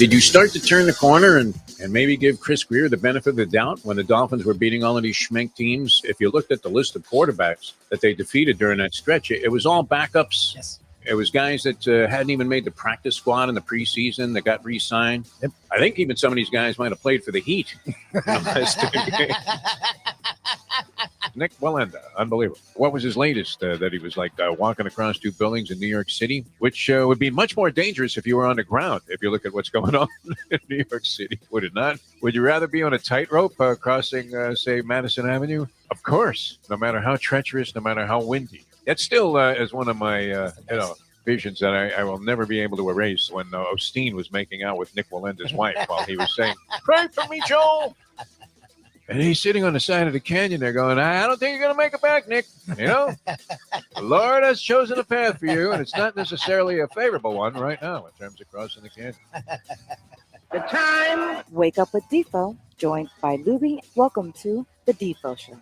Did you start to turn the corner and maybe give Chris Greer the benefit of the doubt when the Dolphins were beating all of these schmink teams? If you looked at the list of quarterbacks that they defeated during that stretch, it was all backups. Yes. It was guys that hadn't even made the practice squad in the preseason that got re-signed. Yep. I think even some of these guys might have played for the Heat. Nick Wallenda, unbelievable. What was his latest? That he was like walking across two buildings in New York City, which would be much more dangerous if you were on the ground. If you look at what's going on in New York City, would it not? Would you rather be on a tightrope crossing, say, Madison Avenue? Of course, no matter how treacherous, no matter how windy. It's still is one of my visions that I will never be able to erase when Osteen was making out with Nick Wallenda's wife while he was saying, "Pray for me, Joel." And he's sitting on the side of the canyon there going, "I don't think you're going to make it back, Nick. You know, the Lord has chosen a path for you, and it's not necessarily a favorable one right now in terms of crossing the canyon." The time. Wake up with Defo, joined by Lubie. Welcome to the Defo Show.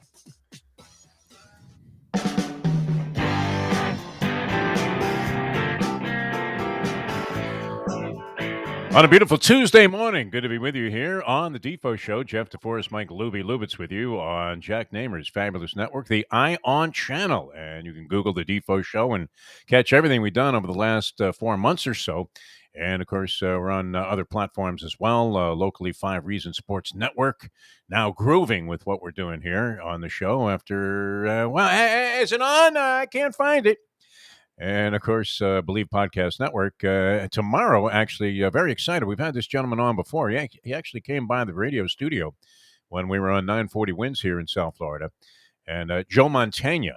On a beautiful Tuesday morning, good to be with you here on the Defo Show. Jeff Deforrest, Mike Lubie, Lubitz with you on Jack Namer's fabulous network, the ION channel. And you can Google the Defo Show and catch everything we've done over the last 4 months or so. And, of course, we're on other platforms as well. Locally, 5 Reasons Sports Network. Now grooving with what we're doing here on the show after, is it on? I can't find it. And, of course, Believe Podcast Network. Tomorrow, actually, very excited. We've had this gentleman on before. He actually came by the radio studio when we were on 940 Winds here in South Florida. And Joe Mantegna,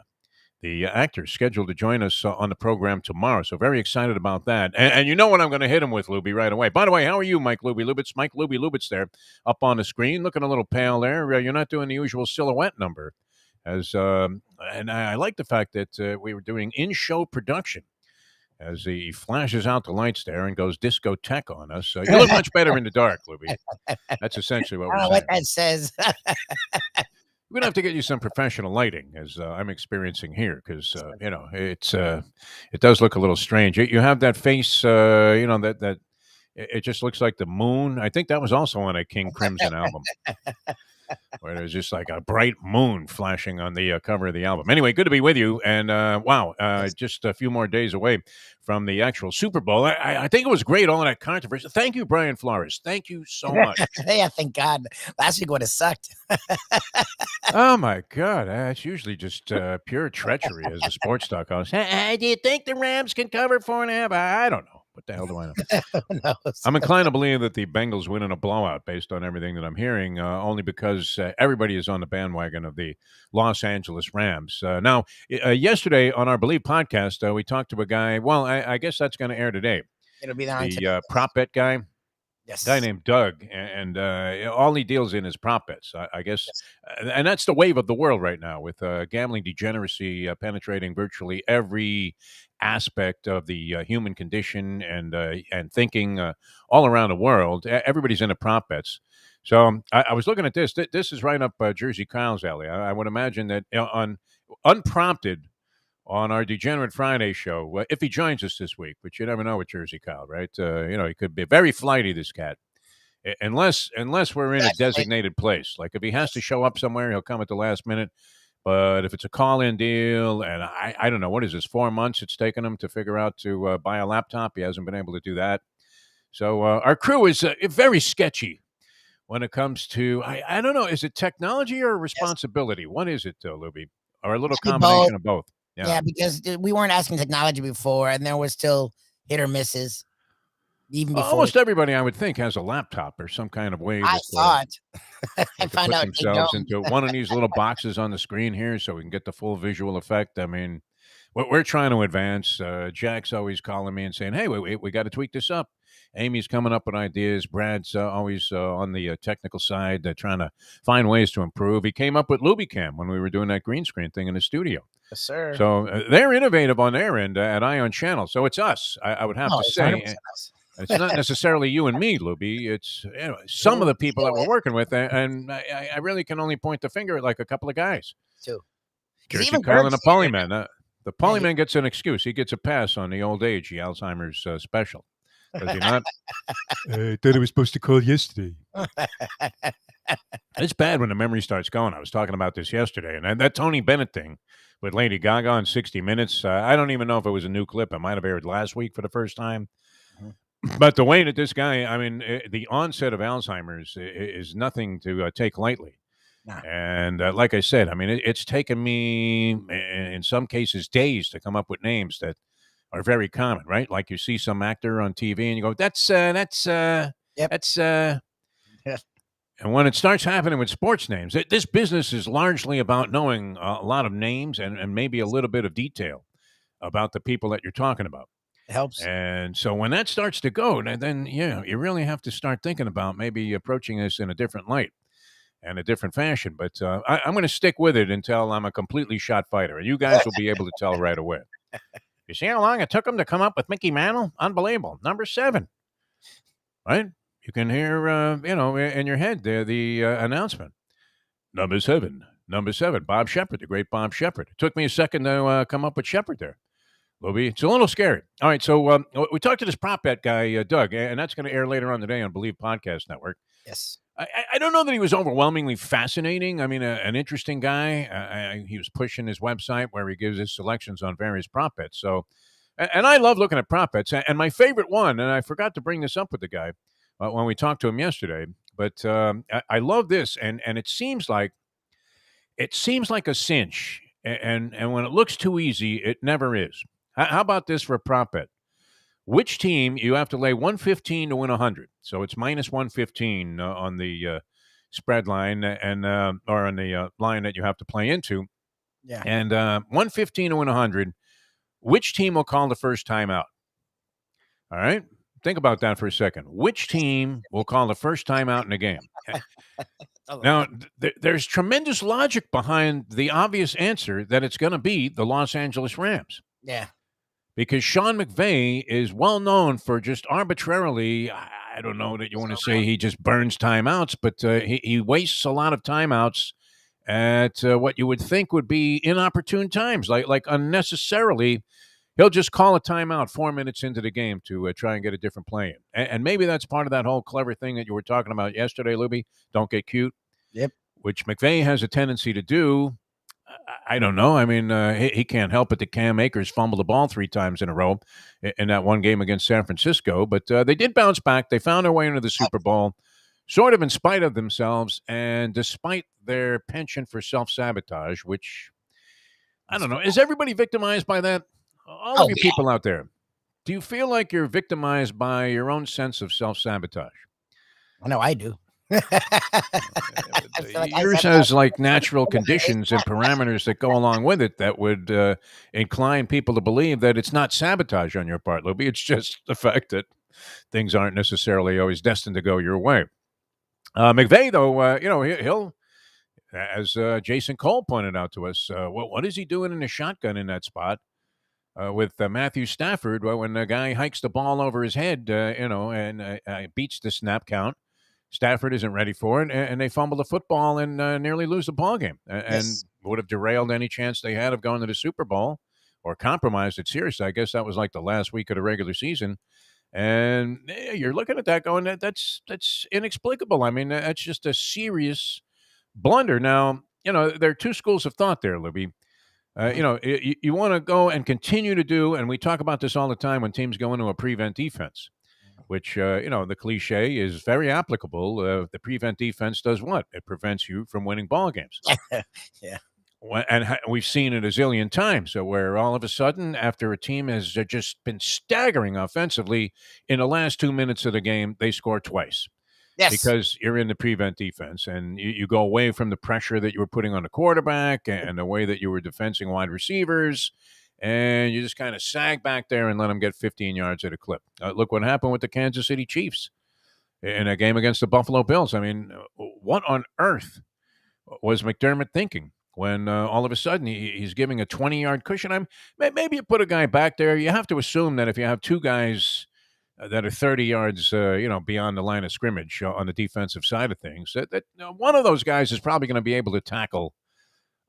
the actor, scheduled to join us on the program tomorrow. So very excited about that. And you know what I'm going to hit him with, Lubie, right away. By the way, how are you, Mike Lubie Lubitz? Mike Lubie Lubitz there up on the screen, looking a little pale there. You're not doing the usual silhouette number. And I like the fact that we were doing in-show production as he flashes out the lights there and goes discotheque on us. You look much better in the dark, Lubie. That's essentially what we're saying. What that says. We're going to have to get you some professional lighting, as I'm experiencing here, because, it does look a little strange. You have that face, that it just looks like the moon. I think that was also on a King Crimson album. Where there's just like a bright moon flashing on the cover of the album. Anyway, good to be with you. And just a few more days away from the actual Super Bowl. I think it was great, all of that controversy. Thank you, Brian Flores. Thank you so much. Yeah, thank God. Last week would have sucked. Oh, my God. It's usually just pure treachery as a sports talk host. Hey, do you think the Rams can cover 4.5? I don't know. What the hell do I know? I'm inclined to believe that the Bengals win in a blowout based on everything that I'm hearing, only because everybody is on the bandwagon of the Los Angeles Rams. Now, yesterday on our Believe podcast, we talked to a guy. Well, I guess that's going to air today. It'll be the prop bet guy. Yes. Guy named Doug, and all he deals in is prop bets, I guess. Yes. And that's the wave of the world right now, with gambling degeneracy penetrating virtually every aspect of the human condition and thinking all around the world. Everybody's into prop bets. So I was looking at this. This is right up Jersey Kyle's alley. I would imagine that on unprompted on our Degenerate Friday show, if he joins us this week, but you never know with Jersey Kyle, right? He could be very flighty, this cat, unless we're in a designated place. Like if he has to show up somewhere, he'll come at the last minute. But if it's a call-in deal, and I don't know, what is this, 4 months it's taken him to figure out to buy a laptop? He hasn't been able to do that. So our crew is very sketchy when it comes to, I don't know, is it technology or responsibility? Yes. What is it, Lubie? Or a little combination of both? Yeah, because we weren't asking technology before, and there was still hit or misses. Even before. Almost everybody, I would think, has a laptop or some kind of way. I thought. I found out themselves into one of these little boxes on the screen here, so we can get the full visual effect. I mean, we're trying to advance. Jack's always calling me and saying, "Hey, we got to tweak this up." Amy's coming up with ideas. Brad's always on the technical side, trying to find ways to improve. He came up with LubiCam when we were doing that green screen thing in the studio. Yes, sir. So they're innovative on their end at ION Channel. So it's us, I would have to say. It's not necessarily you and me, Lubie. It's some of the people that we're working with, and I really can only point the finger at like a couple of guys. Too. Jersey Kyle and the Polyman. The Polyman gets an excuse. He gets a pass on the old age, the Alzheimer's special. Does he not? I thought it was supposed to call yesterday. It's bad when the memory starts going. I was talking about this yesterday, and that Tony Bennett thing with Lady Gaga on 60 Minutes, I don't even know if it was a new clip. It might have aired last week for the first time. But the way that this guy, I mean, the onset of Alzheimer's is nothing to take lightly. Nah. And like I said, I mean, it's taken me, in some cases, days to come up with names that are very common, right? Like you see some actor on TV and you go, And when it starts happening with sports names, this business is largely about knowing a lot of names and maybe a little bit of detail about the people that you're talking about. It helps. And so when that starts to go, then you really have to start thinking about maybe approaching this in a different light and a different fashion. But I'm going to stick with it until I'm a completely shot fighter. And you guys will be able to tell right away. You see how long it took him to come up with Mickey Mantle? Unbelievable. Number 7. Right? You can hear, in your head there the announcement. Number 7. Bob Shepard, the great Bob Shepard. It took me a second to come up with Shepard there. Lubie, it's a little scary. All right, so we talked to this prop bet guy, Doug, and that's going to air later on today on Believe Podcast Network. Yes. I don't know that he was overwhelmingly fascinating. I mean, an interesting guy. He was pushing his website where he gives his selections on various prop bets. So, and I love looking at prop bets. And my favorite one, and I forgot to bring this up with the guy when we talked to him yesterday, but I love this, and it seems like a cinch. And when it looks too easy, it never is. How about this for a prop bet? Which team you have to lay 115 to win 100? So it's minus 115 on the spread line and or on the line that you have to play into. Yeah. And 115 to win 100. Which team will call the first timeout? All right. Think about that for a second. Which team will call the first timeout in a game? Now, there's tremendous logic behind the obvious answer that it's going to be the Los Angeles Rams. Yeah. Because Sean McVay is well known for just arbitrarily, I don't know that you want to say he just burns timeouts, but he wastes a lot of timeouts at what you would think would be inopportune times, like unnecessarily. He'll just call a timeout 4 minutes into the game to try and get a different play in. And maybe that's part of that whole clever thing that you were talking about yesterday, Lubie. Don't get cute. Yep. Which McVay has a tendency to do. I don't know. I mean, he can't help it that Cam Akers fumbled the ball 3 times in a row in that one game against San Francisco. But they did bounce back. They found their way into the Super Bowl, sort of in spite of themselves and despite their penchant for self-sabotage, which, I don't know. Is everybody victimized by that? All of you people out there, do you feel like you're victimized by your own sense of self-sabotage? I know I do. Yours has like natural conditions and parameters that go along with it that would incline people to believe that it's not sabotage on your part, Lubie. It's just the fact that things aren't necessarily always destined to go your way. McVay, though, he'll, as Jason Cole pointed out to us, what is he doing in the shotgun in that spot with Matthew Stafford? Well, when the guy hikes the ball over his head, and beats the snap count, Stafford isn't ready for it, and they fumble the football and nearly lose the ball game, and would have derailed any chance they had of going to the Super Bowl or compromised it seriously. I guess that was like the last week of the regular season, and you're looking at that going, that's inexplicable. I mean, that's just a serious blunder. Now, there are 2 schools of thought there, Lubie. You want to go and continue to do, and we talk about this all the time when teams go into a prevent defense, which, the cliche is very applicable. The prevent defense does what? It prevents you from winning ball games. Yeah. And we've seen it a zillion times where all of a sudden, after a team has just been staggering offensively, in the last 2 minutes of the game, they score twice. Yes. Because you're in the prevent defense and you go away from the pressure that you were putting on the quarterback and the way that you were defending wide receivers. And you just kind of sag back there and let them get 15 yards at a clip. Look what happened with the Kansas City Chiefs in a game against the Buffalo Bills. I mean, what on earth was McDermott thinking when all of a sudden he's giving a 20-yard cushion? Maybe you put a guy back there. You have to assume that if you have 2 guys that are 30 yards, beyond the line of scrimmage on the defensive side of things, that one of those guys is probably going to be able to tackle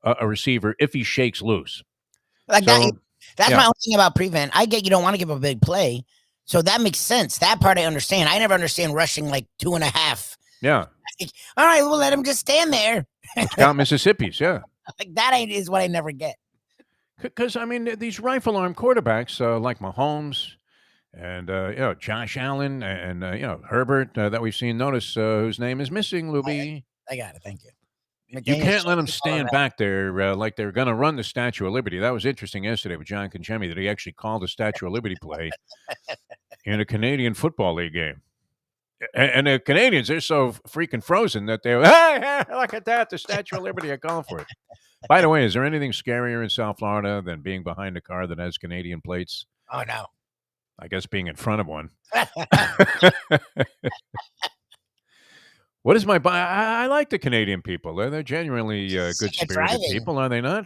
a receiver if he shakes loose. That's my only thing about prevent. I get you don't want to give a big play, So that makes sense. That part I understand. I never understand rushing like 2.5. Yeah. Like, all right, we'll let him just stand there. Scout Mississippi's, yeah. Like that is what I never get. Because, I mean, these rifle arm quarterbacks like Mahomes and, Josh Allen and, Herbert that we've seen. Notice whose name is missing, Lubie. I got it. Thank you. You can't let them stand back there like they're going to run the Statue of Liberty. That was interesting yesterday with John Conchemi that he actually called the Statue of Liberty play in a Canadian Football League game. And the Canadians, they're so freaking frozen that they're, hey, look at that, the Statue of Liberty, I call for it. By the way, is there anything scarier in South Florida than being behind a car that has Canadian plates? Oh, no. I guess being in front of one. What is my... I like the Canadian people. They're genuinely good-spirited people, are they not?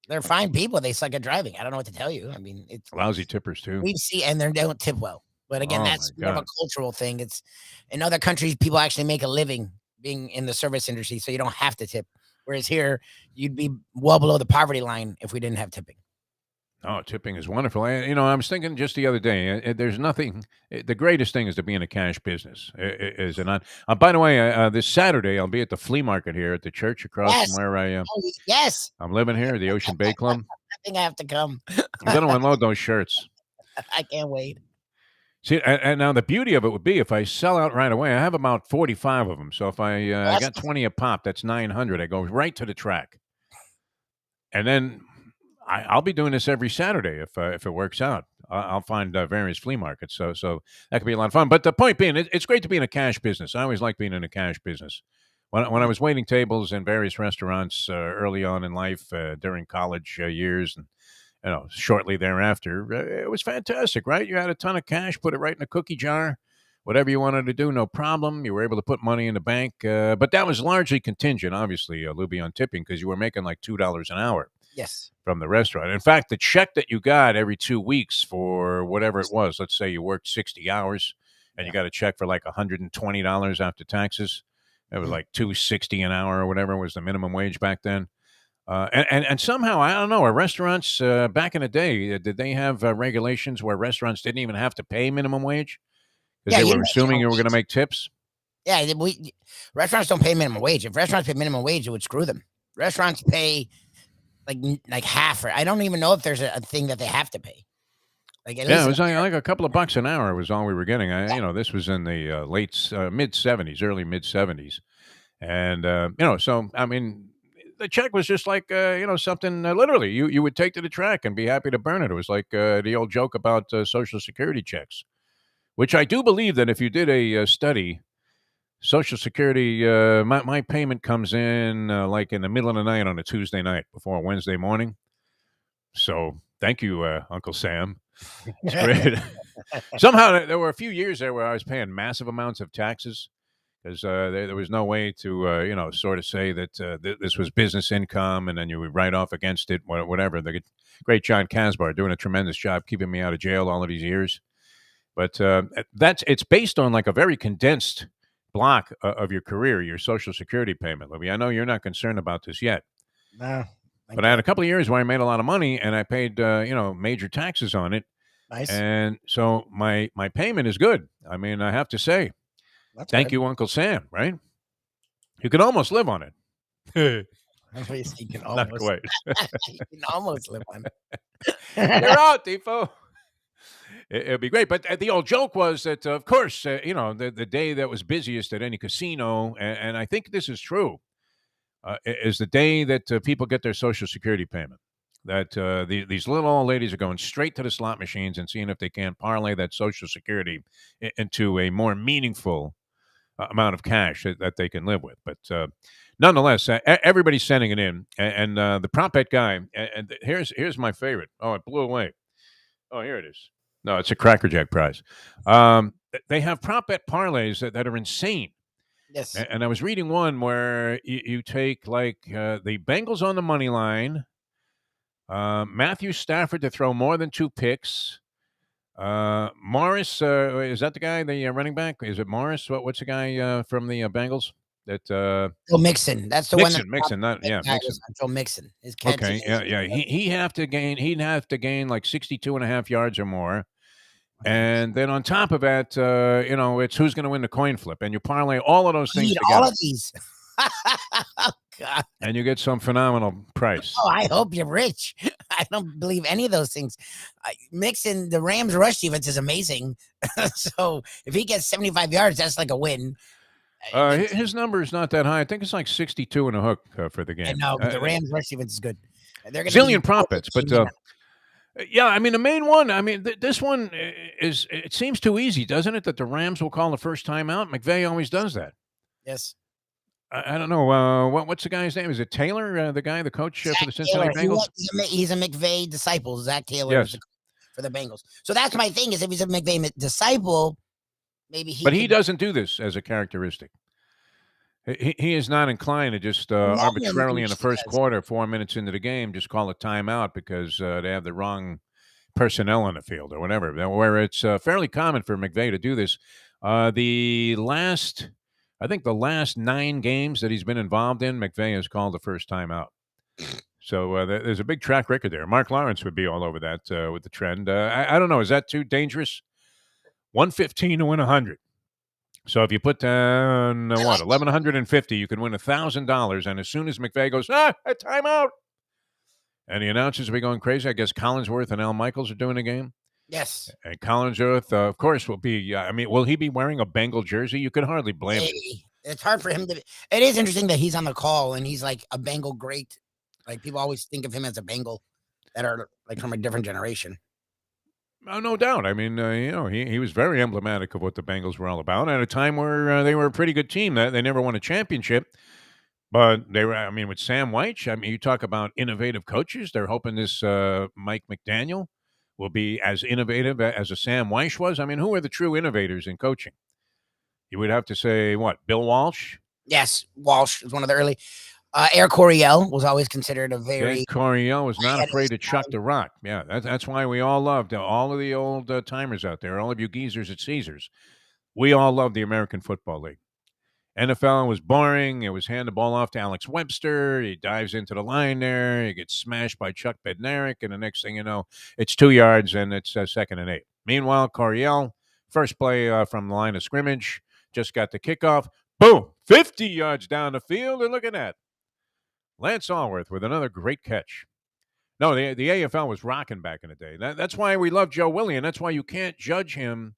They're fine people. They suck at driving. I don't know what to tell you. I mean, it's... Lousy tippers, too. We see, and they don't tip well. But again, that's more of a cultural thing. It's in other countries, people actually make a living being in the service industry, so you don't have to tip. Whereas here, you'd be well below the poverty line if we didn't have tipping. Oh, tipping is wonderful. I was thinking just the other day, there's nothing, the greatest thing is to be in a cash business, is it not? By the way, this Saturday, I'll be at the flea market here at the church across from where I am. Yes. I'm living here, the Ocean Bay Club. I think I have to come. I'm going to unload those shirts. I can't wait. See, and now the beauty of it would be if I sell out right away, I have about 45 of them. So if I got 20 a pop, that's 900. I go right to the track. And then I'll be doing this every Saturday if it works out. I'll find various flea markets. So that could be a lot of fun. But the point being, it's great to be in a cash business. I always like being in a cash business. When I was waiting tables in various restaurants early on in life during college years and shortly thereafter, it was fantastic, right? You had a ton of cash, put it right in a cookie jar, whatever you wanted to do, no problem. You were able to put money in the bank, but that was largely contingent, obviously, Lubie, on tipping because you were making like $2 an hour. Yes. From the restaurant. In fact, the check that you got every 2 weeks for whatever it was, let's say you worked 60 hours and you got a check for like $120 after taxes. It was like $2.60 an hour or whatever was the minimum wage back then. And somehow, I don't know, are restaurants back in the day, did they have regulations where restaurants didn't even have to pay minimum wage? Because they were assuming you were going to make tips? Yeah, restaurants don't pay minimum wage. If restaurants pay minimum wage, it would screw them. Restaurants pay like half. I don't even know if there's a thing that they have to pay. It was like a couple of bucks an hour was all we were getting. This was in the mid-70s, early mid-70s. And, so, I mean... The check was just like, something literally you would take to the track and be happy to burn it. It was like the old joke about Social Security checks, which I do believe that if you did a study, Social Security, my payment comes in like in the middle of the night on a Tuesday night before Wednesday morning. So thank you, Uncle Sam. It's great. Somehow there were a few years there where I was paying massive amounts of taxes. Because there was no way to, sort of say that this was business income and then you would write off against it, whatever. The great John Casbar doing a tremendous job keeping me out of jail all of these years. But it's based on like a very condensed block of your career, your Social Security payment, Libby. I know you're not concerned about this yet. No. But I had a couple of years where I made a lot of money and I paid, major taxes on it. Nice. And so my payment is good. I mean, I have to say. Thank you, Uncle Sam, right? You can almost live on it. You can almost. Not quite. You can almost live on it. You're out, Defo. It'll be great. But the old joke was that, of course, the day that was busiest at any casino, and I think this is true, is the day that people get their Social Security payment. That these little old ladies are going straight to the slot machines and seeing if they can't parlay that Social Security into a more meaningful amount of cash that they can live with. But nonetheless, everybody's sending it in. And the prop bet guy, and here's my favorite. Oh, it blew away. Oh, here it is. No, it's a Cracker Jack prize. They have prop bet parlays that are insane. Yes. And I was reading one where you take like the Bengals on the money line, Matthew Stafford to throw more than 2 picks, Morris, is that the guy, the running back? Is it Morris? What's the guy from the Bengals? That Joe Mixon. That's the Mixon, one. Mixon, not Mixon. Joe Mixon. His catches. Okay, yeah. He'd have to gain like 62.5 yards or more, And then on top of that, it's who's going to win the coin flip. And you parlay all of those things Need together. all of these. Oh, God. And you get some phenomenal price. Oh, I hope you're rich. I don't believe any of those things. Mixing the Rams rush defense is amazing. So if he gets 75 yards, that's like a win. His number is not that high. I think it's like 62 and a hook for the game. I know, but the Rams rush defense is good. They're going zillion prop bets, but yeah, I mean the main one. I mean this one is. It seems too easy, doesn't it? That the Rams will call the first time out. McVay always does that. Yes. I don't know. What's the guy's name? Is it Taylor, the guy, the coach for the Cincinnati Bengals? He's a McVay disciple. Zach Taylor for the Bengals. So that's my thing is if he's a McVay disciple, maybe he. But he doesn't do this as a characteristic. He is not inclined to just arbitrarily in the first quarter, 4 minutes into the game, just call a timeout because they have the wrong personnel on the field or whatever. Where it's fairly common for McVay to do this. I think the last 9 games that he's been involved in, McVay has called the first time out. So there's a big track record there. Mark Lawrence would be all over that with the trend. I don't know. Is that too dangerous? 115 to win 100. So if you put down, 1,150, you can win $1,000. And as soon as McVay goes, a timeout, and the announcers will be going crazy, I guess Collinsworth and Al Michaels are doing a game. Yes. And Collinsworth, of course, will be, will he be wearing a Bengal jersey? You could hardly blame him. It's hard for him to. It is interesting that he's on the call and he's like a Bengal great. Like people always think of him as a Bengal that are like from a different generation. Oh, no doubt. I mean, he was very emblematic of what the Bengals were all about at a time where they were a pretty good team. They never won a championship, but they were, I mean, with Sam Wyche, I mean, you talk about innovative coaches. They're hoping this Mike McDaniel will be as innovative as a Sam Wyche was. I mean, who are the true innovators in coaching? You would have to say, what, Bill Walsh? Yes, Walsh was one of the early. Eric Coryell was always considered a very. Eric Coryell was not afraid to chuck the rock. Yeah, that's why we all loved all of the old timers out there, all of you geezers at Caesars. We all loved the American Football League. NFL was boring. It was hand the ball off to Alex Webster. He dives into the line there. He gets smashed by Chuck Bednarik, and the next thing you know, it's 2 yards and it's 2nd and 8. Meanwhile, Coryell, first play from the line of scrimmage, just got the kickoff. Boom, 50 yards down the field, and look at that. Lance Allworth with another great catch. No, the AFL was rocking back in the day. That's why we love Joe Willie, and that's why you can't judge him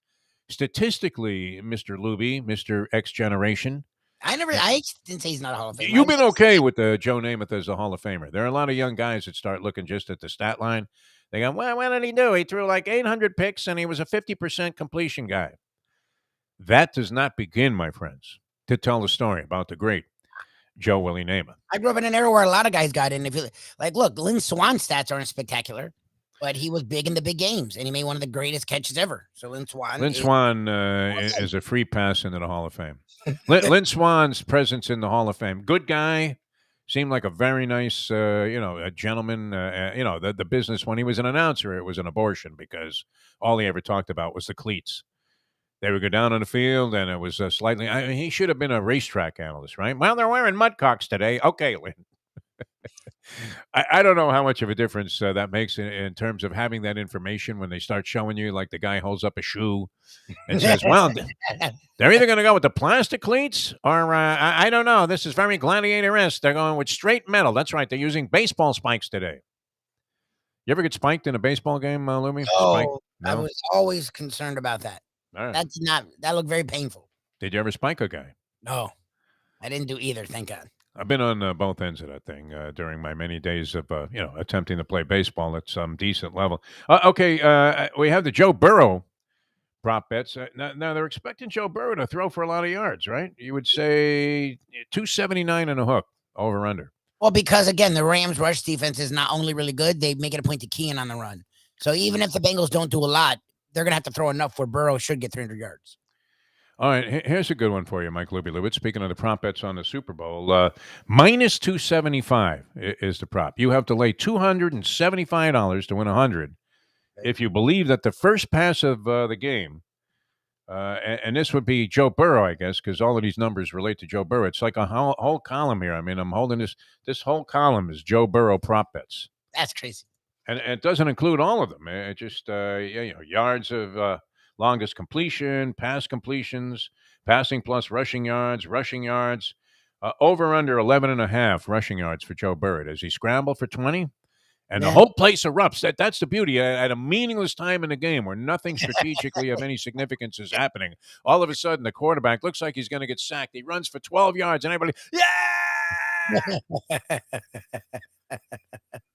statistically, Mr. Lubie, Mr. X Generation. I didn't say he's not a Hall of Famer. You've been okay with Joe Namath as a Hall of Famer. There are a lot of young guys that start looking just at the stat line. They go, well, what did he do? He threw like 800 picks, and he was a 50% completion guy. That does not begin, my friends, to tell the story about the great Joe Willie Namath. I grew up in an era where a lot of guys got in. If you like, look, Lynn Swan's stats aren't spectacular, but he was big in the big games, and he made one of the greatest catches ever. So Lynn Swan is a free pass into the Hall of Fame. Lynn Swan's presence in the Hall of Fame. Good guy. Seemed like a very nice, a gentleman. The business, when he was an announcer, it was an abortion because all he ever talked about was the cleats. They would go down on the field, and it was slightly. He should have been a racetrack analyst, right? Well, they're wearing mudcocks today. Okay, Lynn. I don't know how much of a difference that makes in terms of having that information when they start showing you, like the guy holds up a shoe and says, well, they're either going to go with the plastic cleats or I don't know. This is very gladiator-esque. They're going with straight metal. That's right. They're using baseball spikes today. You ever get spiked in a baseball game, Lumi? No, I was always concerned about that. Right. That looked very painful. Did you ever spike a guy? No, I didn't do either. Thank God. I've been on both ends of that thing during my many days of, attempting to play baseball at some decent level. We have the Joe Burrow prop bets. Now they're expecting Joe Burrow to throw for a lot of yards, right? You would say 279 and a hook, over under. Well, because, again, the Rams' rush defense is not only really good, they make it a point to key in on the run. So even if the Bengals don't do a lot, they're going to have to throw enough where Burrow should get 300 yards. All right, here's a good one for you, Mike Lubitz. Speaking of the prop bets on the Super Bowl, minus 275 is the prop. You have to lay $275 to win 100 if you believe that the first pass of the game, and this would be Joe Burrow, I guess, because all of these numbers relate to Joe Burrow. It's like a whole column here. I mean, I'm holding this whole column is Joe Burrow prop bets. That's crazy. And it doesn't include all of them. It just, yards of longest completion, pass completions, passing plus rushing yards, over under 11.5 rushing yards for Joe Burrow. Does he scramble for 20? And the whole place erupts. That's the beauty. At a meaningless time in the game where nothing strategically of any significance is happening, all of a sudden the quarterback looks like he's going to get sacked. He runs for 12 yards, and everybody, yeah!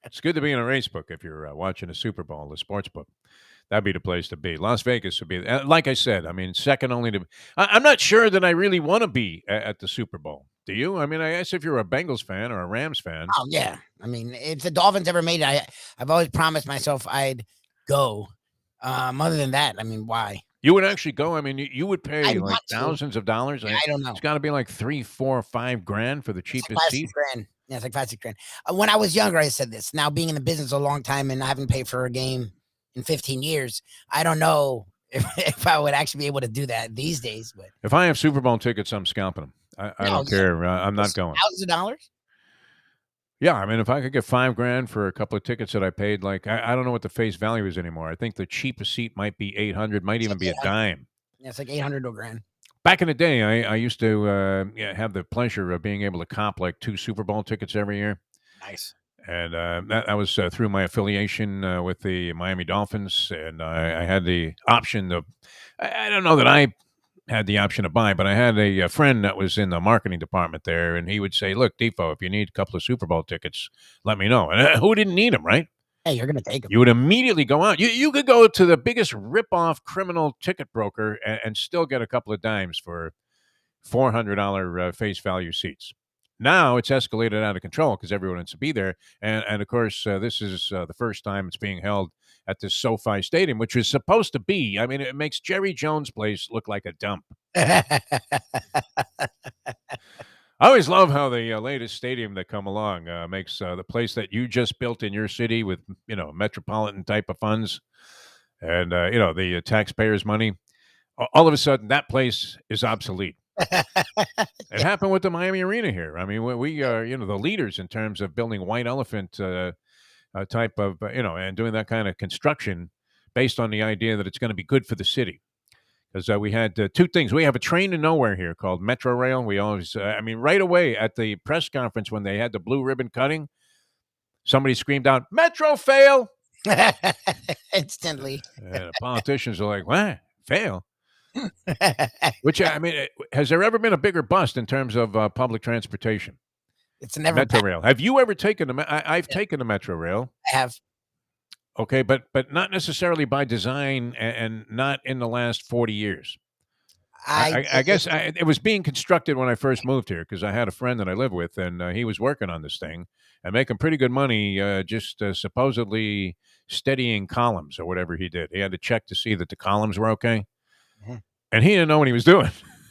It's good to be in a race book if you're watching a Super Bowl, the sports book. That'd be the place to be. Las Vegas would be, like I said, I mean, second only to. I'm not sure that I really want to be at the Super Bowl. Do you? I mean, I guess if you're a Bengals fan or a Rams fan. Oh, yeah. I mean, if the Dolphins ever made it, I've always promised myself I'd go. Other than that, I mean, why? You would actually go? I mean, you would pay like thousands of dollars? I don't know. It's got to be like $3, $4, $5 grand for the cheapest seat. $5-6 grand. Yeah, it's like $5-6 grand. When I was younger, I said this. Now, being in the business a long time and I haven't paid for a game in 15 years, I don't know if I would actually be able to do that these days. But if I have Super Bowl tickets, I'm scalping them. I don't care. I'm not going. Thousands of dollars? Yeah, I mean, if I could get $5 grand for a couple of tickets that I paid, like I don't know what the face value is anymore. I think the cheapest seat might be $800, might even be a dime. Yeah, it's like $800 to $1,000. Back in the day, I used to have the pleasure of being able to cop like 2 Super Bowl tickets every year. Nice. And that was through my affiliation with the Miami Dolphins, and I had the option of. I don't know that I had the option to buy, but I had a friend that was in the marketing department there, and he would say, "Look, Defo, if you need a couple of Super Bowl tickets, let me know." And who didn't need them, right? Hey, you're going to take them. You would immediately go out. You could go to the biggest rip-off criminal ticket broker and still get a couple of dimes for $400 face value seats. Now it's escalated out of control because everyone wants to be there. And of course, this is the first time it's being held at this SoFi Stadium, which is supposed to be. I mean, it makes Jerry Jones' place look like a dump. I always love how the latest stadium that come along makes the place that you just built in your city with, metropolitan type of funds and, the taxpayers' money. All of a sudden, that place is obsolete. It happened with the Miami Arena here. I mean, we are, the leaders in terms of building white elephant type of, and doing that kind of construction based on the idea that it's going to be good for the city. Because we had 2 things. We have a train to nowhere here called Metro Rail. We always, right away at the press conference when they had the blue ribbon cutting, somebody screamed out, "Metro fail!" Instantly. And the politicians are like, "What? Fail?" Which, has there ever been a bigger bust in terms of public transportation? It's never Metro Rail. Have you ever taken I've taken the Metro Rail. I have. Okay, but not necessarily by design and not in the last 40 years. I guess it was being constructed when I first moved here because I had a friend that I live with, and he was working on this thing and making pretty good money just supposedly steadying columns or whatever he did. He had to check to see that the columns were okay. And he didn't know what he was doing.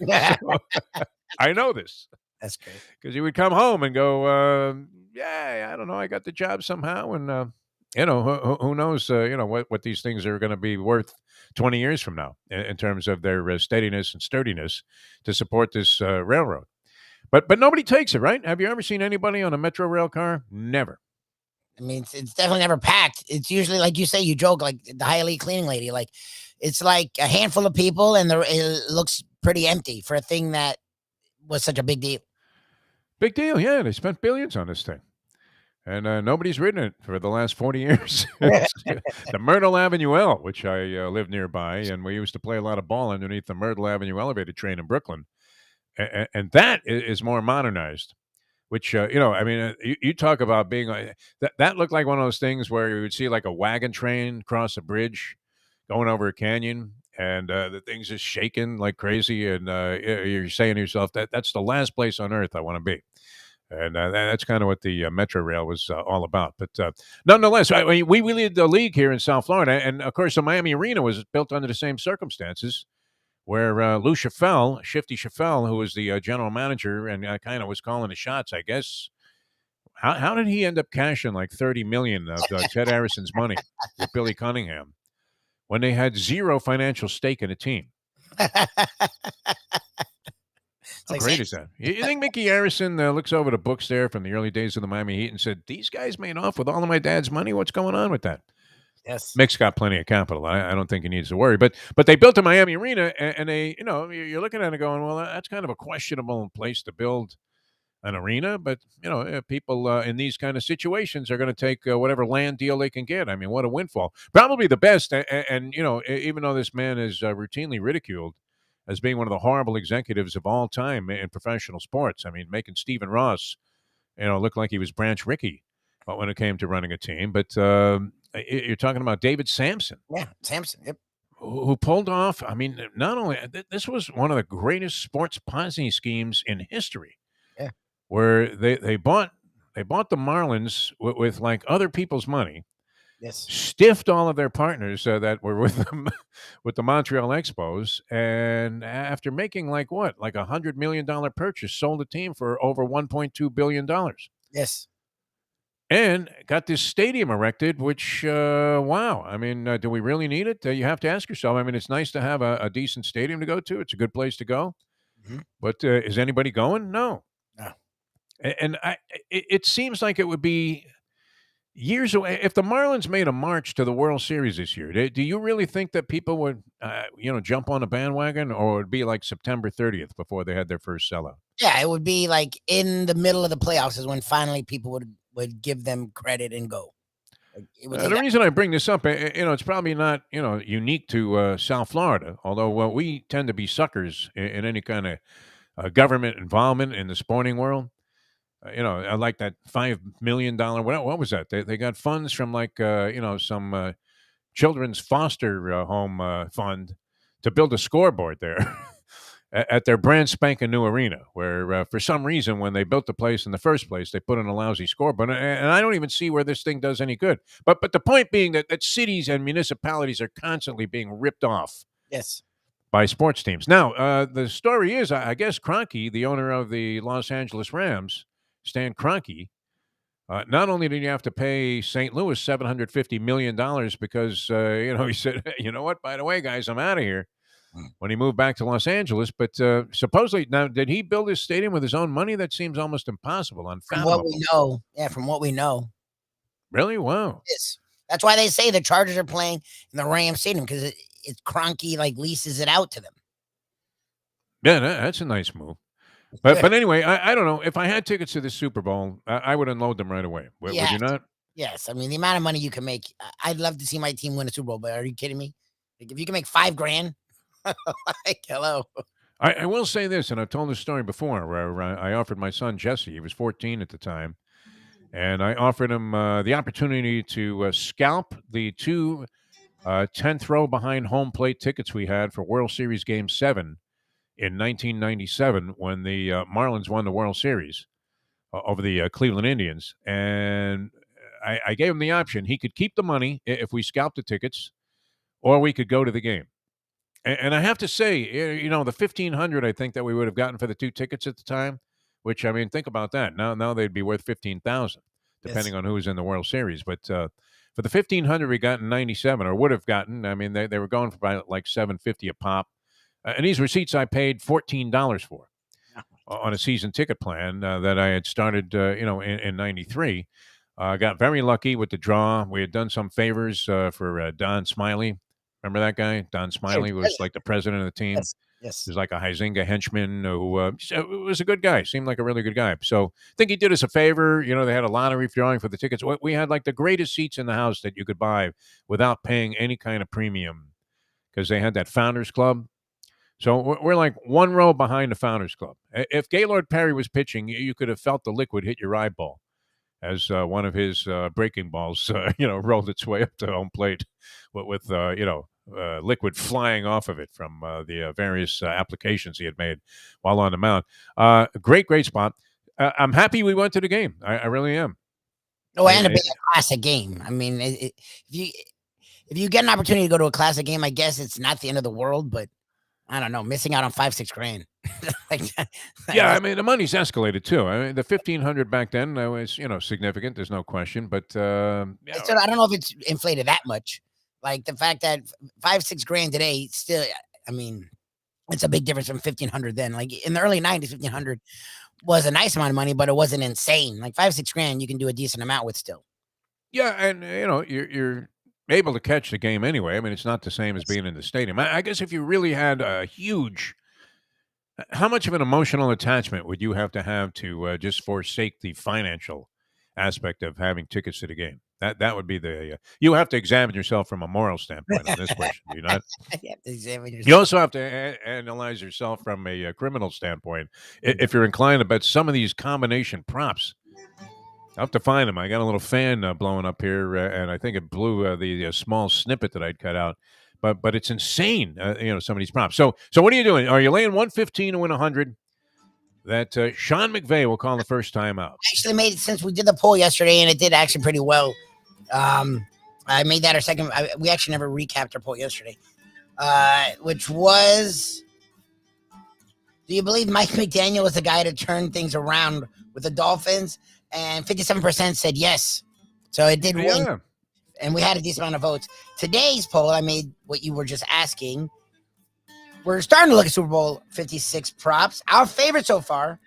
I know this. That's great. Because he would come home and go, I don't know, I got the job somehow. And, who knows, what these things are going to be worth 20 years from now in terms of their steadiness and sturdiness to support this railroad. But nobody takes it, right? Have you ever seen anybody on a Metro Rail car? Never. I mean, it's definitely never packed. It's usually, like you say, you joke, like the high elite cleaning lady, like it's like a handful of people and it looks pretty empty for a thing that was such a big deal. Big deal, yeah. They spent billions on this thing. And nobody's ridden it for the last 40 years. The Myrtle Avenue L, which I live nearby, and we used to play a lot of ball underneath the Myrtle Avenue elevated train in Brooklyn. And that is more modernized, which, you talk about being that looked like one of those things where you would see like a wagon train cross a bridge going over a canyon, and the thing's just shaking like crazy. And you're saying to yourself, that's the last place on earth I want to be. And that's kind of what the Metro Rail was all about. But nonetheless, we lead the league here in South Florida. And, of course, the Miami Arena was built under the same circumstances where Shifty Chaffel, who was the general manager and kind of was calling the shots, I guess. How did he end up cashing like $30 million of Ted Harrison's money with Billy Cunningham when they had zero financial stake in a team? How great is that? You think Mickey Harrison looks over the books there from the early days of the Miami Heat and said, "These guys made off with all of my dad's money? What's going on with that?" Yes. Mick's got plenty of capital. I don't think he needs to worry. But they built a Miami arena, and they, you're looking at it going, well, that's kind of a questionable place to build an arena. But people in these kind of situations are going to take whatever land deal they can get. I mean, what a windfall! Probably the best. And even though this man is routinely ridiculed as being one of the horrible executives of all time in professional sports. I mean, making Stephen Ross, look like he was Branch Rickey when it came to running a team. But you're talking about David Sampson. Yeah, Sampson. Yep. Who pulled off? I mean, not only this was one of the greatest sports Ponzi schemes in history. Yeah, where they bought the Marlins with like other people's money. Yes. Stiffed all of their partners that were with them with the Montreal Expos, and after making like $100 million purchase, sold the team for over $1.2 billion. Yes. And got this stadium erected, which, wow. I mean, do we really need it? You have to ask yourself. I mean, it's nice to have a decent stadium to go to. It's a good place to go. Mm-hmm. But is anybody going? No. No. And it seems like it would be years away. If the Marlins made a march to the World Series this year, do you really think that people would, jump on a bandwagon, or it would be like September 30th before they had their first sellout? Yeah, it would be like in the middle of the playoffs is when finally people would give them credit and go. The reason I bring this up, it's probably not, unique to South Florida, although we tend to be suckers in any kind of government involvement in the sporting world. I like that $5 million. What was that? They got funds from some children's foster home fund to build a scoreboard there at their brand spanking new arena, where for some reason when they built the place in the first place, they put in a lousy scoreboard, and I don't even see where this thing does any good. But the point being that cities and municipalities are constantly being ripped off. Yes. By sports teams. Now, the story is, I guess Kroenke, the owner of the Los Angeles Rams, Stan Kroenke, not only did you have to pay St. Louis $750 million because, he said, you know what, by the way, guys, I'm out of here when he moved back to Los Angeles. But supposedly, now, did he build his stadium with his own money? That seems almost impossible, unfathomable. From what we know. Yeah, from what we know. Really? Wow. Yes. That's why they say the Chargers are playing in the Rams Stadium, because it's Kroenke leases it out to them. Yeah, that's a nice move. But anyway, I don't know. If I had tickets to the Super Bowl, I would unload them right away. Would you not? Yes. I mean, the amount of money you can make, I'd love to see my team win a Super Bowl, but are you kidding me? Like, if you can make $5,000, like, hello. I will say this, and I've told this story before, where I offered my son, Jesse, he was 14 at the time, and I offered him the opportunity to scalp the two 10th row behind home plate tickets we had for World Series Game 7 in 1997 when the Marlins won the World Series over the Cleveland Indians. And I gave him the option. He could keep the money if we scalped the tickets, or we could go to the game. And I have to say, the $1,500 I think that we would have gotten for the two tickets at the time, which, I mean, think about that. Now they'd be worth $15,000, depending on who was in the World Series. But for the $1,500 we got in 97, or would have gotten, I mean, they were going for about like $750 a pop. And these receipts I paid $14 for on a season ticket plan that I had started, in 93. Got very lucky with the draw. We had done some favors for Don Smiley. Remember that guy? Don Smiley was like the president of the team. Yes. He was like a Huizinga henchman who was a good guy. Seemed like a really good guy. So I think he did us a favor. They had a lottery drawing for the tickets. We had like the greatest seats in the house that you could buy without paying any kind of premium, because they had that Founders Club. So we're like one row behind the Founders Club. If Gaylord Perry was pitching, you could have felt the liquid hit your eyeball as one of his breaking balls, rolled its way up to home plate with liquid flying off of it from the various applications he had made while on the mound. Great spot. I'm happy we went to the game. I really am. Oh, and a big classic game. I mean, if you get an opportunity to go to a classic game, I guess it's not the end of the world, but I don't know, missing out on $5-6 grand. Yeah, I mean, the money's escalated too. I mean, the $1,500 back then was, significant. There's no question, but I don't know if it's inflated that much. Like the fact that $5-6 grand today, still, I mean, it's a big difference from $1,500 then. Like in the early '90s, $1,500 was a nice amount of money, but it wasn't insane. Like $5-6 grand, you can do a decent amount with still. Yeah, and you're able to catch the game anyway. I mean, it's not the same as being in the stadium. I guess if you really had a huge, how much of an emotional attachment would you have to just forsake the financial aspect of having tickets to the game? That would be the. You have to examine yourself from a moral standpoint on this question. Do you not? You have to examine yourself. You also have to analyze yourself from a criminal standpoint. If you're inclined to bet some of these combination props, I'll have to find them. I got a little fan blowing up here, and I think it blew the small snippet that I'd cut out. But it's insane, some of these props. So what are you doing? Are you laying 115 to win 100? That Sean McVay will call the first time out. I actually made it since we did the poll yesterday, and it did actually pretty well. I made that our second. We actually never recapped our poll yesterday, which was: do you believe Mike McDaniel was the guy to turn things around with the Dolphins? And 57% said yes. So it did win. And we had a decent amount of votes. Today's poll, I made what you were just asking. We're starting to look at Super Bowl 56 props. Our favorite so far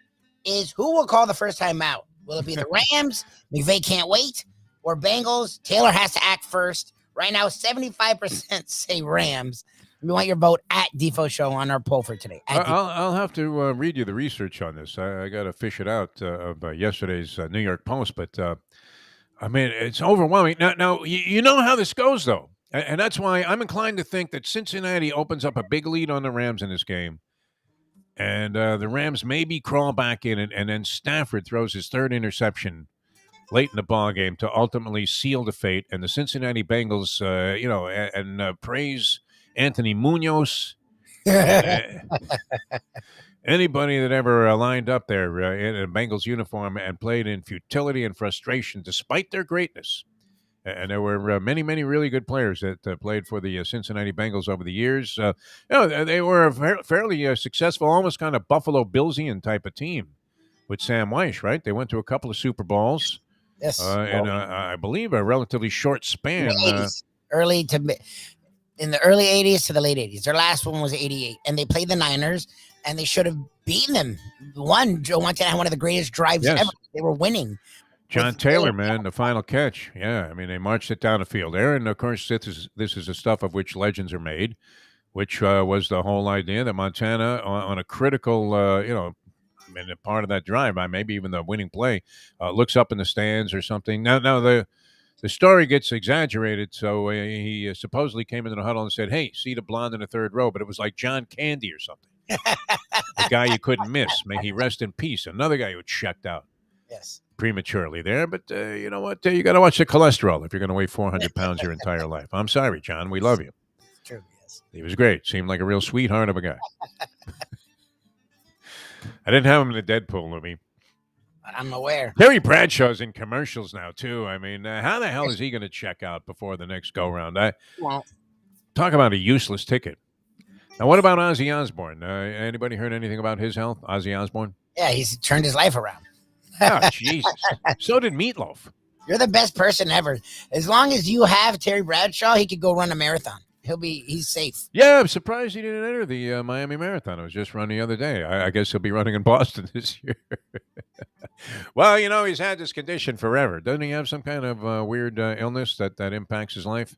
is who will call the first time out? Will it be the Rams? McVay can't wait. Or Bengals? Taylor has to act first. Right now, 75% say Rams. We want your vote at Defo Show on our poll for today. I'll have to read you the research on this. I got to fish it out of yesterday's New York Post, but I mean, it's overwhelming. Now you know how this goes, though, and that's why I'm inclined to think that Cincinnati opens up a big lead on the Rams in this game, and the Rams maybe crawl back in, and then Stafford throws his third interception late in the ball game to ultimately seal the fate, and the Cincinnati Bengals, and praise Anthony Munoz, anybody that ever lined up there in a Bengals uniform and played in futility and frustration despite their greatness. And there were many, many really good players that played for the Cincinnati Bengals over the years. They were a fairly successful, almost kind of Buffalo Billsian type of team with Sam Weiss, right? They went to a couple of Super Bowls. Yes. I believe a relatively short span. In the early 80s to the late 80s. Their last one was 88. And they played the Niners, and they should have beaten them. Joe Montana had one of the greatest drives ever. They were winning. John Taylor, man, the final catch. Yeah, I mean, they marched it down the field there. And, of course, this is the stuff of which legends are made, which was the whole idea that Montana, on a critical, part of that drive, maybe even the winning play, looks up in the stands or something. Now the story gets exaggerated, so he supposedly came into the huddle and said, "Hey, see the blonde in the third row," but it was like John Candy or something. The guy you couldn't miss. May he rest in peace. Another guy who checked out prematurely there, but you know what? You got to watch the cholesterol if you're going to weigh 400 pounds your entire life. I'm sorry, John. We love you. It's true, yes. He was great. Seemed like a real sweetheart of a guy. I didn't have him in the Deadpool, Lubie. I'm aware. Terry Bradshaw's in commercials now, too. I mean, how the hell is he going to check out before the next go-round? Talk about a useless ticket. Now, what about Ozzy Osbourne? Anybody heard anything about his health, Ozzy Osbourne? Yeah, he's turned his life around. Oh, Jesus. So did Meatloaf. You're the best person ever. As long as you have Terry Bradshaw, he could go run a marathon. He's safe. Yeah, I'm surprised he didn't enter the Miami Marathon. It was just run the other day. I guess he'll be running in Boston this year. Well, he's had this condition forever. Doesn't he have some kind of weird illness that impacts his life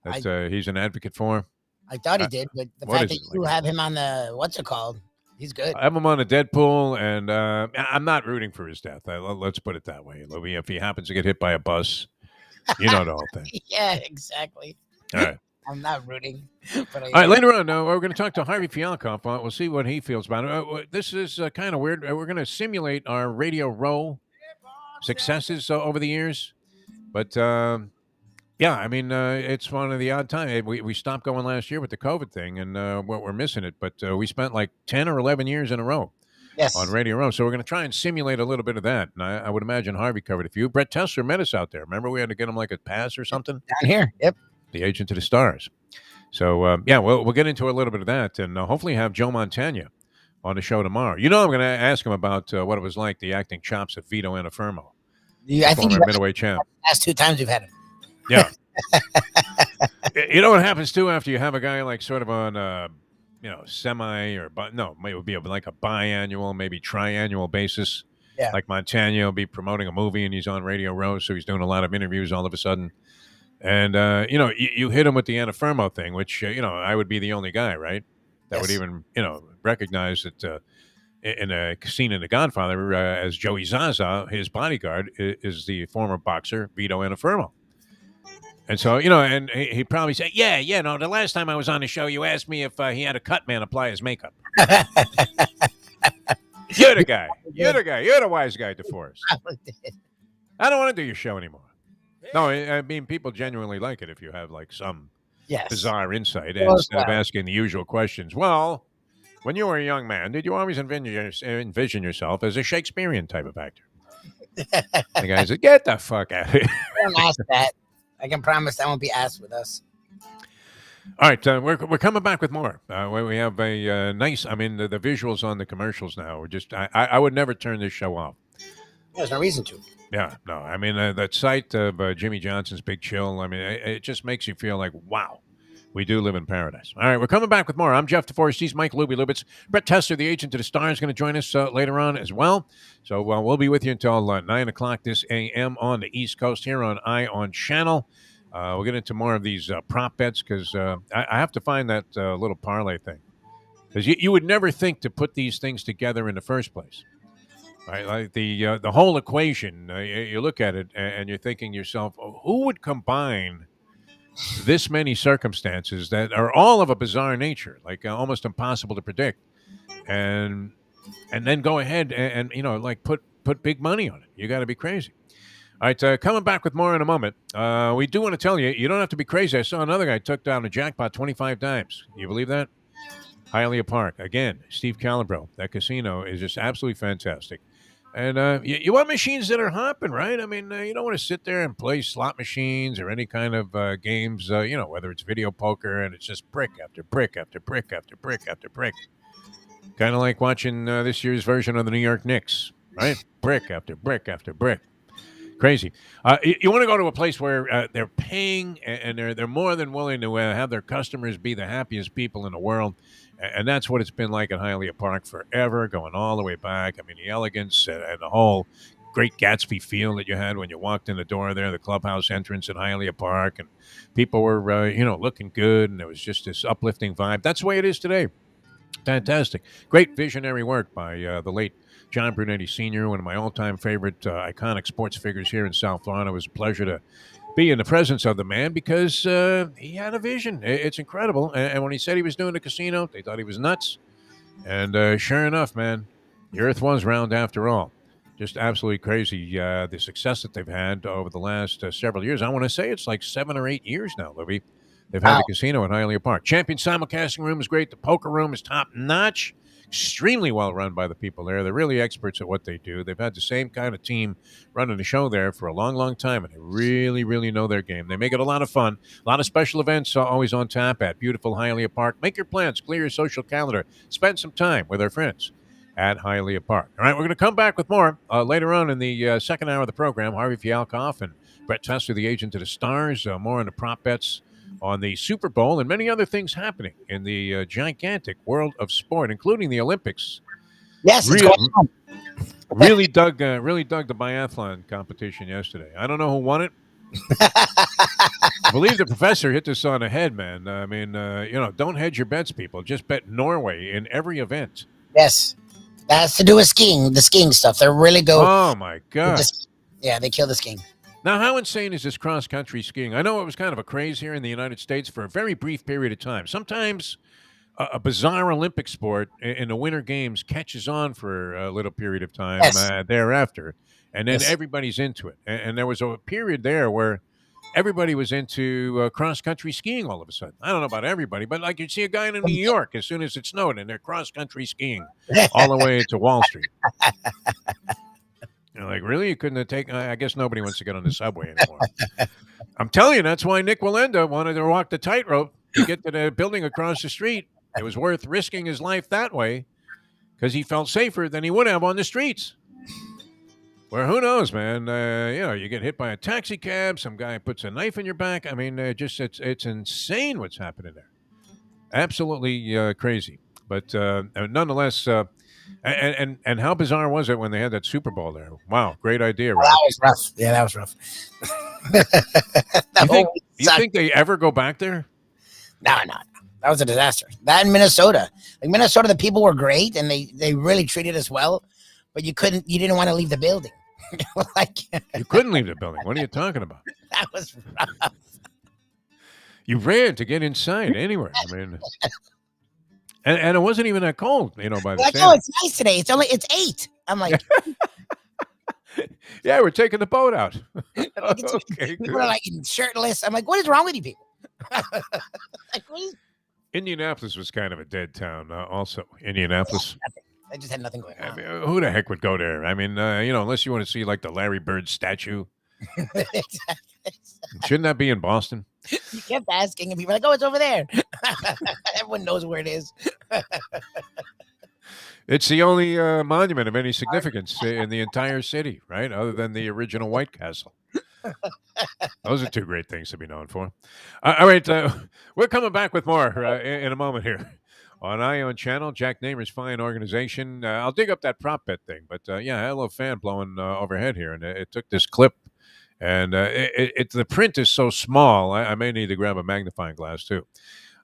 that he's an advocate for? I thought he did, but the fact that you have him on the, what's it called? He's good. I have him on a Deadpool, and I'm not rooting for his death. Let's put it that way. If he happens to get hit by a bus, you know the whole thing. Yeah, exactly. All right. I'm not rooting. But all right, later on, we're going to talk to Harvey Fielkov. We'll see what he feels about it. This is kind of weird. We're going to simulate our Radio Row successes over the years. But, it's one of the odd times. We stopped going last year with the COVID thing, and we're missing it. But we spent like 10 or 11 years in a row on Radio Row. So we're going to try and simulate a little bit of that. And I would imagine Harvey covered a few. Brett Tessler met us out there. Remember we had to get him like a pass or something? Down here, yep. The agent to the stars. So, we'll get into a little bit of that and hopefully have Joe Montana on the show tomorrow. I'm going to ask him about what it was like, the acting chops of Vito Antuofermo. I think middleweight champ. Last 2 times we've had him. Yeah. You know what happens, too, after you have a guy like sort of on, semi or, it would be like a biannual, maybe triannual basis. Yeah. Like Montana will be promoting a movie and he's on Radio Row, so he's doing a lot of interviews all of a sudden. And you hit him with the Anafermo thing, which I would be the only guy, right, that would Yes. even recognize that in a scene in The Godfather, as Joey Zaza, his bodyguard is the former boxer Vito Anafermo. And so, and he probably said, yeah, no, the last time I was on the show, you asked me if he had a cut man apply his makeup. You're the guy. You're the guy. You're the wise guy, Deforrest. I don't want to do your show anymore. No, I mean, people genuinely like it if you have like some bizarre insight instead of asking the usual questions. Well, when you were a young man, did you always envision yourself as a Shakespearean type of actor? The guy said, get the fuck out of here. Don't ask that. I can promise that won't be asked with us. All right, we're coming back with more. We have a nice. I mean, the visuals on the commercials now are just. I would never turn this show off. There's no reason to. Yeah, no. I mean, that sight of Jimmy Johnson's Big Chill. I mean, it just makes you feel like, wow, we do live in paradise. All right, we're coming back with more. I'm Jeff Deforrest. He's Mike Lubie Lubitz. Brett Tester, the agent to the stars, is going to join us later on as well. So we'll be with you until 9 o'clock this a.m. on the East Coast here on Eye on Channel. We'll get into more of these prop bets because I have to find that little parlay thing. Because you would never think to put these things together in the first place. Right? Like the whole equation, you look at it and you're thinking to yourself, who would combine this many circumstances that are all of a bizarre nature, like almost impossible to predict, and then go ahead and like put big money on it? You got to be crazy. All right, coming back with more in a moment. We do want to tell you, you don't have to be crazy. I saw another guy took down a jackpot 25 times. You believe that? Hialeah Park. Again, Steve Calabro. That casino is just absolutely fantastic. And you want machines that are hopping, right? I mean, you don't want to sit there and play slot machines or any kind of games, whether it's video poker and it's just brick after brick after brick after brick after brick. Kind of like watching this year's version of the New York Knicks, right? Brick after brick after brick. Crazy. You want to go to a place where they're paying and they're more than willing to have their customers be the happiest people in the world. And that's what it's been like at Hialeah Park forever, going all the way back. I mean, the elegance and the whole Great Gatsby feel that you had when you walked in the door there, the clubhouse entrance at Hialeah Park, and people were, looking good, and there was just this uplifting vibe. That's the way it is today. Fantastic. Great visionary work by the late John Brunetti Sr., one of my all-time favorite iconic sports figures here in South Florida. It was a pleasure to be in the presence of the man because he had a vision. It's incredible. And when he said he was doing a casino, they thought he was nuts. And sure enough, man, the earth was round after all. Just absolutely crazy, the success that they've had over the last several years. I want to say it's like 7 or 8 years now, Lubie. They've had the casino at Hialeah Park. Champion simulcasting room is great. The poker room is top-notch. Extremely well run by the people there. They're really experts at what they do. They've had the same kind of team running the show there for a long, long time, and they really, really know their game. They make it a lot of fun. A lot of special events always on tap at beautiful Hialeah Park. Make your plans. Clear your social calendar. Spend some time with our friends at Hialeah Park. All right, we're going to come back with more later on in the second hour of the program. Harvey Fielkov and Brett Tester, the agent to the stars. More on the prop bets on the Super Bowl and many other things happening in the gigantic world of sport, including the Olympics. Yes, really dug the biathlon competition yesterday. I don't know who won it. I believe the professor hit this on the head, man. I mean, don't hedge your bets, people. Just bet Norway in every event. Yes, that has to do with skiing. The skiing stuff. They really go. Oh my god! They kill the skiing. Now, how insane is this cross-country skiing? I know it was kind of a craze here in the United States for a very brief period of time. Sometimes a bizarre Olympic sport in the Winter Games catches on for a little period of time thereafter, and then everybody's into it. And there was a period there where everybody was into cross-country skiing all of a sudden. I don't know about everybody, but like you'd see a guy in New York as soon as it snowed, and they're cross-country skiing all the way to Wall Street. Like, really? You couldn't have taken... I guess nobody wants to get on the subway anymore. I'm telling you, that's why Nick Wallenda wanted to walk the tightrope to get to the building across the street. It was worth risking his life that way because he felt safer than he would have on the streets. Where, who knows, man? You get hit by a taxi cab, some guy puts a knife in your back. I mean, it's insane what's happening there. Absolutely crazy. But nonetheless... And how bizarre was it when they had that Super Bowl there? Wow, great idea, right? That was rough. Yeah, that was rough. You think they ever go back there? No. That was a disaster. That in Minnesota. Like Minnesota, the people were great and they really treated us well, but you didn't want to leave the building. You couldn't leave the building. What are you talking about? That was rough. You ran to get inside anywhere. I mean, and it wasn't even that cold, by the oh, it's nice today. It's 8. I'm like, yeah, we're taking the boat out. Okay, people are like shirtless. I'm like, what is wrong with you people? Indianapolis was kind of a dead town. Also, Indianapolis. I just had nothing going on. I mean, who the heck would go there? I mean, unless you want to see like the Larry Bird statue. Shouldn't that be in Boston? You kept asking, and people were like, "Oh, it's over there." Everyone knows where it is. It's the only monument of any significance in the entire city, right? Other than the original White Castle. Those are two great things to be known for. All right, we're coming back with more in a moment here on Ion Channel, Jack Namer's fine organization. I'll dig up that prop bet thing, but I had a little fan blowing overhead here, and it took this clip, and the print is so small, I may need to grab a magnifying glass too.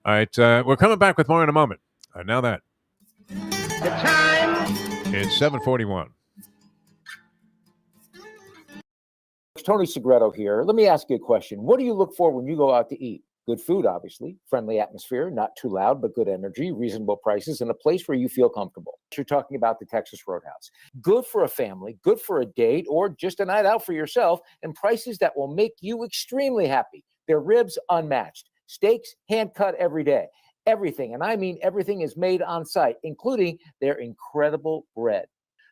All right, we're coming back with more in a moment. Now that the time it's 7:41. Tony Segreto here. Let me ask you a question. What do you look for when you go out to eat? Good food, obviously, friendly atmosphere, not too loud, but good energy, reasonable prices, and a place where you feel comfortable. You're talking about the Texas Roadhouse. Good for a family, good for a date, or just a night out for yourself, and prices that will make you extremely happy. Their ribs unmatched. Steaks hand-cut every day. Everything, and I mean everything, is made on site, including their incredible bread.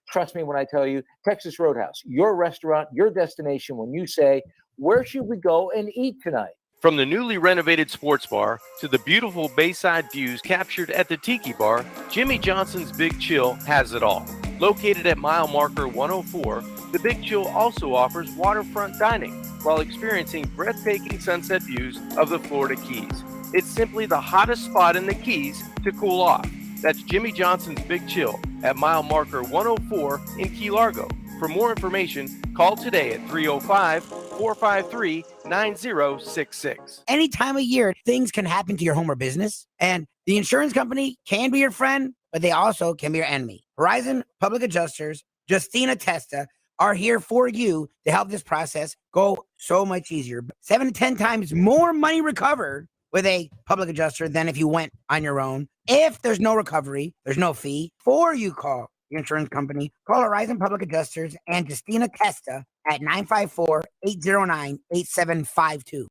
Trust me when I tell you, Texas Roadhouse, your restaurant, your destination when you say, where should we go and eat tonight? From the newly renovated sports bar to the beautiful bayside views captured at the Tiki Bar, Jimmy Johnson's Big Chill has it all. Located at mile marker 104, the Big Chill also offers waterfront dining while experiencing breathtaking sunset views of the Florida Keys. It's simply the hottest spot in the Keys to cool off. That's Jimmy Johnson's Big Chill at mile marker 104 in Key Largo. For more information, call today at 305-453-9066. Any time of year, things can happen to your home or business, and the insurance company can be your friend, but they also can be your enemy. Horizon Public Adjusters, Justina Testa, are here for you to help this process go so much easier. 7 to 10 times more money recovered with a public adjuster than if you went on your own. If there's no recovery, there's no fee. Before you call your insurance company, call Horizon Public Adjusters and Justina Testa at 954-809-8752.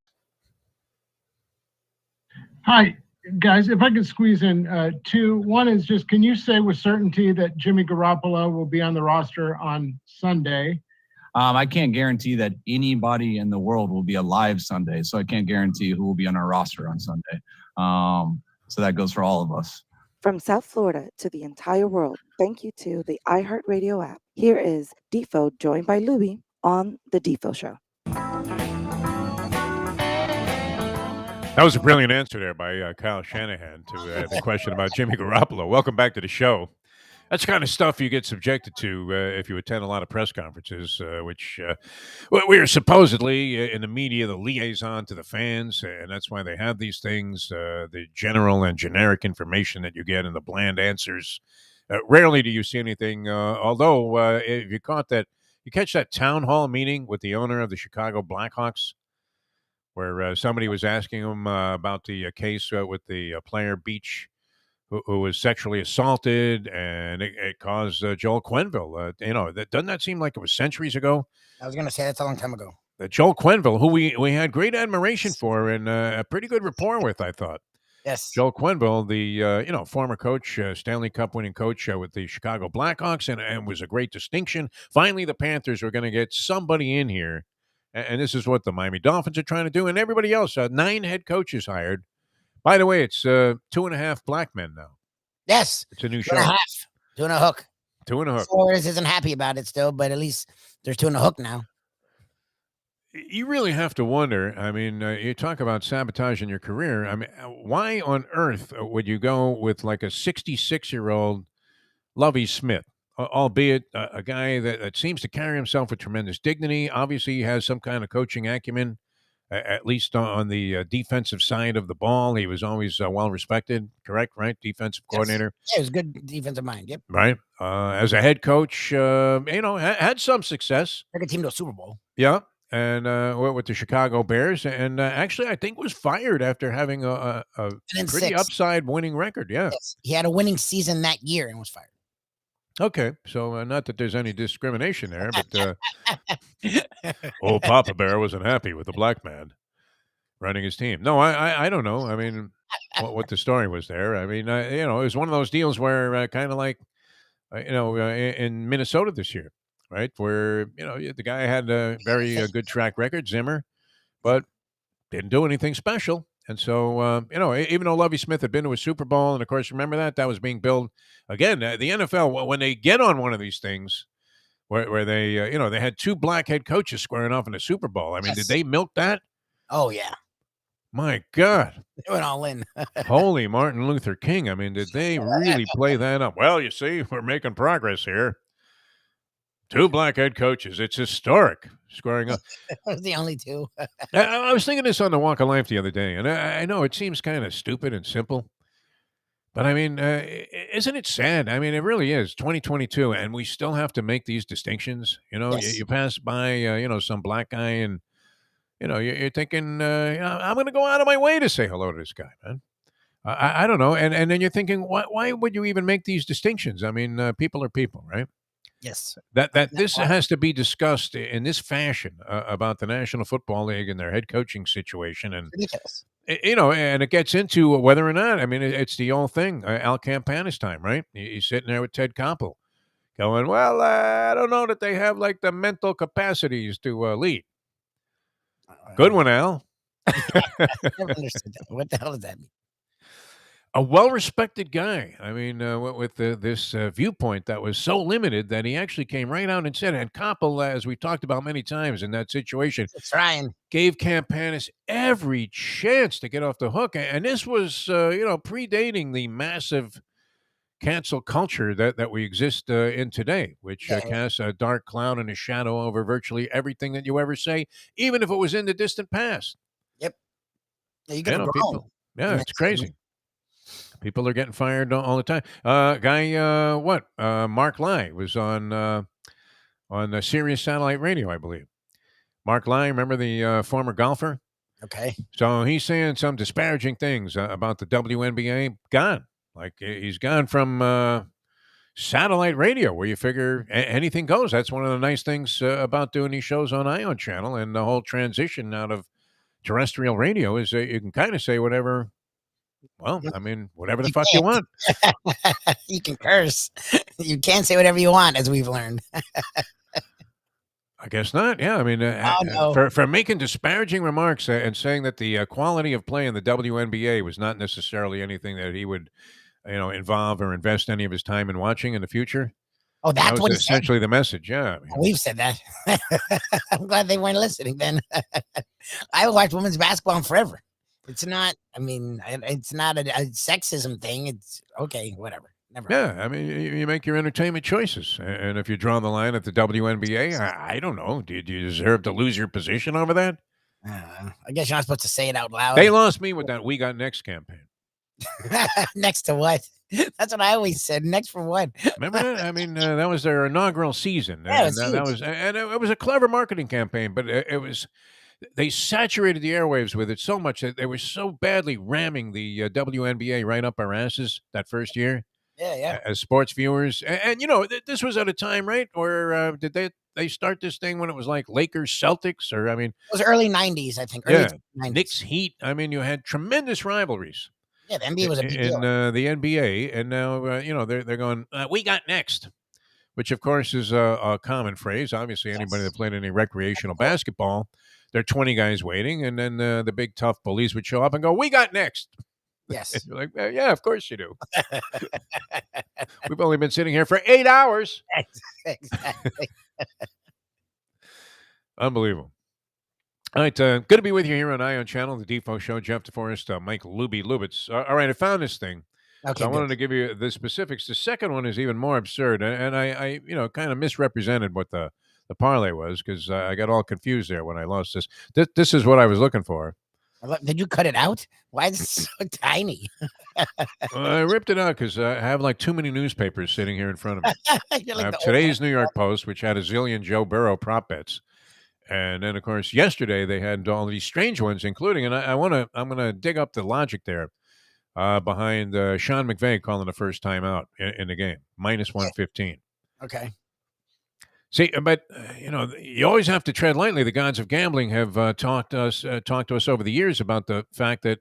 Hi, guys. If I could squeeze in two. One is just, can you say with certainty that Jimmy Garoppolo will be on the roster on Sunday? I can't guarantee that anybody in the world will be alive Sunday, so I can't guarantee who will be on our roster on Sunday. So that goes for all of us. From South Florida to the entire world, thank you to the iHeartRadio app. Here is Defo, joined by Lubie, on The Defo Show. That was a brilliant answer there by Kyle Shanahan to the question about Jimmy Garoppolo. Welcome back to the show. That's the kind of stuff you get subjected to if you attend a lot of press conferences, which we are supposedly in the media, the liaison to the fans, and that's why they have these things, the general and generic information that you get and the bland answers. Rarely do you see anything, although if you catch that town hall meeting with the owner of the Chicago Blackhawks, where somebody was asking him about the case with the player Beach, who was sexually assaulted, and it caused Joel Quenneville. Doesn't that seem like it was centuries ago? I was going to say that's a long time ago. Joel Quenneville, who we had great admiration for and a pretty good rapport with, I thought. Yes. Joel Quenneville, the former coach, Stanley Cup winning coach with the Chicago Blackhawks, and was a great distinction. Finally, the Panthers were going to get somebody in here, and this is what the Miami Dolphins are trying to do, and everybody else. 9 head coaches hired. By the way, it's 2.5 black men now. Yes. It's a new show. 2.5. 2 and a hook. 2 and a hook. Flores isn't happy about it still, but at least there's 2 and a hook now. You really have to wonder. I mean, you talk about sabotage in your career. I mean, why on earth would you go with like a 66-year-old Lovie Smith, albeit a guy that seems to carry himself with tremendous dignity. Obviously, he has some kind of coaching acumen, at least on the defensive side of the ball. He was always well respected, correct? Right? Defensive coordinator. Yeah, it was good defensive mind. Yep. Right. As a head coach, had some success. Took a team to a Super Bowl. Yeah. And with the Chicago Bears. And actually, I think was fired after having a pretty upside winning record. Yeah. Yes. He had a winning season that year and was fired. Okay. So not that there's any discrimination there, but old Papa Bear wasn't happy with the black man running his team. No, I don't know. I mean, what the story was there. I mean, it was one of those deals where kind of like, in Minnesota this year, right? Where, the guy had a very good track record, Zimmer, but didn't do anything special. And so, even though Lovie Smith had been to a Super Bowl, and of course, remember that was being billed again, the NFL, when they get on one of these things where they, they had two black head coaches squaring off in the Super Bowl. I mean, did they milk that? Oh, yeah. My God. They went all in. Holy Martin Luther King. I mean, did they really play that up? Well, you see, we're making progress here. Two black head coaches. It's historic. Squaring up. The only two. I was thinking this on the Walk of Life the other day, and I know it seems kind of stupid and simple, but I mean, isn't it sad? I mean, it really is 2022, and we still have to make these distinctions. Yes. You pass by, some black guy, and you're thinking, I'm going to go out of my way to say hello to this guy, man. I don't know, and then you're thinking, why would you even make these distinctions? I mean, people are people, right? Yes. That this has to be discussed in this fashion about the National Football League and their head coaching situation, and ridiculous. And it gets into whether or not. I mean, it's the old thing, Al Campana's time, right? He's sitting there with Ted Koppel, going, "Well, I don't know that they have like the mental capacities to lead." Good one, Al. Never understood that. What the hell does that mean? A well-respected guy. I mean, with this viewpoint that was so limited that he actually came right out and said it. And Koppel, as we talked about many times in that situation, trying, gave Campanis every chance to get off the hook. And this was, predating the massive cancel culture that we exist in today, which casts a dark cloud and a shadow over virtually everything that you ever say, even if it was in the distant past. Yep. Yeah, you got to people. Yeah, it's crazy. People are getting fired all the time. Mark Lai was on Sirius Satellite Radio, I believe. Mark Lai, remember the former golfer? Okay. So he's saying some disparaging things about the WNBA. Gone. Like he's gone from satellite radio, where you figure anything goes. That's one of the nice things about doing these shows on Ion Channel, and the whole transition out of terrestrial radio is you can kind of say whatever. Well, I mean, whatever the fuck you want. You can curse. You can't say whatever you want, as we've learned. I guess not. Yeah, I mean, no. for making disparaging remarks and saying that the quality of play in the WNBA was not necessarily anything that he would, involve or invest any of his time in watching in the future. Oh, that's what essentially the message. Yeah, we've said that. I'm glad they weren't listening. Then I watched women's basketball forever. It's not. I mean, it's not a sexism thing. It's okay, whatever. Never. Yeah, I mean, you make your entertainment choices, and if you draw the line at the WNBA, I don't know. Do you deserve to lose your position over that? I guess you're not supposed to say it out loud. They lost me with that "We Got Next" campaign. Next to what? That's what I always said. Next for what? Remember that? I mean, that was their inaugural season. Yeah, it was a clever marketing campaign, but it was. They saturated the airwaves with it so much that they were so badly ramming the WNBA right up our asses that first year. Yeah. As sports viewers, and this was at a time, right? Or did they start this thing when it was like Lakers Celtics, or I mean, it was early '90s, I think. Early 90s. Knicks Heat. I mean, you had tremendous rivalries. Yeah, the NBA was a big deal. In the NBA, and now they're going. We got next, which of course is a common phrase. Obviously, anybody that played any recreational basketball, there are 20 guys waiting, and then the big tough bullies would show up and go, "We got next." Yes. You're like, yeah, of course you do. We've only been sitting here for 8 hours. Exactly. Unbelievable. All right, good to be with you here on Ion Channel, the Defo Show. Jeff Deforrest, Mike Lubitz. All right, I found this thing. Okay, So I wanted good. to give you the specifics. The second one is even more absurd, and I kind of misrepresented what the parlay was because I got all confused there when I lost this. This is what I was looking for. Did you cut it out? Why is it so tiny? I ripped it out because I have like too many newspapers sitting here in front of me. You're I like have the old today's man. New York Post, which had a zillion Joe Burrow prop bets, and then of course yesterday they had all these strange ones, including, and I'm gonna dig up the logic there behind Sean McVay calling the first time out in the game, minus 115. Okay. See, but you always have to tread lightly. The gods of gambling have talked to us over the years about the fact that,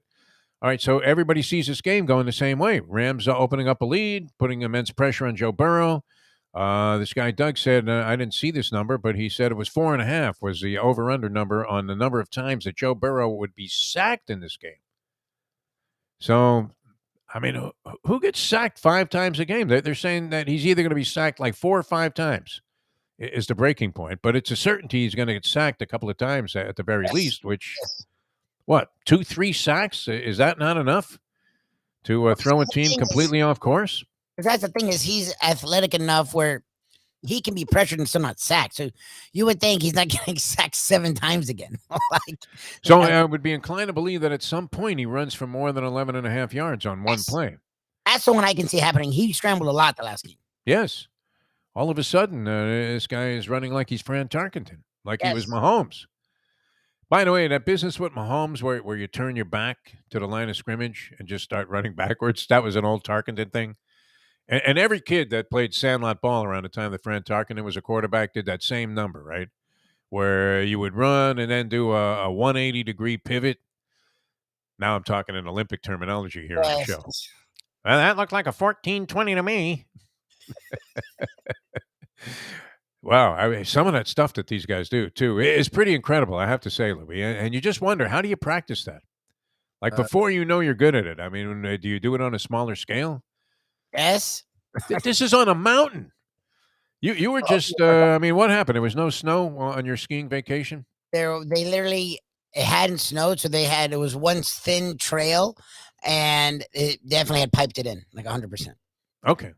all right, so everybody sees this game going the same way. Rams opening up a lead, putting immense pressure on Joe Burrow. This guy Doug said, I didn't see this number, but he said it was 4.5 was the over/under number on the number of times that Joe Burrow would be sacked in this game. So, I mean, who gets sacked 5 times a game? They're saying that he's either going to be sacked like 4 or 5 times is the breaking point, but it's a certainty he's going to get sacked a couple of times at the very least, which, what, 2-3 sacks? Is that not enough to throw a team completely off course? That's the thing is he's athletic enough where he can be pressured and still not sacked. So you would think he's not getting sacked 7 times again. So I would be inclined to believe that at some point he runs for more than 11.5 yards on one play. That's the one I can see happening. He scrambled a lot the last game. Yes. All of a sudden, this guy is running like he's Fran Tarkenton, like he was Mahomes. By the way, that business with Mahomes where you turn your back to the line of scrimmage and just start running backwards, that was an old Tarkenton thing. And every kid that played sandlot ball around the time that Fran Tarkenton was a quarterback did that same number, right? Where you would run and then do a 180-degree pivot. Now I'm talking in Olympic terminology here on the show. Well, that looked like a 14-20 to me. Wow, I mean, some of that stuff that these guys do too is pretty incredible, I have to say, Louie. And you just wonder, how do you practice that? Like before you know you're good at it. I mean, do you do it on a smaller scale? Yes. This is on a mountain. You were just. I mean, what happened? There was no snow on your skiing vacation. They literally, it hadn't snowed, so it was one thin trail, and it definitely had piped it in like 100%. Okay.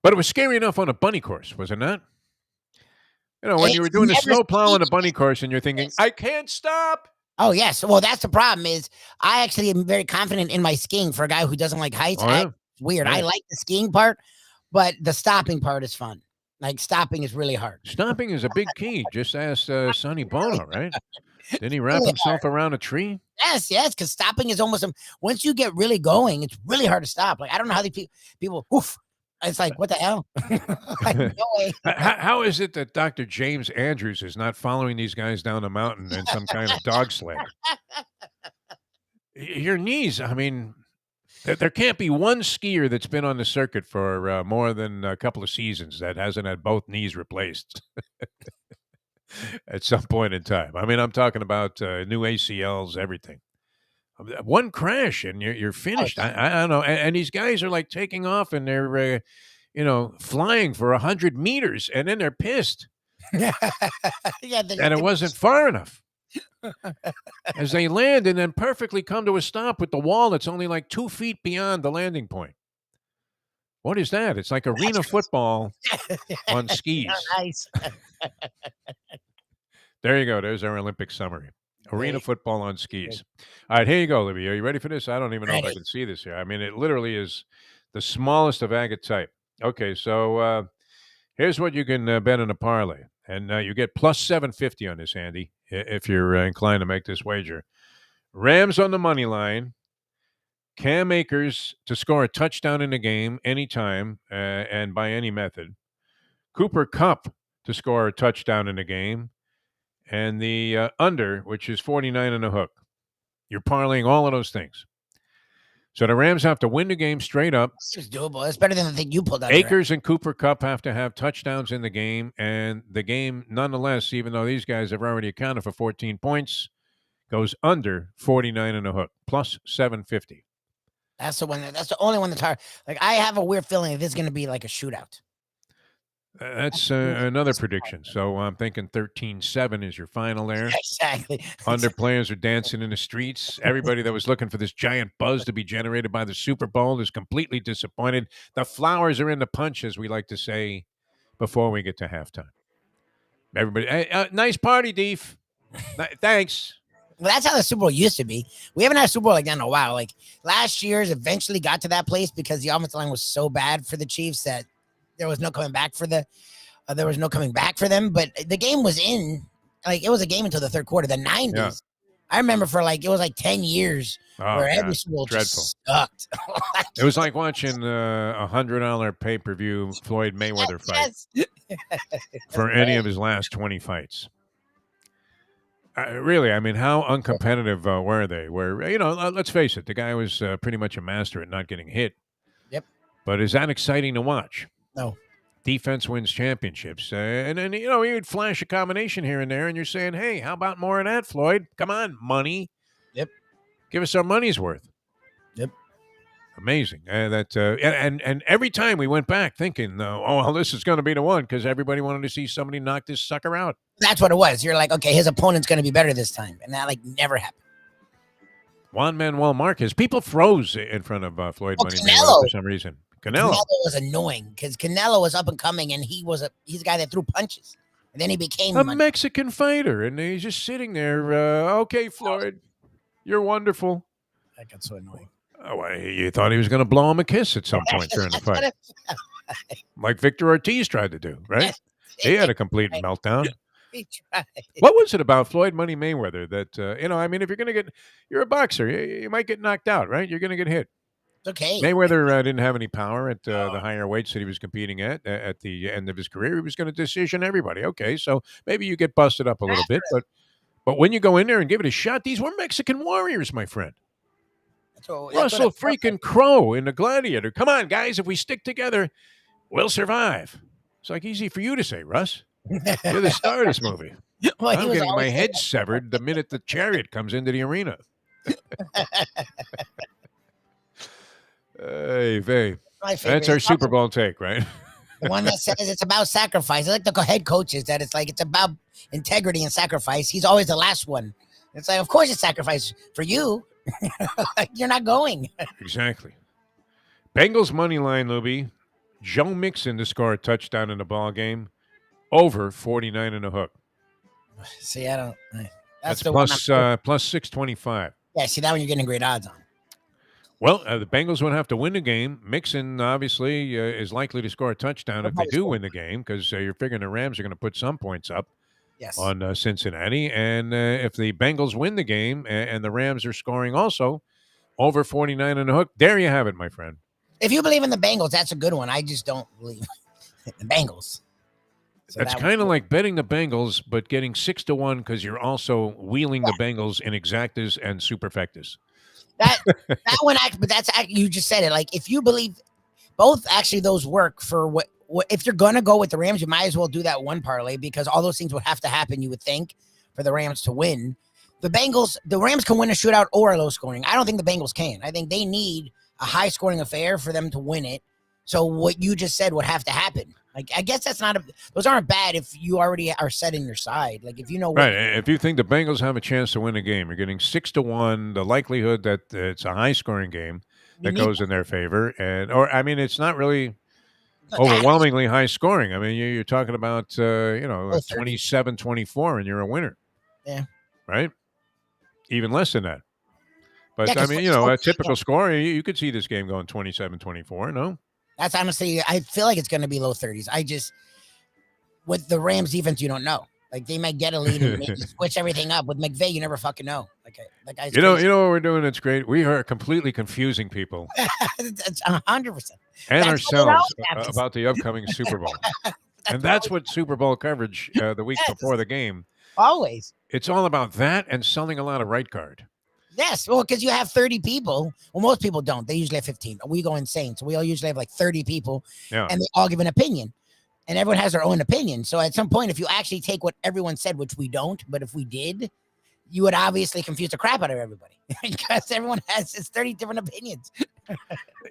But it was scary enough on a bunny course, was it not? You know, when you were doing the snow plow on a bunny course and you're thinking, I can't stop. Oh, yes. Well, that's the problem is I actually am very confident in my skiing for a guy who doesn't like heights. Oh, yeah. It's weird. Yeah. I like the skiing part, but the stopping part is fun. Like stopping is really hard. Stopping is a big key. Just ask Sonny Bono, right? Didn't he wrap himself around a tree? Yes, because stopping is almost, once you get really going, it's really hard to stop. Like, I don't know how these people, oof. It's like, what the hell? Like, no way. How is it that Dr. James Andrews is not following these guys down the mountain in some kind of dog sled? Your knees, I mean, there can't be one skier that's been on the circuit for more than a couple of seasons that hasn't had both knees replaced at some point in time. I mean, I'm talking about new ACLs, everything. One crash and you're finished. I don't know. And these guys are like taking off and they're, flying for 100 meters and then they're pissed. Yeah, and it wasn't far enough. As they land and then perfectly come to a stop with the wall that's only like 2 feet beyond the landing point. What is that? It's like arena football on skis. Nice. There you go. There's our Olympic summary. Arena football on skis. All right, here you go, Libby. Are you ready for this? I don't even know if I can see this here. I mean, it literally is the smallest of agate type. Okay, so here's what you can bet in a parlay. And you get plus 750 on this, Andy, if you're inclined to make this wager. Rams on the money line. Cam Akers to score a touchdown in the game anytime and by any method. Cooper Kupp to score a touchdown in the game. And the under, which is 49 and a hook. You're parlaying all of those things. So the Rams have to win the game straight up. It's doable. It's better than the thing you pulled out. Akers and Cooper Kupp have to have touchdowns in the game. And the game, nonetheless, even though these guys have already accounted for 14 points, goes under 49 and a hook, plus 750. That's the one. That's the only one that's hard. Like, I have a weird feeling this is going to be like a shootout. That's another prediction. So I'm thinking 13-7 is your final there. Exactly. Under players are dancing in the streets. Everybody that was looking for this giant buzz to be generated by the Super Bowl is completely disappointed. The flowers are in the punch, as we like to say, before we get to halftime. Everybody, hey, nice party, Deef. Thanks. Well, that's how the Super Bowl used to be. We haven't had a Super Bowl like that in a while. Like last year's eventually got to that place because the offensive line was so bad for the Chiefs that there was no coming back for them. But the game was in, like it was a game until the third quarter. The 90s. Yeah. I remember for like it was like 10 years where every Super Bowl just sucked. It was like watching a $100 pay-per-view Floyd Mayweather fight for any of his last 20 fights. Really, I mean, how uncompetitive were they? Let's face it, the guy was pretty much a master at not getting hit. Yep. But is that exciting to watch? No. Defense wins championships. And then, he would flash a combination here and there, and you're saying, hey, how about more of that, Floyd? Come on, money. Yep. Give us our money's worth. Yep. Amazing. And every time we went back thinking, this is going to be the one because everybody wanted to see somebody knock this sucker out. That's what it was. You're like, okay, his opponent's going to be better this time. And that like never happened. Juan Manuel Marquez. People froze in front of Floyd Money Canelo, for some reason. Canelo was annoying because Canelo was up and coming and he's a guy that threw punches. And then he became a Mexican fighter. And he's just sitting there. Okay, Floyd, you're wonderful. That got so annoying. Oh, you thought he was going to blow him a kiss at some point during the fight. Like Victor Ortiz tried to do, right? He had a complete meltdown. He tried. What was it about Floyd Money Mayweather that, if you're going to you're a boxer, you might get knocked out, right? You're going to get hit. It's okay. Mayweather didn't have any power at the higher weights that he was competing at the end of his career. He was going to decision everybody. Okay, so maybe you get busted up a little bit, but when you go in there and give it a shot, these were Mexican warriors, my friend. Russell freaking Crowe in The Gladiator. Come on, guys. If we stick together, we'll survive. It's like easy for you to say, Russ. You're the star of this movie. Well, I'm getting my head severed the minute the chariot comes into the arena. Hey, Vay. That's our Super Bowl take, right? The one that says it's about sacrifice. I like the head coaches that it's about integrity and sacrifice. He's always the last one. It's like, of course it's sacrifice for you. You're not going. Exactly. Bengals money line, Lubie. Joe Mixon to score a touchdown in the ball game. Over 49 and a hook. See, I don't. That's plus 625. Yeah, see, that one you're getting great odds on. Well, the Bengals would have to win the game. Mixon, obviously, is likely to score a touchdown if they do win the game because you're figuring the Rams are going to put some points up. Yes. On Cincinnati. And if the Bengals win the game and the Rams are scoring also over 49 and a hook, there you have it, my friend. If you believe in the Bengals, that's a good one. I just don't believe the Bengals. So that's kind of like betting the Bengals, but getting 6-1 because you're also wheeling the Bengals in exactas and superfectas. That one, but that's you just said it. Like if you believe both, actually those work for what if you're gonna go with the Rams, you might as well do that one parlay because all those things would have to happen. You would think for the Rams to win. The Rams can win a shootout or a low scoring. I don't think the Bengals can. I think they need a high scoring affair for them to win it. So what you just said would have to happen. Like I guess those aren't bad if you already are set in your side. Like if you know right, if you think the Bengals have a chance to win a game, you're getting 6-1. The likelihood that it's a high scoring game that goes in their favor, it's not really overwhelmingly high scoring. I mean, you're talking about 27-24, and you're a winner. Yeah. Right. Even less than that. But a typical score, you could see this game going 27-24. No. That's honestly, I feel like it's going to be low 30s. With the Rams defense, you don't know. Like they might get a lead and maybe switch everything up. With McVay, you never fucking know. Like that guy's crazy. You know what we're doing? It's great. We are completely confusing people. That's 100%. And ourselves about the upcoming Super Bowl. That's what Super Bowl coverage the week before the game. Always. It's all about that and selling a lot of right guard. Yes, well, because you have 30 people. Well, most people don't. They usually have 15. We go insane. So we all usually have like 30 people, and they all give an opinion. And everyone has their own opinion. So at some point, if you actually take what everyone said, which we don't, but if we did, you would obviously confuse the crap out of everybody because everyone has 30 different opinions.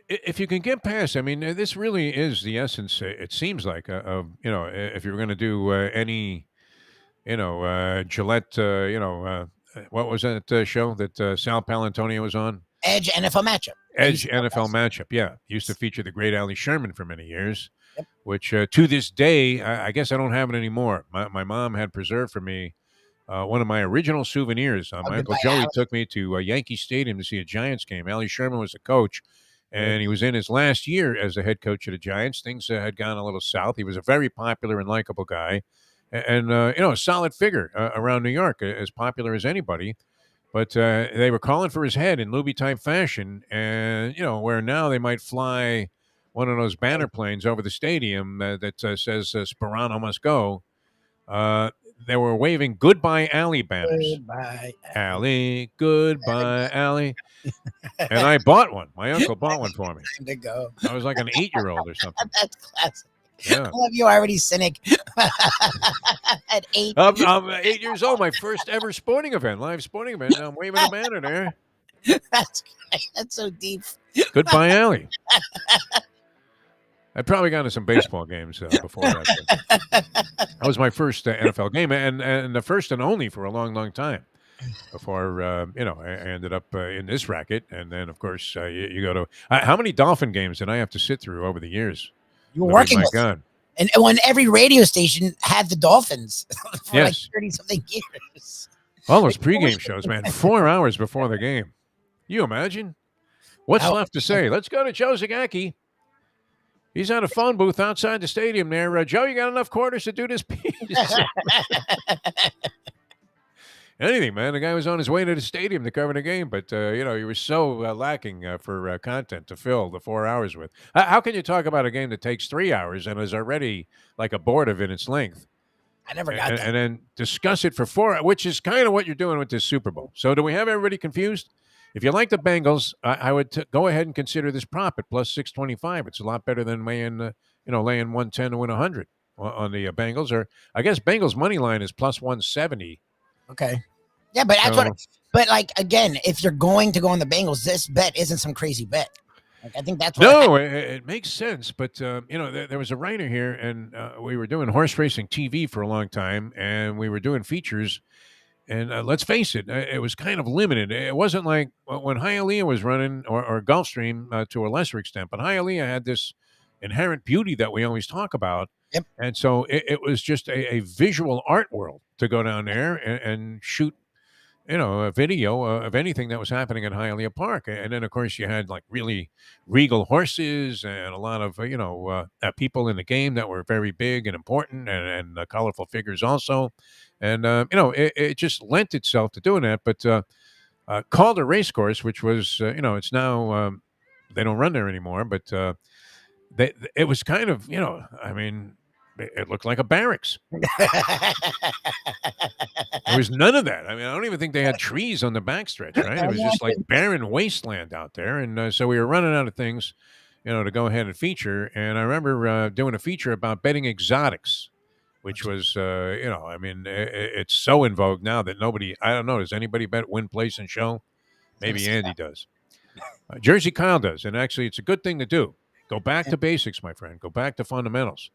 if you can get past, I mean, this really is the essence. It seems like of if you're going to do any, Gillette, what was that show that Sal Palantonio was on? Edge NFL matchup. Edge NFL matchup. Yeah, used to feature the great Ali Sherman for many years. Yep. Which to this day, I guess I don't have it anymore. My mom had preserved for me one of my original souvenirs. My Uncle Joey took me to Yankee Stadium to see a Giants game. Ali Sherman was the coach, and he was in his last year as the head coach of the Giants. Things had gone a little south. He was a very popular and likable guy, and a solid figure around New York, as popular as anybody. But they were calling for his head in Lubie type fashion, and where now they might fly one of those banner planes over the stadium that says Sperano must go. They were waving goodbye Alley banners. Goodbye, Alley, goodbye Alley. And I bought one. My uncle bought one for me. Time to go. I was like an 8-year-old or something. That's classic. Yeah. I love you already cynic. At 8. I'm 8 years old. My first ever sporting event, live sporting event. And I'm waving a banner there. That's great. That's so deep. Goodbye Alley. I'd probably gone to some baseball games before that. That was my first NFL game, and the first and only for a long, long time. Before I ended up in this racket, and then of course you go to how many Dolphin games did I have to sit through over the years? You were working with God. And when every radio station had the Dolphins for like 30-something years. All those pregame shows, man, 4 hours before the game. You imagine? What's left to say? Let's go to Joe Zagacki. He's on a phone booth outside the stadium there. Joe, you got enough quarters to do this piece? Anything, man. The guy was on his way to the stadium to cover the game, but, he was so lacking for content to fill the 4 hours with. How can you talk about a game that takes 3 hours and is already like abortive in its length? I never got that. And then discuss it for 4 hours, which is kind of what you're doing with this Super Bowl. So do we have everybody confused? If you like the Bengals, I would go ahead and consider this prop at plus 625. It's a lot better than laying 110 to win 100 on the Bengals. Or I guess Bengals money line is plus 170. Okay. Yeah, but that's but like, again, if you're going to go on the Bengals, this bet isn't some crazy bet. Like, I think that's what it makes sense. But, there was a writer here, and we were doing horse racing TV for a long time, and we were doing features. And let's face it, it was kind of limited. It wasn't like when Hialeah was running or Gulfstream to a lesser extent, but Hialeah had this inherent beauty that we always talk about. Yep. And so it was just a visual art world to go down there and shoot, a video of anything that was happening at Hialeah Park. And then, of course, you had like really regal horses and a lot of, people in the game that were very big and important and colorful figures also. And, it just lent itself to doing that. But Calder Racecourse, which was, it's now, they don't run there anymore, but it was kind of, it looked like a barracks. There was none of that. I mean, I don't even think they had trees on the backstretch, right? It was just like barren wasteland out there. And so we were running out of things, to go ahead and feature. And I remember doing a feature about betting exotics, which was, it's so in vogue now that I don't know, does anybody bet win, place, and show? Maybe Andy does. Jersey Kyle does. And actually, it's a good thing to do. Go back to basics, my friend. Go back to fundamentals.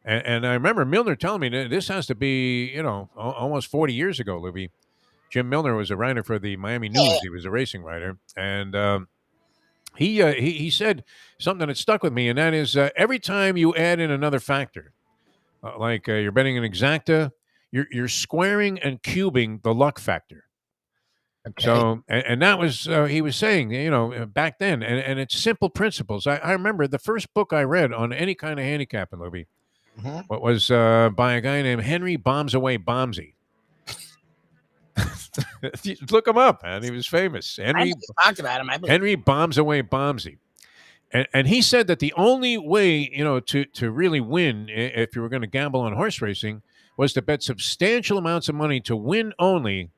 And I remember Milner telling me that this has to be, almost 40 years ago, Lubie. Jim Milner was a writer for the Miami News. He was a racing writer. And he said something that stuck with me, and that is every time you add in another factor, like you're betting an exacta, you're squaring and cubing the luck factor. Okay. So, and that was, he was saying, back then, and it's simple principles. I remember the first book I read on any kind of handicapping, Lubie, what was by a guy named Henry Bombs Away Bombsy. Look him up, man. He was famous. Henry talked about him. Henry Bombs Away Bombsy. And he said that the only way, to really win if you were going to gamble on horse racing was to bet substantial amounts of money to win only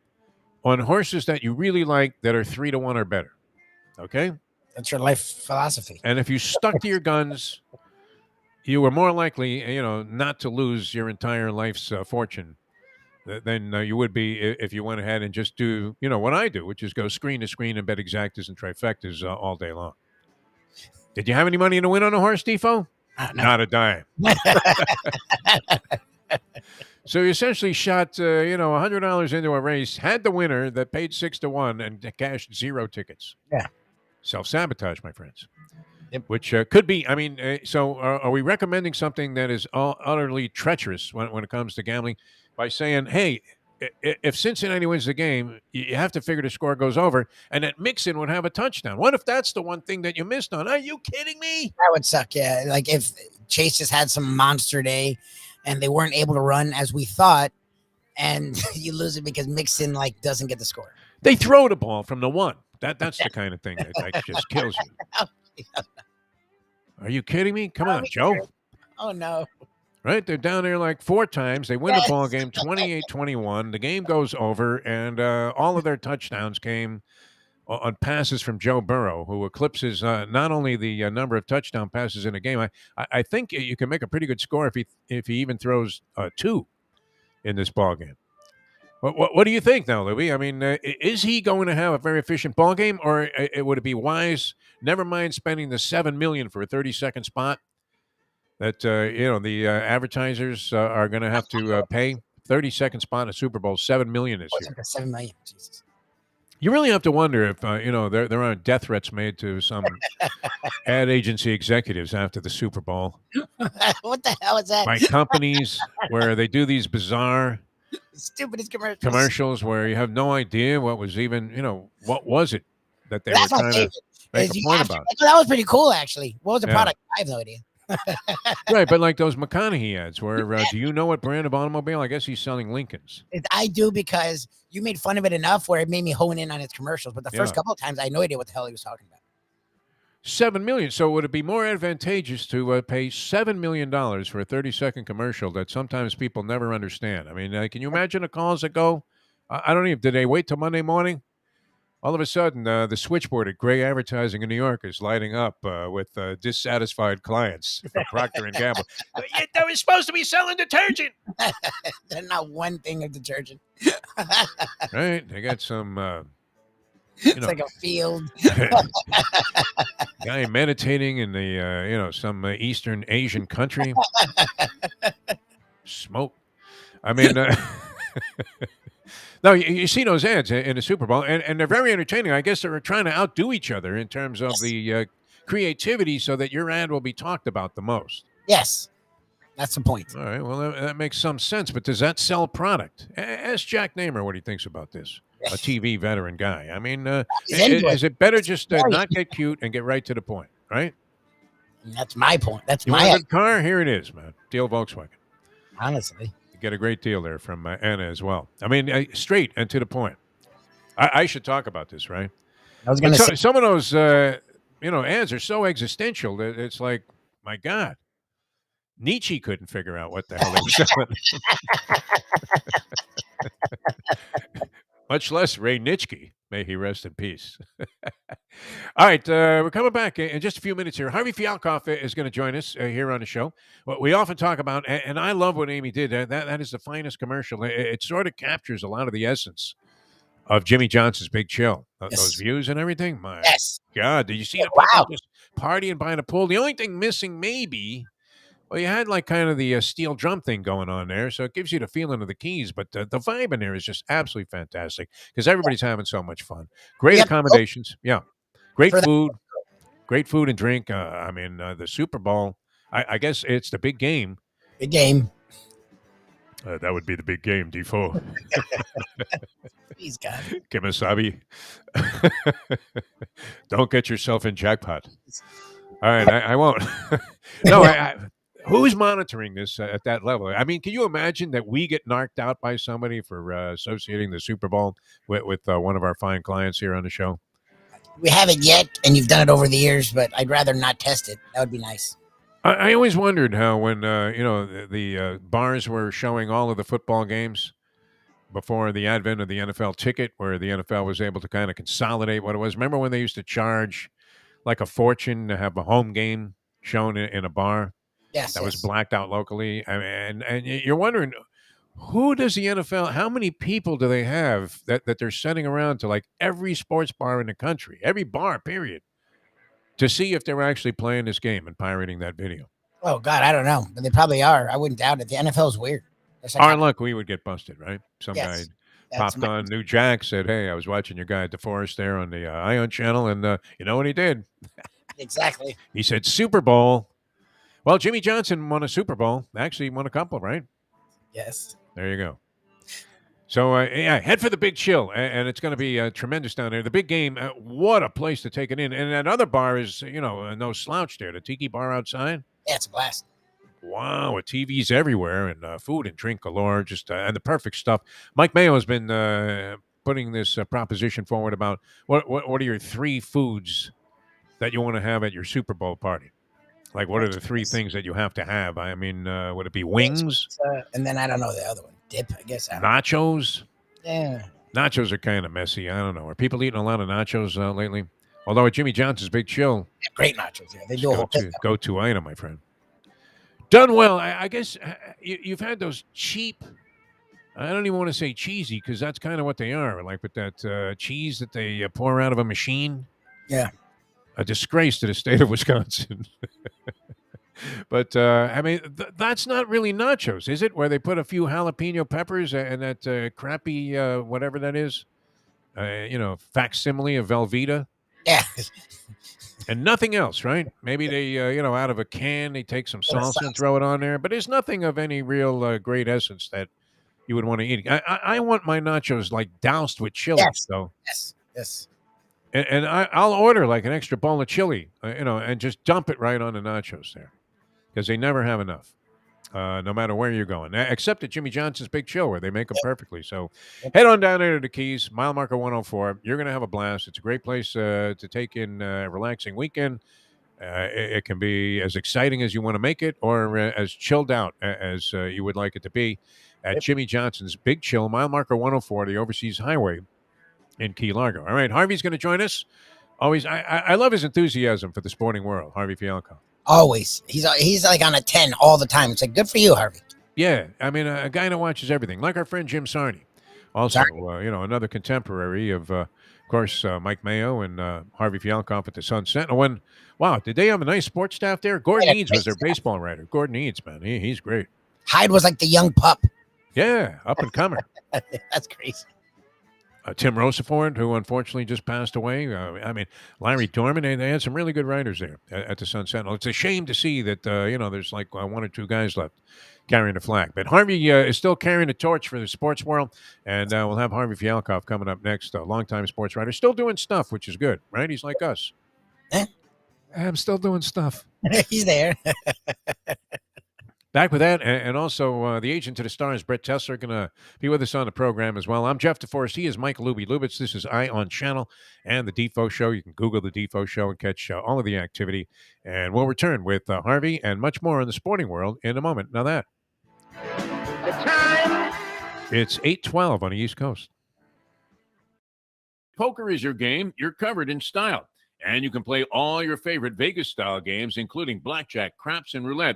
on horses that you really like that are 3-1 or better. Okay? That's your life philosophy. And if you stuck to your guns, you were more likely, not to lose your entire life's fortune than you would be if you went ahead and just do, what I do, which is go screen to screen and bet exactas and trifectas all day long. Did you have any money to win on a horse, Defo? No. Not a dime. So you essentially shot, $100 into a race, had the winner that paid 6-1, and cashed 0 tickets. Yeah. Self-sabotage, my friends. Yep. Which could be, so are we recommending something that is utterly treacherous when it comes to gambling by saying, hey, if Cincinnati wins the game, you have to figure the score goes over, and that Mixon would have a touchdown. What if that's the one thing that you missed on? Are you kidding me? That would suck, yeah. Like if Chase just had some monster day and they weren't able to run as we thought, and you lose it because Mixon doesn't get the score. They throw the ball from the 1. That's the kind of thing that just kills you. Are you kidding me? Come on, Joe. Oh, no. Right? They're down there 4 times. They win the ball game 28-21. The game goes over, and all of their touchdowns came on passes from Joe Burrow, who eclipses not only the number of touchdown passes in a game. I think you can make a pretty good score if he even throws 2 in this ball game. What do you think now, Lubie? I mean, is he going to have a very efficient ball game, or would it be wise, never mind spending the $7 million for a 30-second spot, that the advertisers are going to have to pay? 30-second spot in a Super Bowl, $7 million this year. $7 million, Jesus. You really have to wonder if there aren't death threats made to some ad agency executives after the Super Bowl. What the hell is that? By companies where they do these bizarre stupidest commercials where you have no idea what was even, what was it that they were trying to make a point about. That was pretty cool, actually. What was the product? I have no idea. Right, but like those McConaughey ads where, do you know what brand of automobile? I guess he's selling Lincolns. I do, because you made fun of it enough where it made me hone in on its commercials. But the first couple of times, I had no idea what the hell he was talking about. $7 million. So would it be more advantageous to pay $7 million for a 30-second commercial that sometimes people never understand? I mean, can you imagine the calls that go? I don't even. Did they wait till Monday morning? All of a sudden, the switchboard at Gray Advertising in New York is lighting up with dissatisfied clients from Procter & Gamble. They were supposed to be selling detergent. They're not one thing of detergent. Right? They got some... it's like a field. Guy meditating in the some Eastern Asian country. Smoke. I mean, no, you see those ads in the Super Bowl, and they're very entertaining. I guess they're trying to outdo each other in terms of the creativity, so that your ad will be talked about the most. Yes. That's the point. All right. Well, that makes some sense. But does that sell product? Ask Jack Namer what he thinks about this. A TV veteran guy. I mean, is it better just not get cute and get right to the point, right? That's my point. That's you my want a good car. Here it is, man. Deal Volkswagen. Honestly, you get a great deal there from Anna as well. I mean, straight and to the point. I should talk about this, right? I was going to say some of those, ads are so existential that it's like, my God, Nietzsche couldn't figure out what the hell they were selling. Much less Ray Nitschke. May he rest in peace. All right, we're coming back in just a few minutes here. Harvey Fielkov is going to join us here on the show. What we often talk about, and I love what Amy did. That is the finest commercial. It sort of captures a lot of the essence of Jimmy Johnson's Big Chill. Those views and everything. My God, did you see the people just partying by the pool? The only thing missing, maybe. Well, you had kind of the steel drum thing going on there, so it gives you the feeling of the Keys, but the vibe in there is just absolutely fantastic because everybody's having so much fun. Great accommodations. Yeah. Great food. Great food and drink. The Super Bowl, I guess it's the big game. Big game. That would be the big game, Defo. Please, God. Kemosabe. Don't get yourself in jackpot. All right, I won't. No, who's monitoring this at that level? I mean, can you imagine that we get narked out by somebody for associating the Super Bowl with one of our fine clients here on the show? We haven't yet, and you've done it over the years, but I'd rather not test it. That would be nice. I always wondered how when, the bars were showing all of the football games before the advent of the NFL ticket, where the NFL was able to kind of consolidate what it was. Remember when they used to charge like a fortune to have a home game shown in a bar? Yes, that was blacked out locally. And you're wondering, who does the NFL, how many people do they have that they're sending around to every sports bar in the country, every bar, period, to see if they were actually playing this game and pirating that video. Oh God, I don't know, but they probably are. I wouldn't doubt it. The NFL is weird. Our luck, we would get busted, right? Some guy That's popped on New Jack, said, "Hey, I was watching your guy Deforrest there on the Ion channel, and you know what he did?" Exactly. He said Super Bowl. Well, Jimmy Johnson won a Super Bowl. Actually, won a couple, right? Yes. There you go. So, yeah, head for the Big Chill, and it's going to be tremendous down there. The big game, what a place to take it in. And that other bar is, no slouch there. The Tiki Bar outside. Yeah, it's a blast. Wow, with TVs everywhere and food and drink galore, just and the perfect stuff. Mike Mayo has been putting this proposition forward about what are your 3 foods that you want to have at your Super Bowl party? Like, what are the 3 things that you have to have? I mean, would it be wings? And then I don't know the other one. Dip, I guess. Nachos? Yeah. Nachos are kind of messy. I don't know. Are people eating a lot of nachos lately? Although at Jimmy Johnson's Big Chill, great nachos. Yeah, they do a whole go-to item, my friend. Done well. I guess you've had those cheap. I don't even want to say cheesy because that's kind of what they are. Like with that cheese that they pour out of a machine. Yeah. A disgrace to the state of Wisconsin. But, I mean, that's not really nachos, is it? Where they put a few jalapeno peppers and that crappy, whatever that is, facsimile of Velveeta. Yeah. And nothing else, right? Maybe they, out of a can, they take some salsa and throw it on there. But there's nothing of any real great essence that you would want to eat. I want my nachos, like, doused with chili. Yes. So. Yes. And I'll order, like, an extra bowl of chili, and just dump it right on the nachos there. Because they never have enough, no matter where you're going, except at Jimmy Johnson's Big Chill, where they make them perfectly. So head on down there to the Keys, mile marker 104. You're going to have a blast. It's a great place to take in a relaxing weekend. It can be as exciting as you want to make it or as chilled out as you would like it to be at Jimmy Johnson's Big Chill, mile marker 104, the Overseas Highway in Key Largo. All right, Harvey's going to join us. Always, I love his enthusiasm for the sporting world, Harvey Fielkov. Always. He's like on a 10 all the time. It's like, good for you, Harvey. Yeah. I mean, a guy that watches everything, like our friend Jim Sarney. Also, another contemporary of course, Mike Mayo and Harvey Fielkov at the Sun Sentinel. Did they have a nice sports staff there? Gordon Eads was their baseball writer. Gordon Eads, man. He's great. Hyde was like the young pup. Yeah, up and comer. That's crazy. Tim Roseford, who unfortunately just passed away. Larry Dorman. They had some really good writers there at the Sun Sentinel. It's a shame to see that, there's like 1 or 2 guys left carrying the flag. But Harvey is still carrying the torch for the sports world. And we'll have Harvey Fielkov coming up next, a longtime sports writer. Still doing stuff, which is good, right? He's like us. I'm still doing stuff. He's there. Back with that, and also the agent to the stars, Brett Tessler, going to be with us on the program as well. I'm Jeff Deforrest. He is Mike Lubie Lubitz. This is Ion Channel and the Defo Show. You can Google the Defo Show and catch all of the activity. And we'll return with Harvey and much more in the sporting world in a moment. Now that. The time. It's 8:12 on the East Coast. Poker is your game. You're covered in style. And you can play all your favorite Vegas-style games, including blackjack, craps, and roulette,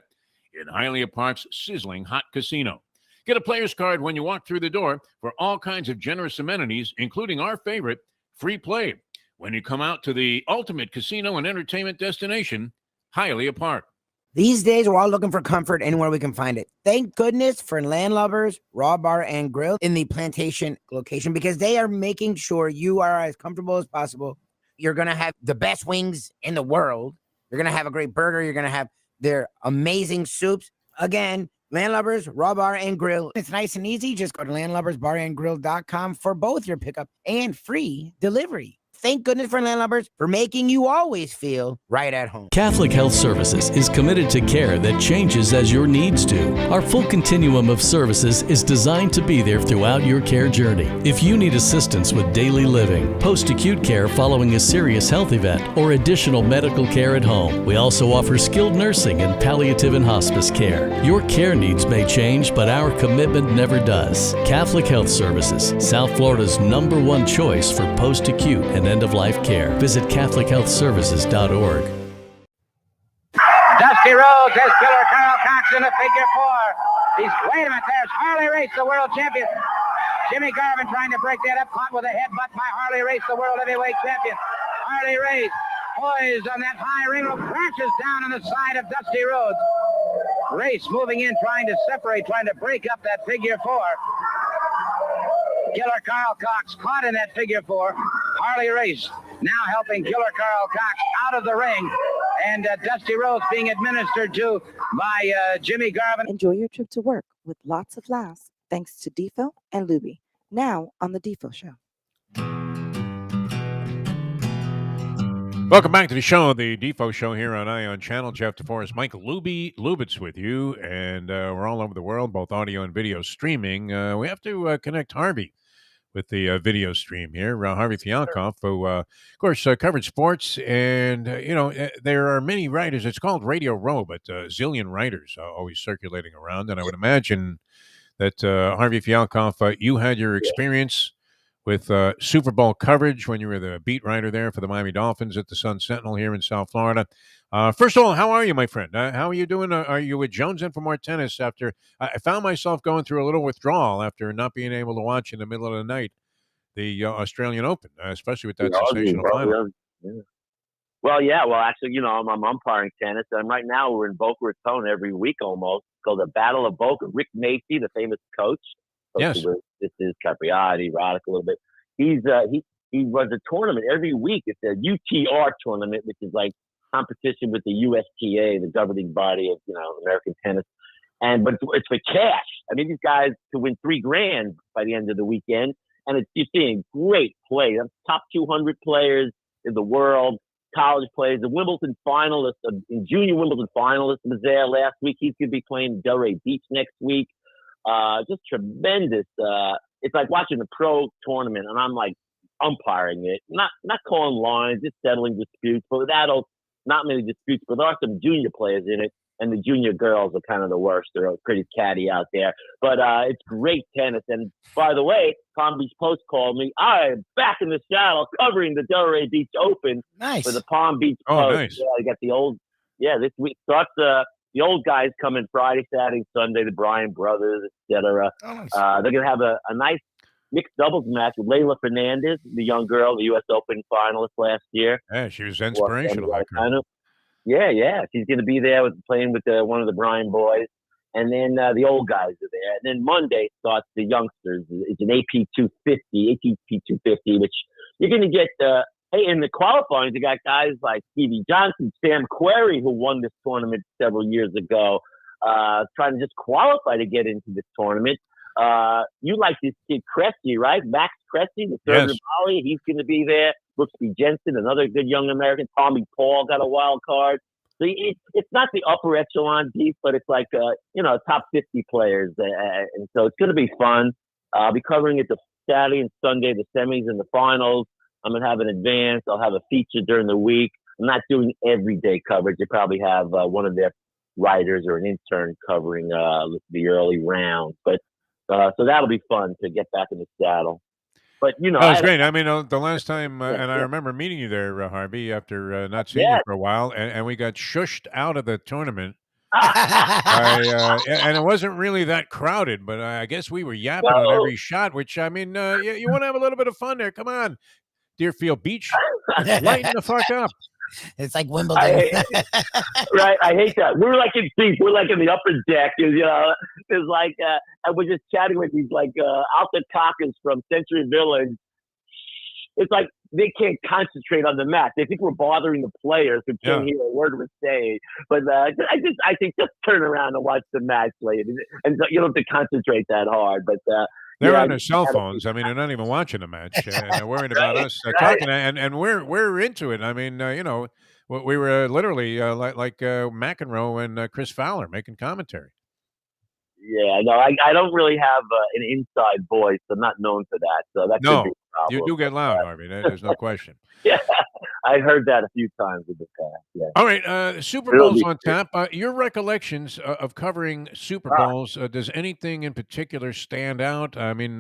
in Hialeah Park's sizzling hot casino. Get a player's card when you walk through the door for all kinds of generous amenities, including our favorite, free play, when you come out to the ultimate casino and entertainment destination, Hialeah Park. These days, we're all looking for comfort anywhere we can find it. Thank goodness for Landlubbers Raw Bar and Grill in the Plantation location, because they are making sure you are as comfortable as possible. You're going to have the best wings in the world. You're going to have a great burger. You're going to have their amazing soups. Again, Landlubbers Raw Bar and Grill. It's nice and easy. Just go to landlubbersbarandgrill.com for both your pickup and free delivery. Thank goodness for Landlubbers for making you always feel right at home. Catholic Health Services is committed to care that changes as your needs do. Our full continuum of services is designed to be there throughout your care journey. If you need assistance with daily living, post-acute care following a serious health event, or additional medical care at home, we also offer skilled nursing and palliative and hospice care. Your care needs may change, but our commitment never does. Catholic Health Services, South Florida's #1 choice for post-acute and end-of-life care. Visit CatholicHealthServices.org. Dusty Rhodes has Killer Carl Cox in a figure 4. Wait a minute, there's Harley Race, the world champion. Jimmy Garvin trying to break that up, caught with a headbutt by Harley Race, the world heavyweight champion. Harley Race poised on that high ring rope, crashes down on the side of Dusty Rhodes. Race moving in, trying to separate, trying to break up that figure four. Killer Carl Cox caught in that figure four. Harley Race now helping Killer Carl Cox out of the ring. And Dusty Rhodes being administered to by Jimmy Garvin. Enjoy your trip to work with lots of laughs thanks to Defo and Lubie. Now on the Defo Show. Welcome back to the show, the Defo Show here on Ion Channel. Jeff Deforrest, Mike Lubitz with you, and we're all over the world, both audio and video streaming. We have to connect Harvey with the video stream here. Harvey Fielkov, who, of course, covered sports, and, there are many writers. It's called Radio Row, but a zillion writers always circulating around, and I would imagine that, Harvey Fielkov, you had your experience with Super Bowl coverage when you were the beat writer there for the Miami Dolphins at the Sun Sentinel here in South Florida. First of all, how are you, my friend? How are you doing? Are you with Jones in for more tennis after I found myself going through a little withdrawal after not being able to watch in the middle of the night the Australian Open, especially with that sensational final? Yeah. Well, actually, I'm umpiring tennis, and right now we're in Boca Raton every week almost. It's called the Battle of Boca. Rick Macy, the famous coach. Yes. This is Capriati, Roddick a little bit. He runs a tournament every week. It's a UTR tournament, which is like competition with the USTA, the governing body of American tennis. But it's for cash. I mean, these guys could win $3,000 by the end of the weekend, and you're seeing great play. Top 200 players in the world, college players. The Wimbledon finalist, junior Wimbledon finalist, was there last week. He's going to be playing Delray Beach next week. Just tremendous. It's like watching a pro tournament, and I'm like umpiring it, not calling lines, just settling disputes. But with adults, not many disputes, but there are some junior players in it, and the junior girls are kind of the worst. They're pretty catty out there. But it's great tennis. And by the way, Palm Beach Post called me. I am back in the saddle covering the Delray Beach Open for the Palm Beach Post. Nice. Yeah, I got this week starts. The old guys come in Friday, Saturday, Sunday, the Bryan brothers, etc. They're going to have a nice mixed doubles match with Leylah Fernandez, the young girl, the U.S. Open finalist last year. Yeah, she was inspirational. Yeah. She's going to be there playing with one of the Bryan boys. And then the old guys are there. And then Monday starts the youngsters. It's an ATP 250, which you're going to get hey, in the qualifying, you got guys like Stevie Johnson, Sam Querrey, who won this tournament several years ago, trying to just qualify to get into this tournament. You like this kid Cressy, right? Max Cressy, the third of Bali. He's going to be there. Brooksby Jensen, another good young American. Tommy Paul got a wild card. So it's not the upper echelon deep, but it's like, top 50 players. And so it's going to be fun. I'll be covering it the Saturday and Sunday, the semis and the finals. I'm going to have an advance. I'll have a feature during the week. I'm not doing everyday coverage. You probably have one of their writers or an intern covering the early round. But so that'll be fun to get back in the saddle. But, that was great. I mean, the last time, and I remember meeting you there, Harvey, after not seeing you for a while, and we got shushed out of the tournament. And it wasn't really that crowded, but I guess we were yapping on every shot, which, I mean, you want to have a little bit of fun there. Come on. Deerfield Beach, lighten the fuck up. It's like Wimbledon. Right. I hate that. We're like in seats. We're like in the upper deck. It's like, and we're just chatting with these like alta cockers from Century Village. It's like they can't concentrate on the match. They think we're bothering the players who can't hear a word we're saying. But I think just turn around and watch the match later. And you don't have to concentrate that hard. But they're on their cell phones. I mean, they're not even watching the match. They're worried about us talking, and we're into it. I mean, we were literally like McEnroe and Chris Fowler making commentary. Yeah, no, I don't really have an inside voice. I'm not known for that, so that could be a problem. You do get loud, Harvey. There's no question. Yeah, I heard that a few times in the past. Yeah. All right, Super Bowl's on tap. Your recollections of covering Super Bowls, does anything in particular stand out? I mean,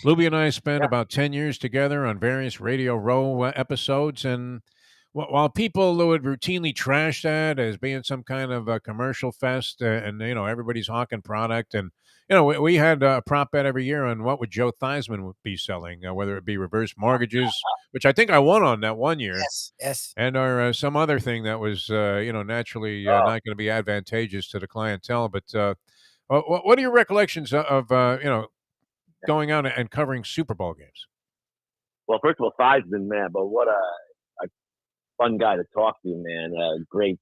Lubie and I spent about 10 years together on various Radio Row episodes, and while people would routinely trash that as being some kind of a commercial fest, and everybody's hawking product, and we had a prop bet every year on what would Joe Theismann would be selling, whether it be reverse mortgages, which I think I won on that one year. Yes. And or some other thing that was, naturally not going to be advantageous to the clientele. But what are your recollections of going out and covering Super Bowl games? Well, first of all, Theismann, man, but what a fun guy to talk to, man. Great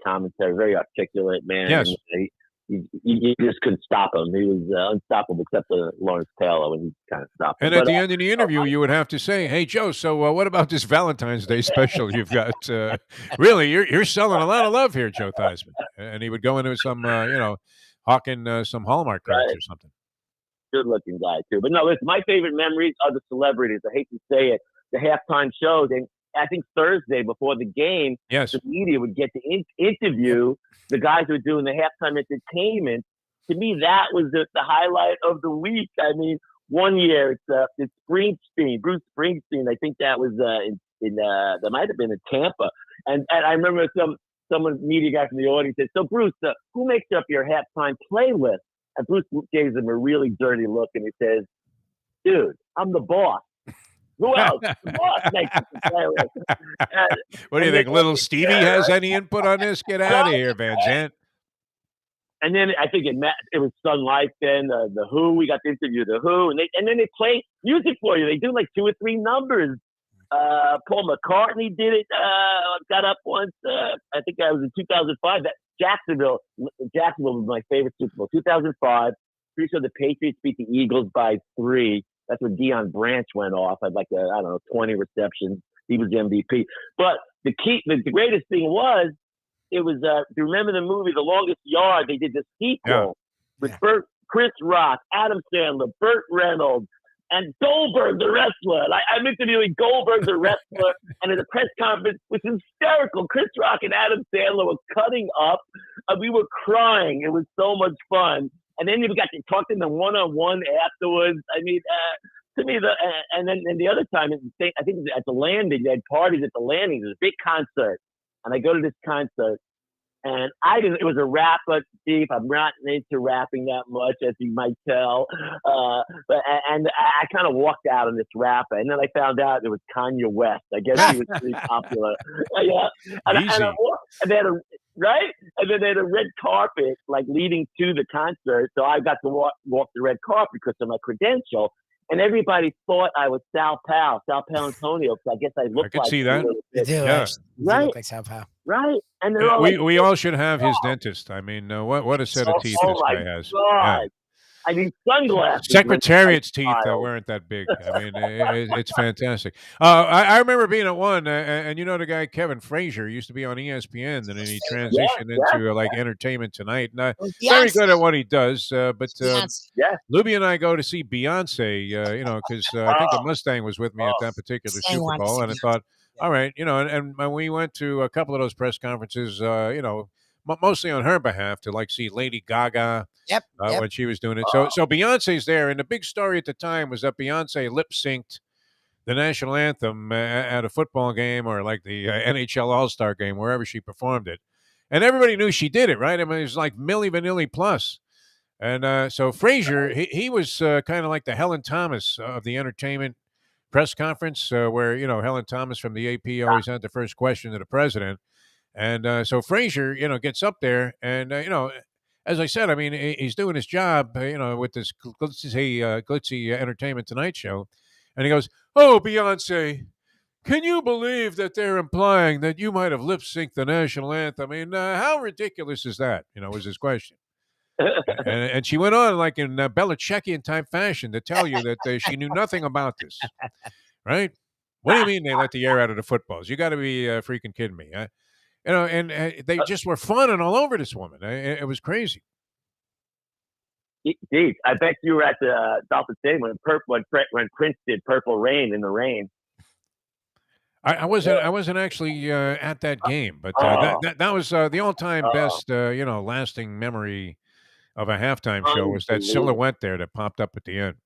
commentary, very articulate, man. Yes. And you just couldn't stop him. He was unstoppable, except for Lawrence Taylor when he kind of stopped him. And at the end of the interview, you would have to say, "Hey, Joe, so what about this Valentine's Day special you've got? Really, you're selling a lot of love here, Joe Theismann." And he would go into some, hawking some Hallmark cards or something. Good-looking guy too. But no, listen, my favorite memories are the celebrities. I hate to say it, the halftime shows, and I think Thursday before the game, yes, the media would get to interview the guys who were doing the halftime entertainment. To me, that was the highlight of the week. I mean, one year it's Springsteen, Bruce Springsteen. I think that was in that might have been in Tampa, and I remember someone media guy from the audience said, "So Bruce, who makes up your halftime playlist?" And Bruce gives him a really dirty look, and he says, "Dude, I'm the boss. Who else? The boss makes the playlist." What do you think? Little Stevie has any input on this? Get out of here, Van Zant. And then I think it was Sun Life then, the Who. We got to interview the Who, and then they play music for you. They do like 2 or 3 numbers. Paul McCartney did it. Got up once. I think that was in 2005. That Jacksonville was my favorite Super Bowl. 2005. Pretty sure the Patriots beat the Eagles by 3. That's when Deion Branch went off. Had like 20 receptions. He was the MVP. But the greatest thing was, it was. Do you remember the movie The Longest Yard? They did the sequel with Chris Rock, Adam Sandler, Burt Reynolds, and Goldberg the wrestler. I'm interviewing Goldberg the wrestler, and at a press conference, it was hysterical. Chris Rock and Adam Sandler were cutting up. We were crying. It was so much fun. And then we got to talk to them one-on-one afterwards. I mean, to me, and then the other time, I think it was at the Landing. They had parties at the Landing. It was a big concert. And I go to this concert, and it was a rap, but Steve, I'm not into rapping that much, as you might tell. But I kind of walked out on this rapper, and then I found out it was Kanye West. I guess he was pretty popular. Yeah. And they had and then they had a red carpet, like, leading to the concert. So I got to walk the red carpet because of my credential. And everybody thought I was Sal Antonio, because I guess I looked like. I could see that. You do, yeah. Right? You look like Sal Pal. Right. And we all should have his dentist. I mean, what a set of teeth this guy has. God. Yeah. I mean, sunglasses. Secretariat's teeth weren't that big. I mean, it's fantastic. I remember being at one, and the guy Kevin Frazier used to be on ESPN, and then he transitioned into like Entertainment Tonight. And very good at what he does. But Lubie and I go to see Beyonce, because I think the Mustang was with me at that particular Super Bowl, and I thought, all right, and we went to a couple of those press conferences, mostly on her behalf, to like see Lady Gaga. Yep. When she was doing it. So Beyonce's there, and the big story at the time was that Beyonce lip synced the national anthem at a football game, or like the NHL All-Star game, wherever she performed it, and everybody knew she did it, right? I mean, it was like Milli Vanilli plus. And so Frazier, he was kind of like the Helen Thomas of the entertainment press conference, where Helen Thomas from the AP always had the first question to the president, and so Frazier, gets up there, and as I said, I mean, he's doing his job, with this glitzy Entertainment Tonight show. And he goes, "Oh, Beyonce, can you believe that they're implying that you might have lip-synced the national anthem? I mean, how ridiculous is that?" Was his question. and she went on, like in Belichickian-type fashion, to tell you that she knew nothing about this, right? What do you mean they let the air out of the footballs? You got to be freaking kidding me, huh? And they just were fawning all over this woman. It was crazy. Geez, I bet you were at the Dolphin Stadium when Prince did "Purple Rain" in the rain. I wasn't actually at that game, but that was the all-time best, lasting memory of a halftime show, was that silhouette there that popped up at the end.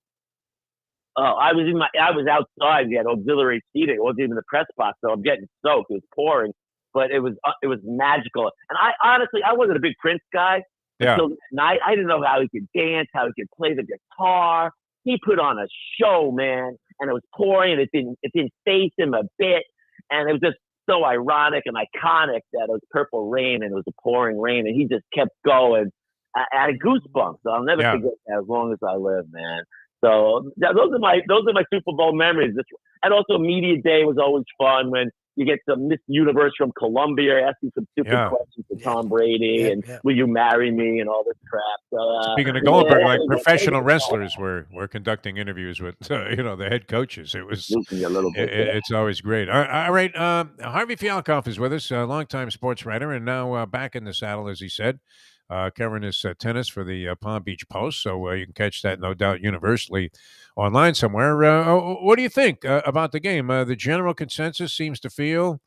Oh, I was outside. We had auxiliary seating. It wasn't even the press box, so I'm getting soaked. It was pouring. But it was magical. And I honestly wasn't a big Prince guy, Yeah. until night. I didn't know how he could dance, how he could play the guitar. He put on a show, man, and it was pouring, and it didn't face him a bit, and it was just so ironic and iconic that it was Purple Rain and it was a pouring rain, and he just kept going. I had goosebumps. So I'll never forget that as long as I live, man. So those are my Super Bowl memories. And also Media Day was always fun when you get some Miss Universe from Columbia asking some stupid questions to Tom Brady and will you marry me and all this crap. So, speaking of Goldberg, like professional wrestlers were conducting interviews with the head coaches. It was it's always great. All right, Harvey Fielkov is with us, a longtime sports writer, and now back in the saddle, as he said. Covering his tennis for the Palm Beach Post, so you can catch that, no doubt, universally online somewhere. What do you think about the game? The general consensus seems to feel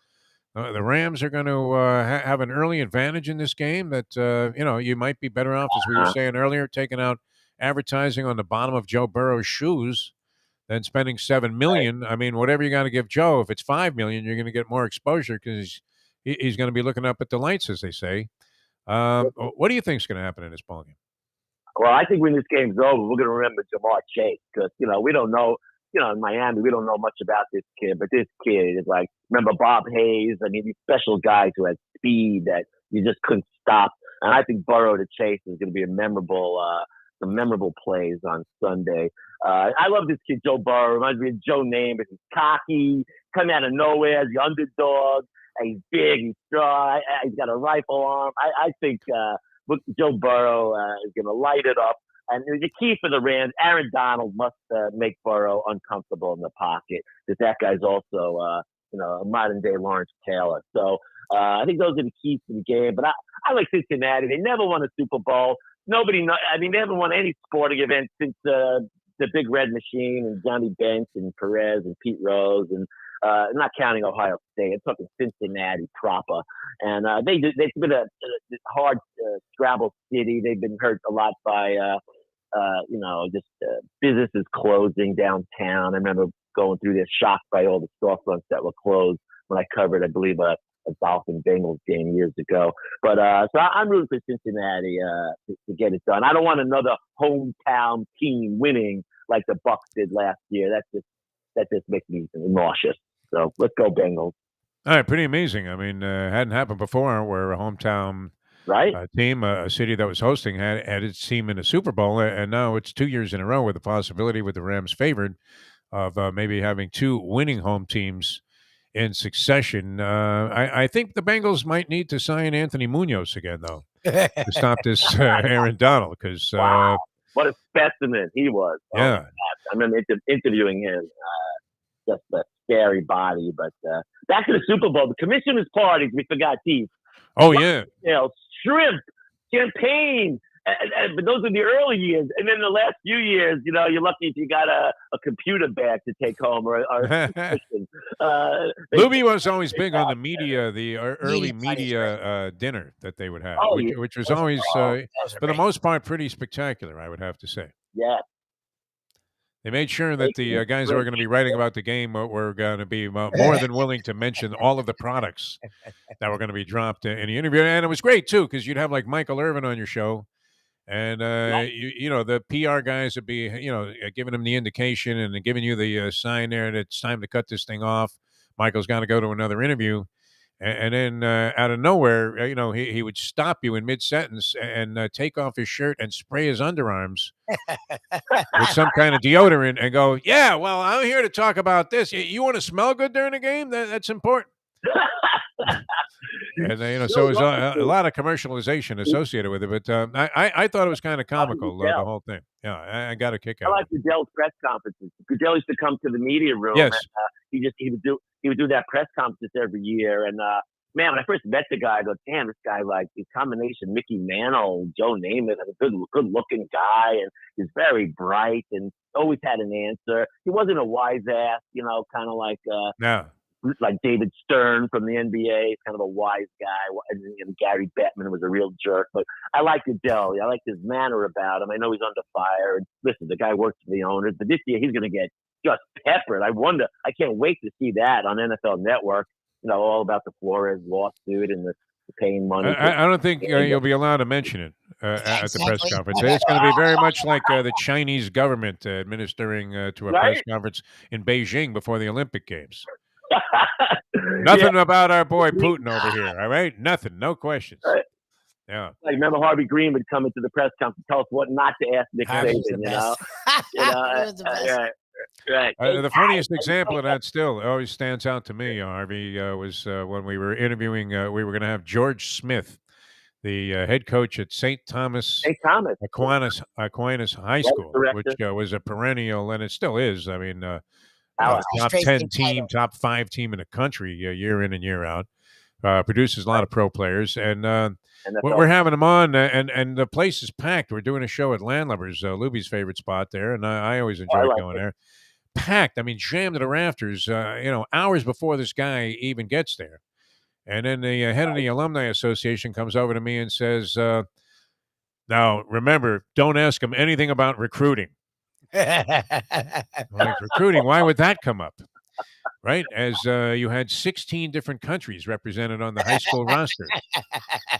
the Rams are going to have an early advantage in this game, that you might be better off, as we were saying earlier, taking out advertising on the bottom of Joe Burrow's shoes than spending $7 million. I mean, whatever you got to give Joe, if it's $5 million, you're going to get more exposure because he's going to be looking up at the lights, as they say. What do you think is going to happen in this ball game? Well, I think when this game's over, we're going to remember Jamar Chase because, we don't know, in Miami, we don't know much about this kid, but this kid is like, remember Bob Hayes? I mean, these special guys who had speed that you just couldn't stop. And I think Burrow to Chase is going to be some memorable plays on Sunday. I love this kid, Joe Burrow. Reminds me of Joe Namath. He's cocky, coming out of nowhere as the underdog. He's big, he's strong, he's got a rifle arm. I think Joe Burrow is going to light it up. And the key for the Rams, Aaron Donald must make Burrow uncomfortable in the pocket because that guy's also, a modern-day Lawrence Taylor. So I think those are the keys to the game. But I like Cincinnati. They never won a Super Bowl. They haven't won any sporting event since the Big Red Machine and Johnny Bench and Perez and Pete Rose and not counting Ohio State. I'm talking Cincinnati proper. And they've been a hard scrabble city. They've been hurt a lot by, businesses closing downtown. I remember going through this, shocked by all the storefronts that were closed when I covered, I believe, a Dolphin Bengals game years ago. But so I'm rooting for Cincinnati to get it done. I don't want another hometown team winning like the Bucs did last year. That just makes me nauseous. So let's go Bengals. All right, pretty amazing. I mean, hadn't happened before where a hometown team, a city that was hosting, had its team in a Super Bowl, and now it's 2 years in a row with the possibility, with the Rams favored, of maybe having two winning home teams in succession. I think the Bengals might need to sign Anthony Munoz again, though, to stop this Aaron Donald, because wow, what a specimen he was. Yeah, I remember interviewing him. Just a scary body. But back to the Super Bowl, the commissioner's parties, we forgot these. Oh, yeah. Shrimp, champagne. But those are the early years. And then the last few years, you're lucky if you got a computer bag to take home or Lubie was always big on the media, the early media dinner that they would have, which was always, for the most part, pretty spectacular, I would have to say. Yeah. They made sure that the guys who were going to be writing about the game were going to be more than willing to mention all of the products that were going to be dropped in the interview. And it was great, too, because you'd have like Michael Irvin on your show. And, the PR guys would be, giving them the indication and giving you the sign there that it's time to cut this thing off. Michael's got to go to another interview. And then out of nowhere, he would stop you in mid-sentence and take off his shirt and spray his underarms with some kind of deodorant and go, yeah, well, I'm here to talk about this. You want to smell good during the game? That's important. And, so there's a lot of commercialization associated with it. But I thought it was kind of comical, the whole thing. Yeah, I got a kick out of it. I like Goodell's press conferences. Goodell used to come to the media room. Yes. And, he would do that press conference every year. And, man, when I first met the guy, I go, damn, this guy, like, the combination Mickey Mantle, Joe Namath, a good-looking guy, and he's very bright and always had an answer. He wasn't a wise ass, kind of like like David Stern from the NBA, kind of a wise guy. And Gary Bettman was a real jerk. But I like Goodell. I like his manner about him. I know he's under fire. And listen, the guy works for the owners. But this year, he's going to get just peppered. I can't wait to see that on NFL Network. All about the Flores lawsuit and the paying money. I don't think you'll be allowed to mention it at the press conference. It's going to be very much like the Chinese government administering to a press conference in Beijing before the Olympic Games. Nothing about our boy Putin over here, all right? Nothing, no questions. Right. Yeah. Like, remember Harvey Green would come into the press conference, tell us what not to ask Nick Saban, you know? Right. The funniest example of that still always stands out to me, Harvey, was when we were interviewing, we were going to have George Smith, the head coach at St. Thomas Aquinas High School, which was a perennial, and it still is. I mean, top 10 team, top 5 team in the country year in and year out. Produces a lot of pro players, and we're having them on, and the place is packed. We're doing a show at Landlubbers, Lubie's favorite spot there, and I always enjoy going there. Packed, I mean, jammed to the rafters, hours before this guy even gets there. And then the head of the Alumni Association comes over to me and says, now, remember, don't ask him anything about recruiting. Like, recruiting, why would that come up? Right? As you had 16 different countries represented on the high school roster.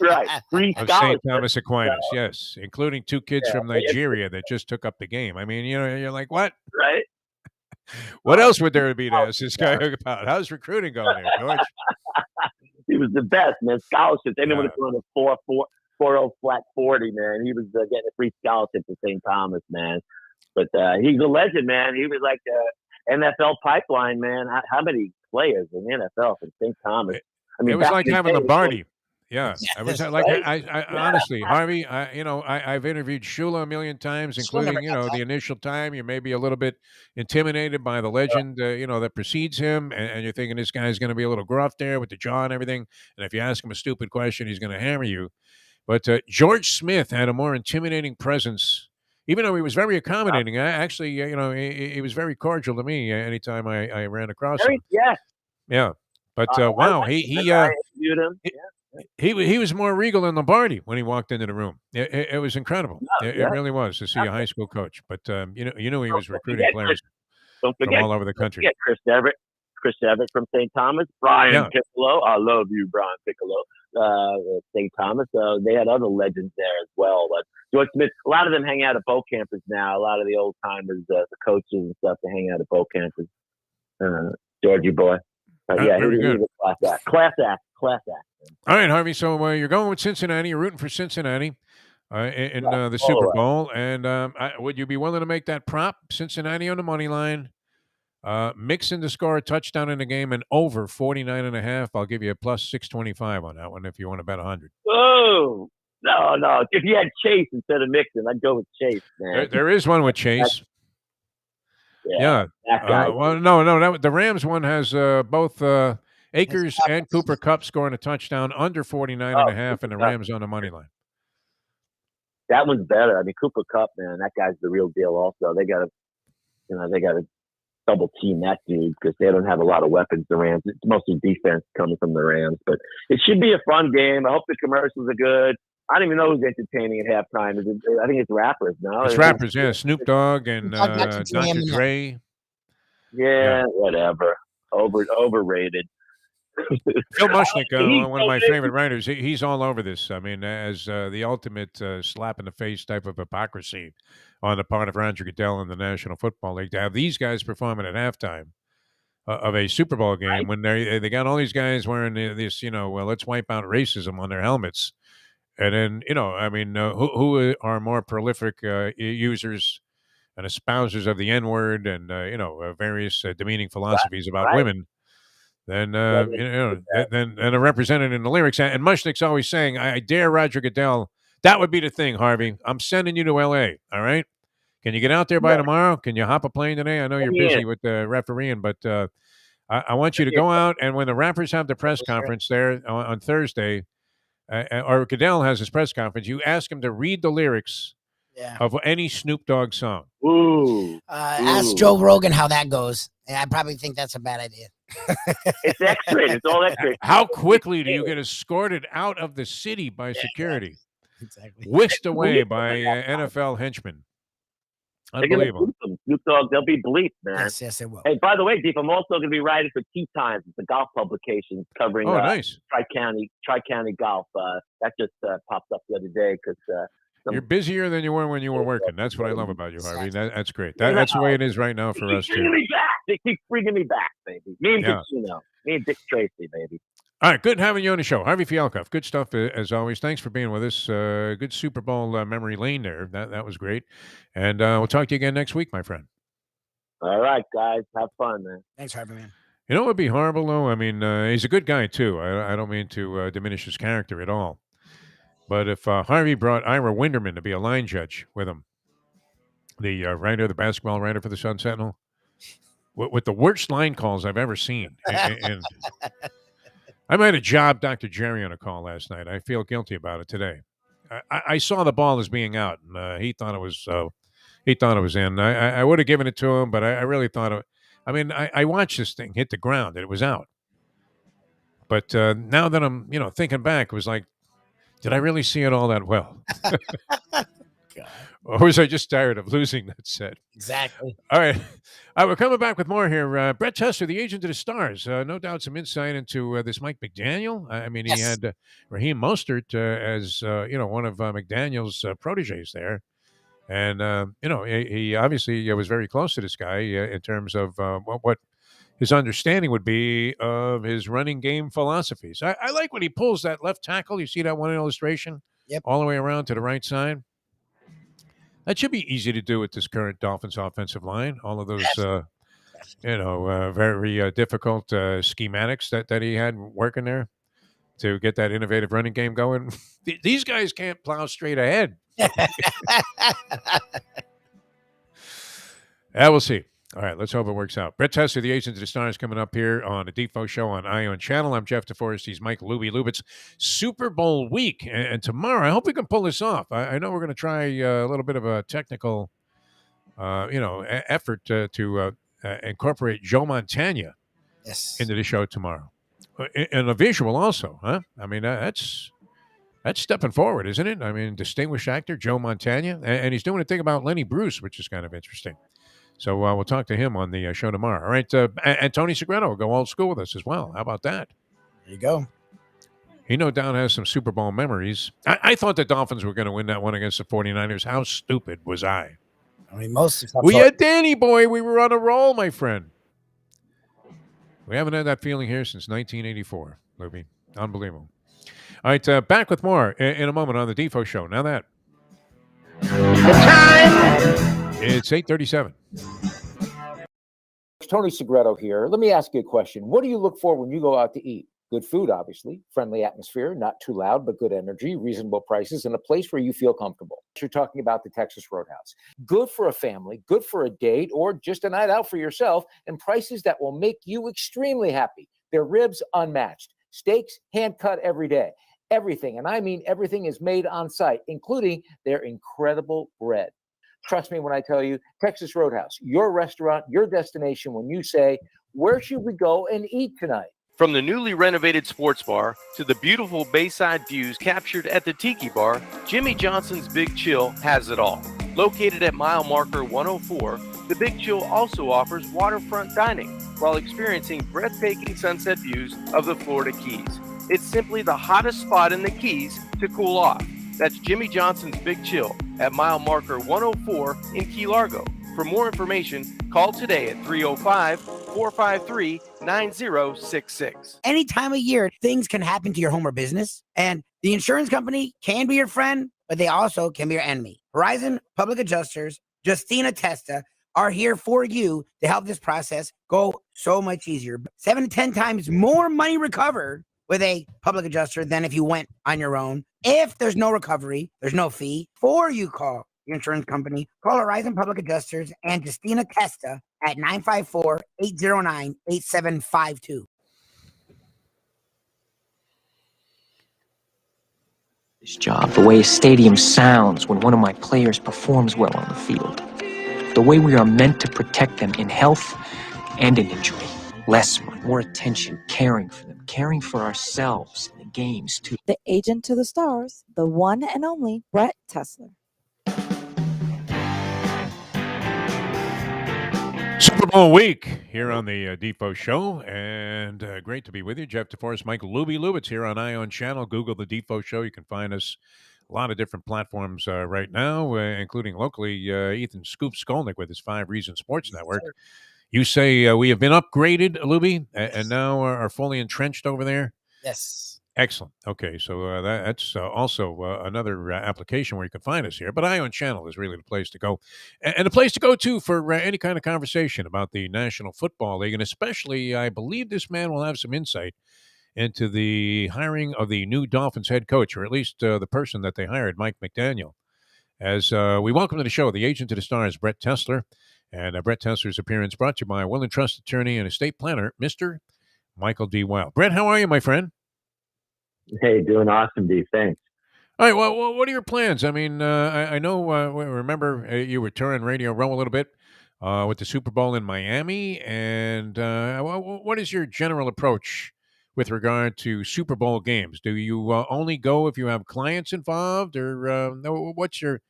Right. Free of St. Thomas Aquinas, yes, including 2 kids from Nigeria that just took up the game. I mean, you're like, what? Right. What else would there be to ask this guy about? How's recruiting going there, George? He was the best, man. Scholarships. Anyone was doing a 4.0 flat 40, man. He was getting a free scholarship to St. Thomas, man. But he's a legend, man. He was like NFL pipeline, man. How many players in the NFL from St. Thomas? I mean, it was like having Lombardi. Yeah, I was like, I honestly, Harvey, I've interviewed Shula a million times, including, the initial time. You may be a little bit intimidated by the legend, that precedes him, and you're thinking this guy's going to be a little gruff there with the jaw and everything. And if you ask him a stupid question, he's going to hammer you. But George Smith had a more intimidating presence, even though he was very accommodating. I actually, he was very cordial to me anytime I ran across him. Yeah. But wow, he was more regal than Lombardi when he walked into the room. It was incredible. It really was to see a high school coach. But you knew he was recruiting players from all over the country. Chris Everett from St. Thomas, Brian Piccolo. I love you, Brian Piccolo. St. Thomas. They had other legends there as well. But George Smith, a lot of them hang out at boat campus now. A lot of the old timers, the coaches and stuff, they hang out at boat campus. Georgie boy. He was a class act. All right, Harvey. So you're going with Cincinnati. You're rooting for Cincinnati in the Super Bowl. And would you be willing to make that prop? Cincinnati on the money line. Mixon to score a touchdown in the game and over 49.5. I'll give you a plus 625 on that one if you want to bet 100. Oh, no. If you had Chase instead of Mixon, I'd go with Chase, man. There is one with Chase. Yeah. The Rams one has both Akers and Cooper Kupp scoring a touchdown under 49.5, and the Rams on the money line. That one's better. I mean, Cooper Kupp, man, that guy's the real deal. Also, they got to double team that dude because they don't have a lot of weapons. The Rams, it's mostly defense coming from the Rams, but it should be a fun game. I hope the commercials are good. I don't even know who's entertaining at halftime. I think it's rappers now. It's rappers, yeah. Snoop Dogg and Dr. Dre. Yeah, whatever. Overrated. Phil Mushnick, one of my favorite writers, he's all over this. I mean, as the ultimate slap in the face type of hypocrisy on the part of Roger Goodell and the National Football League to have these guys performing at halftime of a Super Bowl game when they got all these guys wearing this, let's wipe out racism on their helmets. And then, who are more prolific users and espousers of the N-word and, various demeaning philosophies about women than are represented in the lyrics. And Mushnick's always saying, I dare Roger Goodell. That would be the thing, Harvey. I'm sending you to L.A., all right? Can you get out there by tomorrow? Can you hop a plane today? I know you're busy with the refereeing, but I want you to go out, and when the rappers have the press conference there on Thursday, or Goodell has his press conference, you ask him to read the lyrics of any Snoop Dogg song. Ask Joe Rogan how that goes. I probably think that's a bad idea. It's X-rated. It's all X-rated. How quickly do you get escorted out of the city by security? Exactly. Whisked away by NFL henchmen. Unbelievable. Snoop Dogg, they'll be bleeped, man. Yes, it will. Hey, by the way, Deep, I'm also going to be writing for Tea Times. It's a golf publication covering nice. Tri-County golf. That just popped up the other day because you're busier than you were when you were working. That's what I love about you, Harvey. That's great. That's the way it is right now for us, too. They keep bringing me back, baby. Me and Dick Tracy, baby. All right, good having you on the show. Harvey Fielkov, good stuff as always. Thanks for being with us. Good Super Bowl memory lane there. That was great. And we'll talk to you again next week, my friend. All right, guys. Have fun, man. Thanks, Harvey, man. You know what would be horrible, though? I mean, he's a good guy, too. I don't mean to diminish his character at all. But if Harvey brought Ira Winderman to be a line judge with him, the basketball writer for the Sun Sentinel, with the worst line calls I've ever seen. And I might have jobbed Dr. Jerry on a call last night. I feel guilty about it today. I saw the ball as being out, and he thought it was in. I would have given it to him, but I really thought I watched this thing hit the ground and it was out. But now that I'm thinking back, it was like, did I really see it all that well? Or was I just tired of losing that set? Exactly. All right. We're coming back with more here. Brett Tester, the agent of the stars. No doubt some insight into this Mike McDaniel. I mean, he had Raheem Mostert as, one of McDaniel's proteges there. And, he obviously was very close to this guy in terms of what his understanding would be of his running game philosophies. I like when he pulls that left tackle. You see that one illustration? Yep. All the way around to the right side. That should be easy to do with this current Dolphins offensive line. All of those, very difficult schematics that he had working there to get that innovative running game going. These guys can't plow straight ahead. We'll see. All right, let's hope it works out. Brett Tester, the agent of the stars, coming up here on the Defo Show on Ion Channel. I'm Jeff Deforrest. He's Mike Lubie. Lubitz, Super Bowl week. And tomorrow, I hope we can pull this off. I know we're going to try a little bit of a technical, effort to incorporate Joe Montana into the show tomorrow. And a visual also, huh? I mean, that's stepping forward, isn't it? I mean, distinguished actor Joe Montana. And he's doing a thing about Lenny Bruce, which is kind of interesting. So we'll talk to him on the show tomorrow. All right, and Tony Segreto will go old school with us as well. How about that? There you go. He no doubt has some Super Bowl memories. I thought the Dolphins were going to win that one against the 49ers. How stupid was I? I mean, we had Danny Boy. We were on a roll, my friend. We haven't had that feeling here since 1984, Lubie. Unbelievable. All right, back with more in a moment on the Defo Show. Now that. The time. It's 8:37. Tony Segreto here. Let me ask you a question. What do you look for when you go out to eat? Good food, obviously, friendly atmosphere, not too loud, but good energy, reasonable prices, and a place where you feel comfortable. You're talking about the Texas Roadhouse. Good for a family, good for a date, or just a night out for yourself, and prices that will make you extremely happy. Their ribs unmatched. Steaks hand-cut every day. Everything, and I mean everything, is made on site, including their incredible bread. Trust me when I tell you, Texas Roadhouse, your restaurant, your destination when you say, where should we go and eat tonight? From the newly renovated sports bar to the beautiful bayside views captured at the Tiki Bar, Jimmy Johnson's Big Chill has it all. Located at mile marker 104, the Big Chill also offers waterfront dining while experiencing breathtaking sunset views of the Florida Keys. It's simply the hottest spot in the Keys to cool off. That's Jimmy Johnson's Big Chill at mile marker 104 in Key Largo. For more information, call today at 305-453-9066. Any time of year, things can happen to your home or business, and the insurance company can be your friend, but they also can be your enemy. Horizon Public Adjusters, Justina Testa, are here for you to help this process go so much easier. 7 to 10 times more money recovered with a public adjuster than if you went on your own. If there's no recovery, there's no fee. Before you call your insurance company, call Horizon Public Adjusters and Justina Testa at 954-809-8752. This job, the way a stadium sounds when one of my players performs well on the field. The way we are meant to protect them in health and in injury. Less money, more attention, caring for them, caring for ourselves in the games too. The agent to the stars, the one and only Brett Tester. Super Bowl week here on the Defo Show, and great to be with you. Jeff Deforrest, Mike Lubie. Lubitz here on Ion Channel. Google the Defo Show. You can find us a lot of different platforms right now, including locally Ethan Scoop Skolnick with his 5 Reasons Sports Network. You say we have been upgraded, Lubie, and now are fully entrenched over there? Yes. Excellent. Okay, so that's also another application where you can find us here. But Ion Channel is really the place to go. And the place to go, too, for any kind of conversation about the National Football League. And especially, I believe this man will have some insight into the hiring of the new Dolphins head coach, or at least the person that they hired, Mike McDaniel. As we welcome to the show the agent to the stars, Brett Tessler. And Brett Tessler's appearance brought to you by will and trust attorney and estate planner, Mr. Michael D. Wild. Brett, how are you, my friend? Hey, doing awesome, D. Thanks. All right. Well, what are your plans? I mean, I know. Remember, you were touring Radio Row a little bit with the Super Bowl in Miami, and what is your general approach with regard to Super Bowl games? Do you only go if you have clients involved, or what's your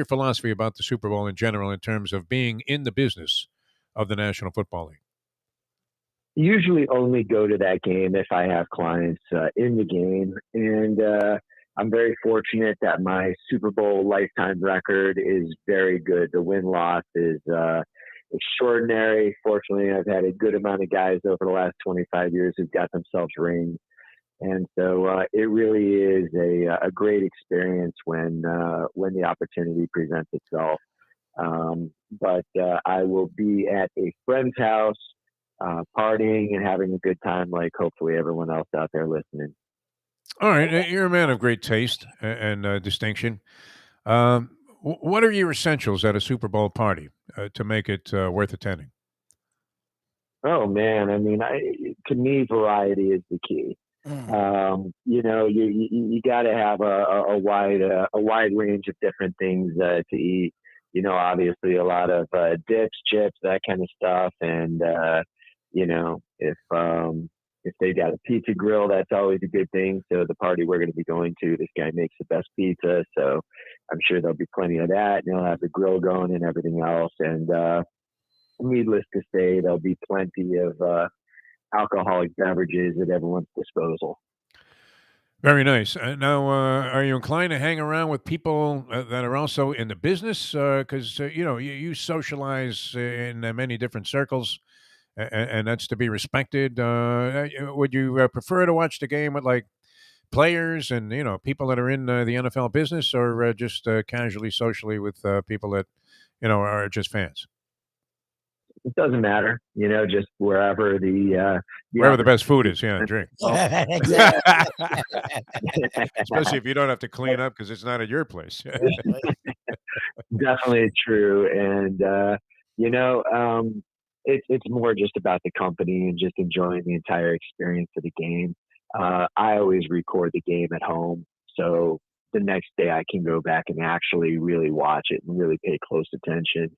philosophy about the Super Bowl in general in terms of being in the business of the National Football League? Usually only go to that game if I have clients in the game. And I'm very fortunate that my Super Bowl lifetime record is very good. The win-loss is extraordinary. Fortunately, I've had a good amount of guys over the last 25 years who've got themselves rings. And so it really is a great experience when the opportunity presents itself. But I will be at a friend's house, partying and having a good time, like hopefully everyone else out there listening. All right, you're a man of great taste and distinction. What are your essentials at a Super Bowl party to make it worth attending? Oh man, I mean, to me, variety is the key. You got to have a wide range of different things to eat. Obviously a lot of dips, chips, that kind of stuff, and if they got a pizza grill, that's always a good thing. So the party we're going to be going to, this guy makes the best pizza. So I'm sure there'll be plenty of that, and they'll have the grill going and everything else. And needless to say, there'll be plenty of alcoholic beverages at everyone's disposal. Very nice. Now, are you inclined to hang around with people that are also in the business? Because, you socialize in many different circles. And that's to be respected. Would you prefer to watch the game with like players and people that are in the NFL business, or just casually, socially with people that are just fans? It doesn't matter, just wherever the best food is, drink. Especially if you don't have to clean up because it's not at your place. Definitely true, and it's more just about the company and just enjoying the entire experience of the game. I always record the game at home, so the next day I can go back and actually really watch it and really pay close attention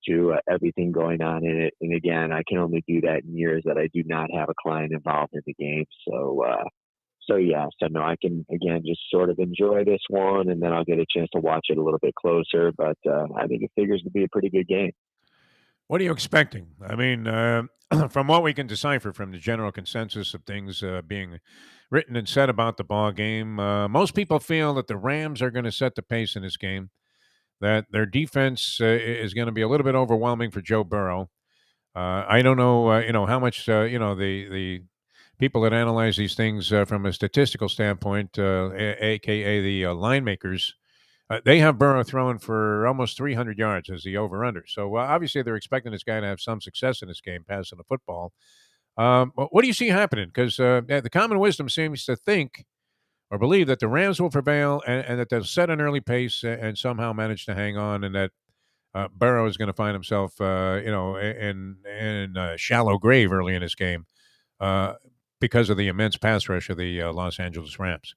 to everything going on in it. And again, I can only do that in years that I do not have a client involved in the game. So no, I can again just sort of enjoy this one, and then I'll get a chance to watch it a little bit closer. But I think it figures to be a pretty good game. What are you expecting? I mean, from what we can decipher from the general consensus of things being written and said about the ball game, most people feel that the Rams are going to set the pace in this game, that their defense is going to be a little bit overwhelming for Joe Burrow. I don't know, how much, the people that analyze these things from a statistical standpoint, a.k.a. the line makers, they have Burrow throwing for almost 300 yards as the over-under. So obviously they're expecting this guy to have some success in this game, passing the football. What do you see happening? Because the common wisdom seems to think or believe that the Rams will prevail and that they'll set an early pace and somehow manage to hang on, and that Burrow is going to find himself, in a shallow grave early in this game because of the immense pass rush of the Los Angeles Rams.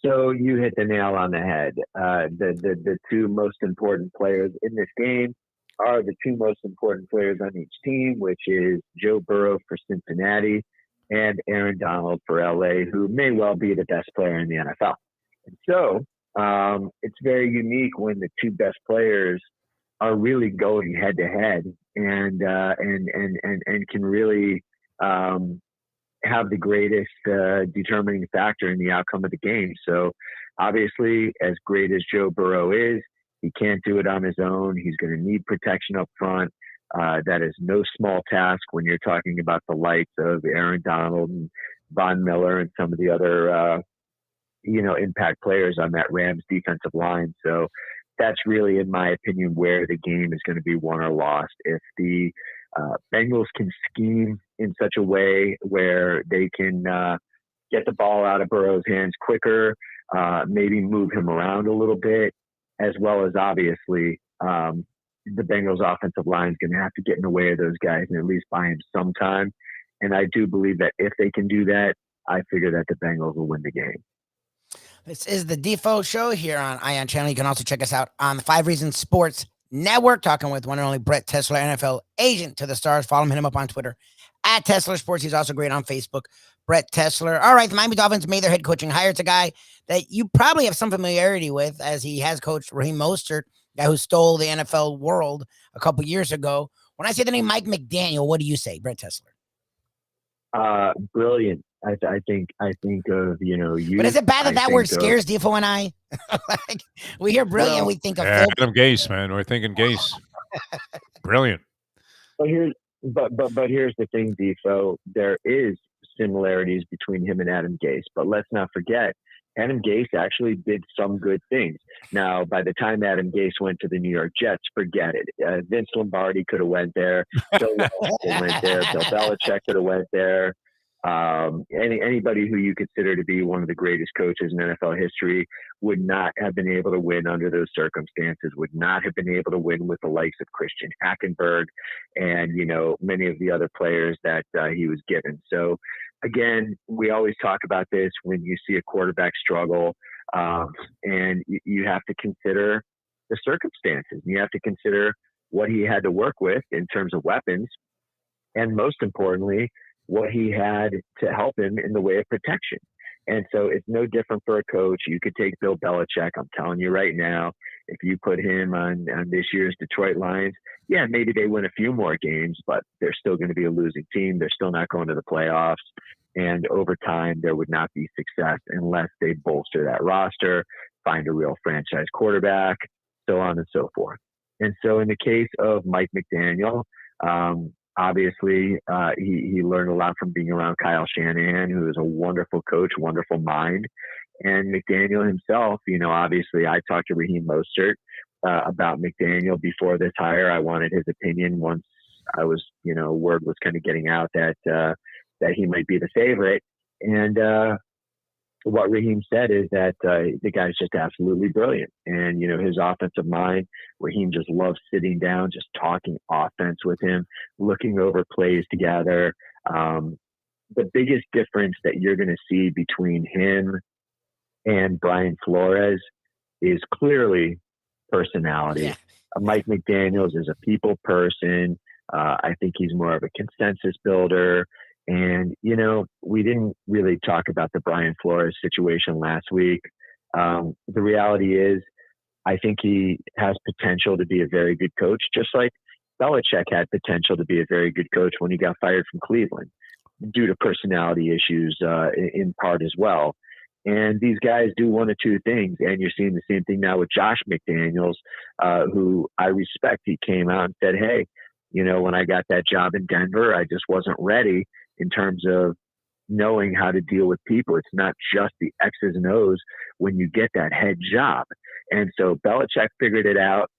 So you hit the nail on the head. The two most important players in this game are the two most important players on each team, which is Joe Burrow for Cincinnati and Aaron Donald for LA, who may well be the best player in the NFL. And so it's very unique when the two best players really going head to head and can really have the greatest determining factor in the outcome of the game. So obviously, as great as Joe Burrow is, he can't do it on his own. He's going to need protection up front. That is no small task when you're talking about the likes of Aaron Donald and Von Miller and some of the other, impact players on that Rams defensive line. So that's really, in my opinion, where the game is going to be won or lost. If the Bengals can scheme in such a way where they can get the ball out of Burrow's hands quicker, maybe move him around a little bit, as well as obviously the Bengals offensive line is going to have to get in the way of those guys and at least buy him some time. And I do believe that if they can do that, I figure that the Bengals will win the game. This is the Defo Show here on Ion Channel. You can also check us out on the 5 Reasons Sports Network, talking with one and only Brett Tesler, NFL agent to the stars. Follow him, hit him up on Twitter at Tesler Sports. He's also great on Facebook, Brett Tesler. All right, the Miami Dolphins made their head coaching hire. It's a guy that you probably have some familiarity with, as he has coached Raheem Mostert, guy who stole the NFL world a couple years ago. When I say the name Mike McDaniel, what do you say, Brett Tesler? Brilliant. I think of, you. But is it bad that word scares Defo and I? Like, we hear brilliant, we think of Adam Gase, man. We're thinking Gase. Brilliant. But here's the thing, Defo. There is similarities between him and Adam Gase, but let's not forget, Adam Gase actually did some good things. Now, by the time Adam Gase went to the New York Jets, forget it. Vince Lombardi could have went there. Bill went there. Bill Belichick could have went there. Anybody who you consider to be one of the greatest coaches in NFL history would not have been able to win under those circumstances, would not have been able to win with the likes of Christian Hackenberg and, many of the other players that he was given. So, again, we always talk about this when you see a quarterback struggle, and you have to consider the circumstances. You have to consider what he had to work with in terms of weapons, and most importantly, what he had to help him in the way of protection. And so it's no different for a coach. You could take Bill Belichick. I'm telling you right now, if you put him on this year's Detroit Lions, yeah, maybe they win a few more games, but they're still going to be a losing team. They're still not going to the playoffs. And over time, there would not be success unless they bolster that roster, find a real franchise quarterback, so on and so forth. And so in the case of Mike McDaniel, obviously, he learned a lot from being around Kyle Shanahan, who is a wonderful coach, wonderful mind. And McDaniel himself, obviously I talked to Raheem Mostert about McDaniel before this hire. I wanted his opinion once I was, word was kind of getting out that he might be the favorite. And what Raheem said is that the guy's just absolutely brilliant. And, his offensive mind, Raheem just loves sitting down, just talking offense with him, looking over plays together. The biggest difference that you're going to see between him and Brian Flores is clearly personality. Yeah. Mike McDaniels is a people person. I think he's more of a consensus builder. And, we didn't really talk about the Brian Flores situation last week. The reality is, I think he has potential to be a very good coach, just like Belichick had potential to be a very good coach when he got fired from Cleveland due to personality issues in part as well. And these guys do one of two things. And you're seeing the same thing now with Josh McDaniels, who I respect. He came out and said, hey, when I got that job in Denver, I just wasn't ready in terms of knowing how to deal with people. It's not just the X's and O's when you get that head job. And so Belichick figured it out.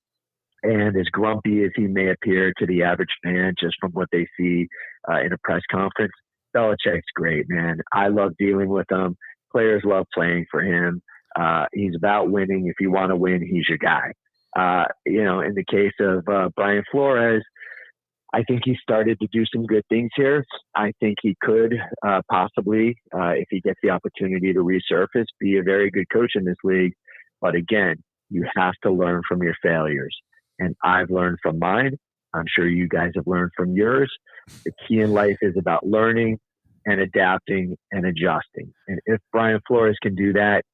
And as grumpy as he may appear to the average fan, just from what they see in a press conference, Belichick's great, man. I love dealing with him. Players love playing for him. He's about winning. If you want to win, he's your guy. In the case of Brian Flores, I think he started to do some good things here. I think he could possibly, if he gets the opportunity to resurface, be a very good coach in this league. But again, you have to learn from your failures. And I've learned from mine. I'm sure you guys have learned from yours. The key in life is about learning and adapting and adjusting. And if Brian Flores can do that,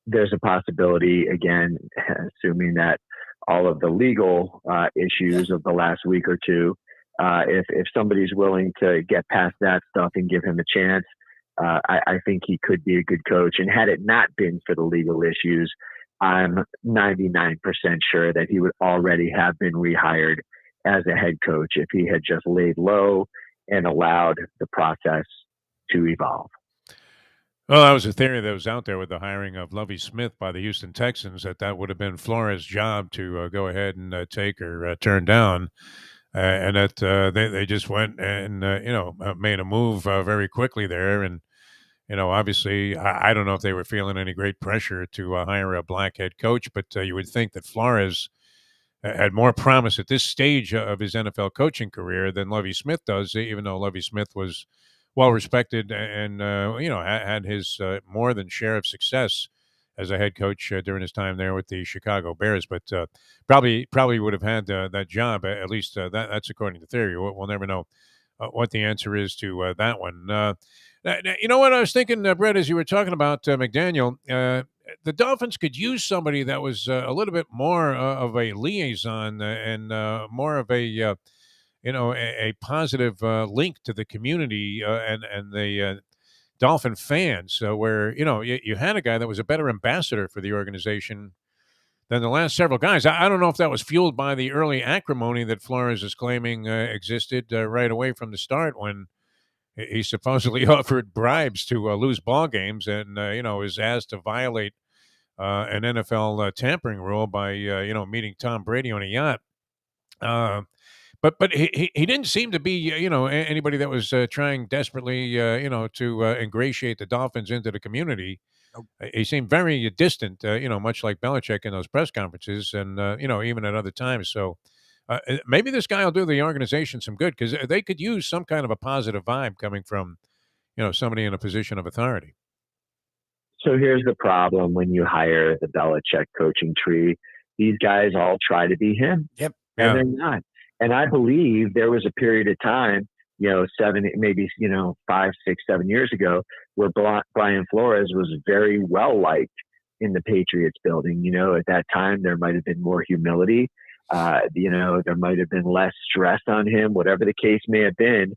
there's a possibility, again, assuming that all of the legal issues of the last week or two. If somebody's willing to get past that stuff and give him a chance, I think he could be a good coach. And had it not been for the legal issues, I'm 99% sure that he would already have been rehired as a head coach if he had just laid low and allowed the process to evolve. Well, that was a theory that was out there with the hiring of Lovie Smith by the Houston Texans, that would have been Flores' job to go ahead and take or turn down. And that they just went and, made a move very quickly there. And, obviously, I don't know if they were feeling any great pressure to hire a black head coach, but you would think that Flores had more promise at this stage of his NFL coaching career than Lovie Smith does, even though Lovie Smith was well respected and had his more than share of success as a head coach during his time there with the Chicago Bears, but probably would have had that job, at least that's according to theory. We'll never know what the answer is to that one. You know what I was thinking, Brett, as you were talking about McDaniel, the Dolphins could use somebody that was a little bit more of a liaison and more of a a positive link to the community and the Dolphin fans, where you had a guy that was a better ambassador for the organization than the last several guys. I don't know if that was fueled by the early acrimony that Flores is claiming existed right away from the start, when he supposedly offered bribes to lose ball games and was asked to violate an NFL tampering rule by meeting Tom Brady on a yacht. But he didn't seem to be anybody that was trying desperately to ingratiate the Dolphins into the community. He seemed very distant, much like Belichick in those press conferences, and even at other times. So maybe this guy will do the organization some good, because they could use some kind of a positive vibe coming from somebody in a position of authority. So here's the problem when you hire the Belichick coaching tree. These guys all try to be him. Yep. And they're not. And I believe there was a period of time, 5, 6, 7 years ago, where Brian Flores was very well liked in the Patriots building. At that time, there might have been more humility. There might have been less stress on him, whatever the case may have been.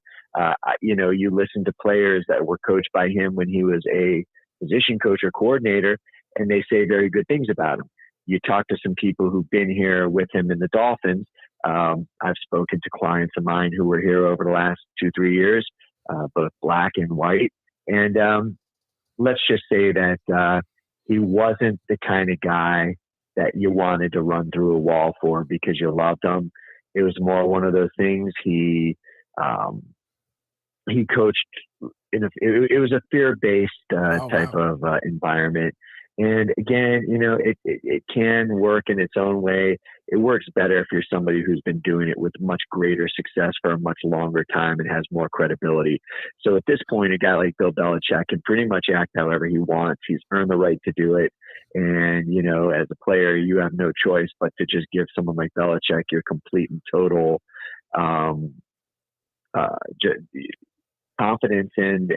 You listen to players that were coached by him when he was a position coach or coordinator, and they say very good things about him. You talk to some people who've been here with him in the Dolphins. I've spoken to clients of mine who were here over the last 2-3 years, both black and white. And let's just say that he wasn't the kind of guy that you wanted to run through a wall for because you loved him. It was more one of those things. He coached it was a fear-based type of environment. And again, it can work in its own way. It works better if you're somebody who's been doing it with much greater success for a much longer time and has more credibility. So at this point, a guy like Bill Belichick can pretty much act however he wants. He's earned the right to do it. And, as a player, you have no choice but to just give someone like Belichick your complete and total confidence and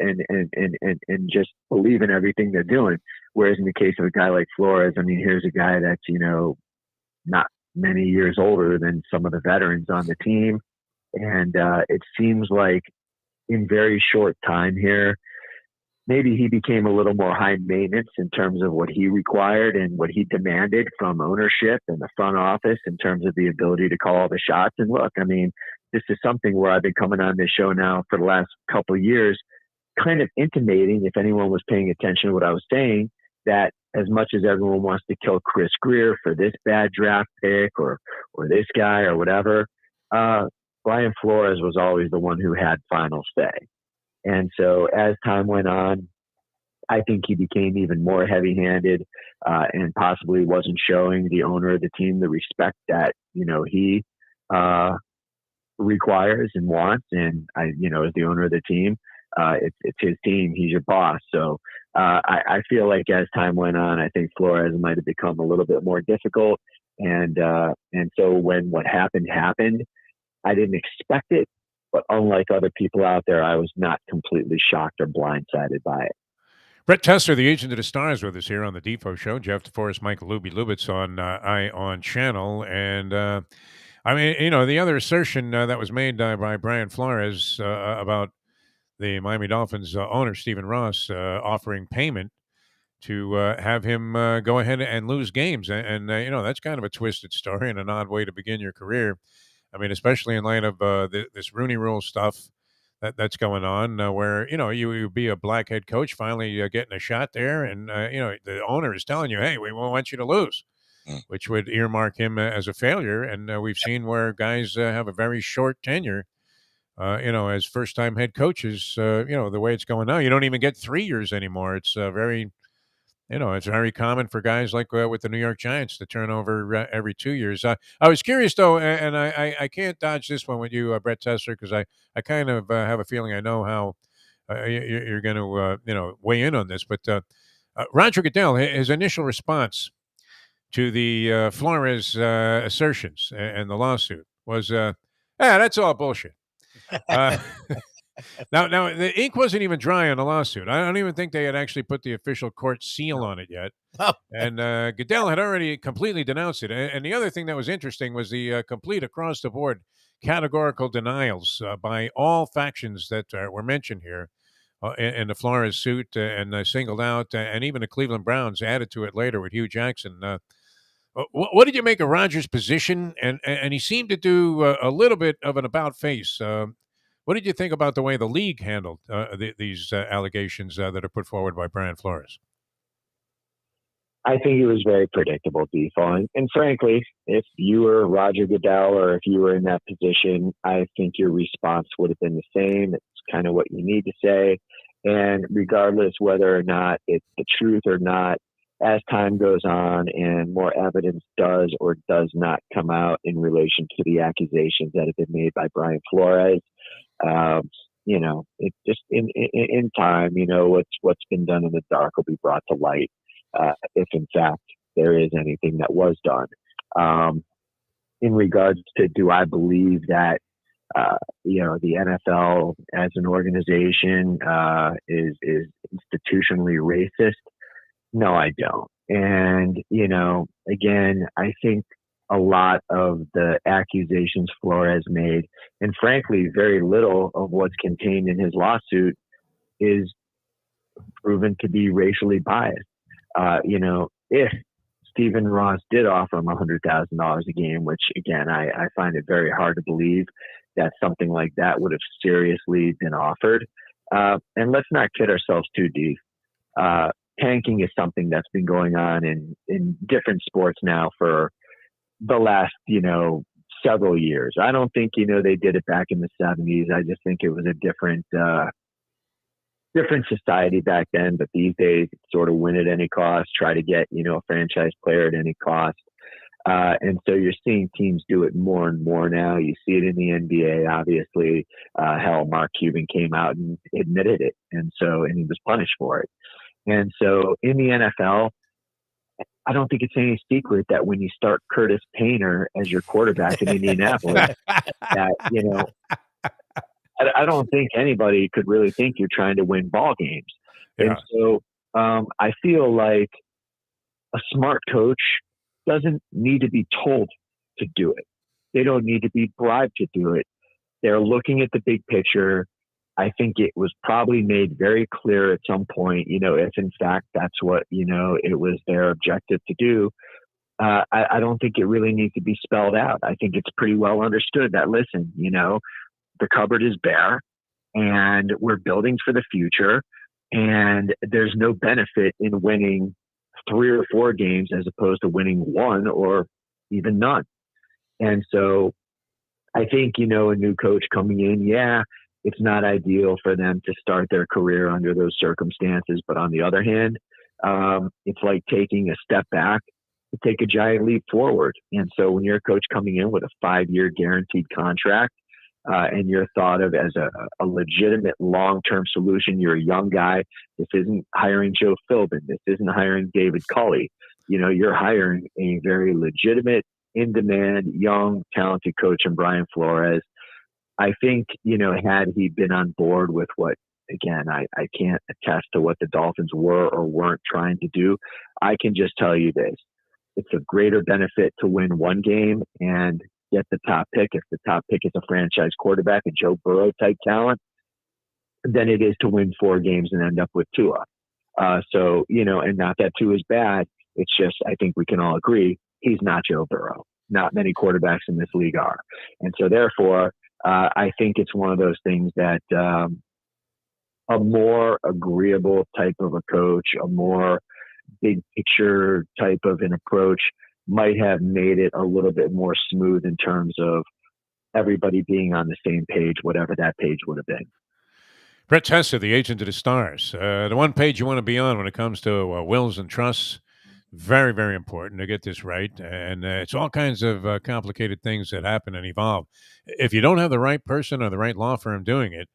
just believe in everything they're doing. Whereas in the case of a guy like Flores, here's a guy that's, not many years older than some of the veterans on the team. And it seems like in very short time here, maybe he became a little more high maintenance in terms of what he required and what he demanded from ownership and the front office in terms of the ability to call the shots. And look, this is something where I've been coming on this show now for the last couple of years, kind of intimating, if anyone was paying attention to what I was saying, that as much as everyone wants to kill Chris Greer for this bad draft pick or this guy or whatever, Brian Flores was always the one who had final say. And so as time went on, I think he became even more heavy-handed and possibly wasn't showing the owner of the team the respect that, he requires and wants. And as the owner of the team, it's his team. He's your boss. So I feel like as time went on, I think Flores might have become a little bit more difficult. And so when what happened, I didn't expect it. But unlike other people out there, I was not completely shocked or blindsided by it. Brett Tesser, the agent of the stars, with us here on the Defo Show. Jeff Deforrest, Michael Lubie, Lubitz on on channel. And I mean, the other assertion that was made by Brian Flores about the Miami Dolphins owner, Stephen Ross, offering payment to have him go ahead and lose games. And that's kind of a twisted story and an odd way to begin your career. I mean, especially in light of this Rooney Rule stuff that's going on, where you be a black head coach finally getting a shot there, and the owner is telling you, "Hey, we want you to lose," which would earmark him as a failure. And we've seen where guys have a very short tenure, as first time head coaches. The way it's going now, you don't even get 3 years anymore. It's it's very common for guys like with the New York Giants to turn over every 2 years. I was curious, though, and I can't dodge this one with you, Brett Tesser, because I kind of have a feeling I know how you're going to weigh in on this. But Roger Goodell, his initial response to the Flores assertions and the lawsuit was, that's all bullshit. Now, the ink wasn't even dry on the lawsuit. I don't even think they had actually put the official court seal on it yet. And Goodell had already completely denounced it. And the other thing that was interesting was the complete across-the-board categorical denials by all factions that were mentioned here in the Flores suit and singled out, and even the Cleveland Browns added to it later with Hugh Jackson. What did you make of Rodgers' position? And he seemed to do a little bit of an about-face. What did you think about the way the league handled these allegations that are put forward by Brian Flores? I think it was very predictable, Defo. And frankly, if you were Roger Goodell or if you were in that position, I think your response would have been the same. It's kind of what you need to say. And regardless whether or not it's the truth or not, as time goes on and more evidence does or does not come out in relation to the accusations that have been made by Brian Flores, it just in time, what's been done in the dark will be brought to light, if in fact there is anything that was done. In regards to, do I believe that, the NFL as an organization, is institutionally racist? No, I don't. And, again, I think a lot of the accusations Flores made, and frankly, very little of what's contained in his lawsuit is proven to be racially biased. If Stephen Ross did offer him $100,000 a game, which again, I find it very hard to believe that something like that would have seriously been offered. And let's not kid ourselves too deep. Tanking is something that's been going on in different sports now for the last, several years. I don't think, they did it back in the 70s. I just think it was a different society back then. But these days, it's sort of win at any cost, try to get, a franchise player at any cost. And so you're seeing teams do it more and more now. You see it in the NBA, obviously. Hell, Mark Cuban came out and admitted it. And he was punished for it. And so in the NFL, I don't think it's any secret that when you start Curtis Painter as your quarterback in Indianapolis, that, I don't think anybody could really think you're trying to win ball games. Yeah. And so I feel like a smart coach doesn't need to be told to do it. They don't need to be bribed to do it. They're looking at the big picture. I think it was probably made very clear at some point, if in fact that's what, it was their objective to do. I don't think it really needs to be spelled out. I think it's pretty well understood that, listen, the cupboard is bare and we're building for the future, and there's no benefit in winning 3 or 4 games as opposed to winning 1 or even none. And so I think, a new coach coming in, it's not ideal for them to start their career under those circumstances. But on the other hand, it's like taking a step back to take a giant leap forward. And so when you're a coach coming in with a 5-year guaranteed contract, and you're thought of as a legitimate long-term solution, you're a young guy. This isn't hiring Joe Philbin. This isn't hiring David Culley. You're hiring a very legitimate, in-demand, young, talented coach in Brian Flores. I think, had he been on board with what again, I can't attest to what the Dolphins were or weren't trying to do. I can just tell you this. It's a greater benefit to win one game and get the top pick if the top pick is a franchise quarterback, a Joe Burrow type talent, than it is to win 4 games and end up with Tua. So, and not that Tua is bad. It's just, I think we can all agree, he's not Joe Burrow. Not many quarterbacks in this league are. And so therefore, I think it's one of those things that a more agreeable type of a coach, a more big picture type of an approach might have made it a little bit more smooth in terms of everybody being on the same page, whatever that page would have been. Brett Tessa, the agent of the stars. The one page you want to be on when it comes to wills and trusts, very, very important to get this right. And it's all kinds of complicated things that happen and evolve. If you don't have the right person or the right law firm doing it,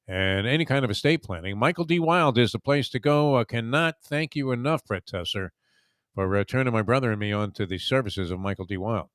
and any kind of estate planning, Michael D. Wild is the place to go. Cannot thank you enough, Brett Tesser, for turning my brother and me on to the services of Michael D. Wild.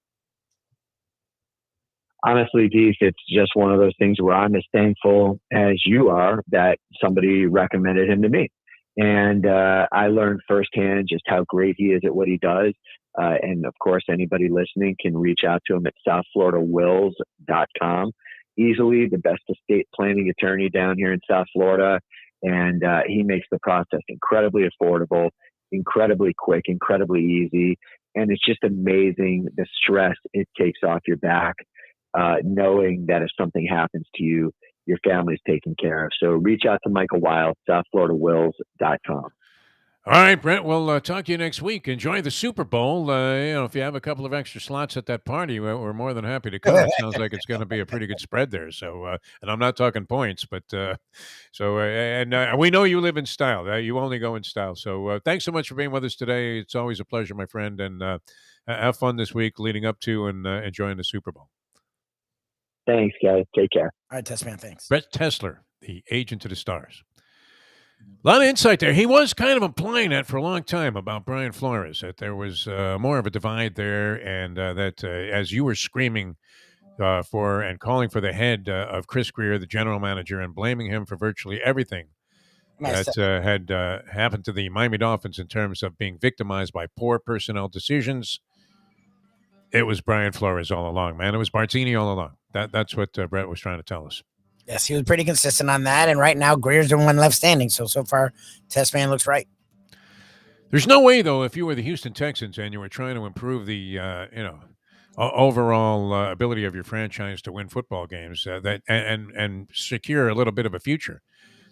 Honestly, Deef, it's just one of those things where I'm as thankful as you are that somebody recommended him to me. And I learned firsthand just how great he is at what he does. And of course, anybody listening can reach out to him at southfloridawills.com. Easily the best estate planning attorney down here in South Florida. And he makes the process incredibly affordable, incredibly quick, incredibly easy. And it's just amazing the stress it takes off your back, knowing that if something happens to you, your family's taken care of. So reach out to Michael Wild, southfloridawills.com. All right, Brent, we'll talk to you next week. Enjoy the Super Bowl. If you have a couple of extra slots at that party, we're more than happy to come. It sounds like it's going to be a pretty good spread there. So, and I'm not talking points, but we know you live in style. You only go in style. So thanks so much for being with us today. It's always a pleasure, my friend, and have fun this week leading up to and enjoying the Super Bowl. Thanks, guys. Take care. All right, Tessman, thanks. Brett Tessler, the agent of the stars. A lot of insight there. He was kind of implying that for a long time about Brian Flores, that there was more of a divide there, and that as you were screaming for and calling for the head of Chris Greer, the general manager, and blaming him for virtually everything that had happened to the Miami Dolphins in terms of being victimized by poor personnel decisions, it was Brian Flores all along, man. It was Bartini all along. That's what Brett was trying to tell us. Yes, he was pretty consistent on that. And right now, Greer's the one left standing. So far, Tessman looks right. There's no way, though, if you were the Houston Texans and you were trying to improve the, overall ability of your franchise to win football games and secure a little bit of a future,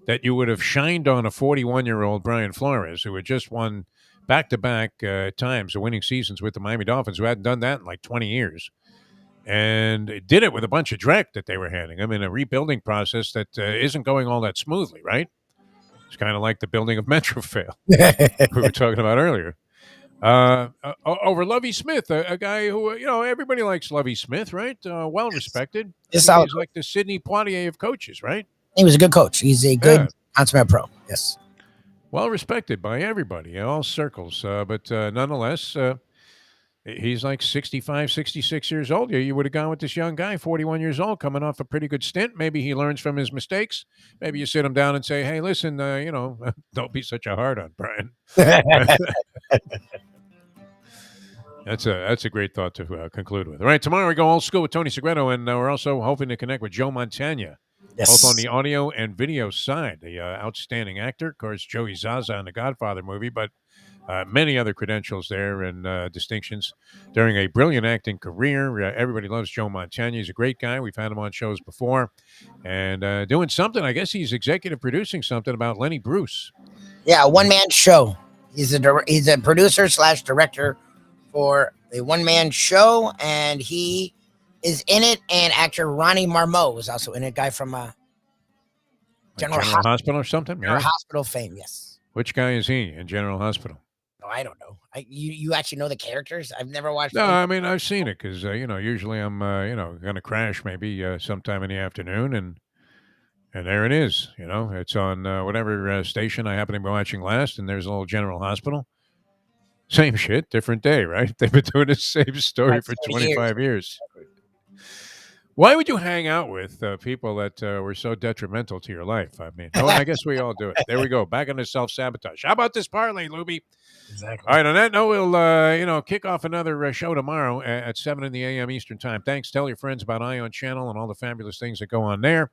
that you would have shined on a 41-year-old Brian Flores who had just won back-to-back times of winning seasons with the Miami Dolphins, who hadn't done that in like 20 years. And did it with a bunch of dreck that they were handing him in a rebuilding process that isn't going all that smoothly, right? It's kind of like the building of Metrofail we were talking about earlier. Over Lovie Smith, a guy who, everybody likes Lovie Smith, right? Well-respected. He's like the Sidney Poitier of coaches, right? He was a good coach. He's a good consummate pro, yes. Well-respected by everybody, in all circles. But nonetheless... he's like 65, 66 years old. You would have gone with this young guy, 41 years old, coming off a pretty good stint. Maybe he learns from his mistakes. Maybe you sit him down and say, hey, listen, don't be such a hard on, Brian. That's a great thought to conclude with. All right, tomorrow we go old school with Tony Segreto, and we're also hoping to connect with Joe Montana, both on the audio and video side. The outstanding actor, of course, Joey Zaza in the Godfather movie, but many other credentials there and distinctions during a brilliant acting career. Everybody loves Joe Montana. He's a great guy. We've had him on shows before. And doing something, I guess he's executive producing something about Lenny Bruce. Yeah, a one-man show. He's a producer / director for a one-man show, and he is in it. And actor Ronnie Marmot is also in it. Guy from General Hospital or something? General Hospital fame, yes. Which guy is he in General Hospital? Oh, I don't know. You actually know the characters? I've never watched. No, I mean, I've seen it because, usually I'm, going to crash maybe sometime in the afternoon. And there it is. It's on whatever station I happen to be watching last. And there's a little General Hospital. Same shit, different day, right? They've been doing the same story for 25 years. Why would you hang out with people that were so detrimental to your life? I mean, I guess we all do it. There we go. Back into self-sabotage. How about this parlay, Lubie? Exactly. All right, on that note, we'll kick off another show tomorrow at 7 in the a.m. Eastern Time. Thanks. Tell your friends about Ion Channel and all the fabulous things that go on there.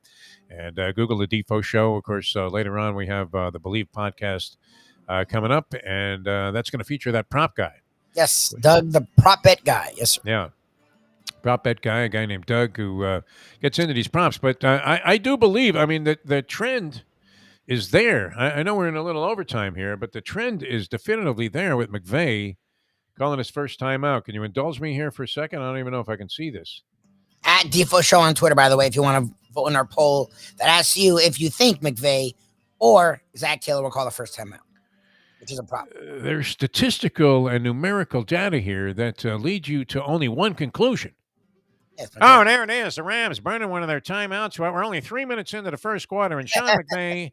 And Google the Defo Show. Of course, later on, we have the Believe podcast coming up, and that's going to feature that prop guy. Yes, Doug, the prop bet guy. Yes, sir. Yeah. Prop bet guy, a guy named Doug, who gets into these props. But I do believe, I mean, the trend is there. I know we're in a little overtime here, but the trend is definitively there with McVay calling his first time out. Can you indulge me here for a second? I don't even know if I can see this. At Defo Show on Twitter, by the way, if you want to vote in our poll that asks you if you think McVay or Zach Taylor will call the first time out, which is a problem. There's statistical and numerical data here that lead you to only one conclusion. Yes, Oh, there it is. The Rams burning one of their timeouts. Well, we're only 3 minutes into the first quarter, and Sean McVay,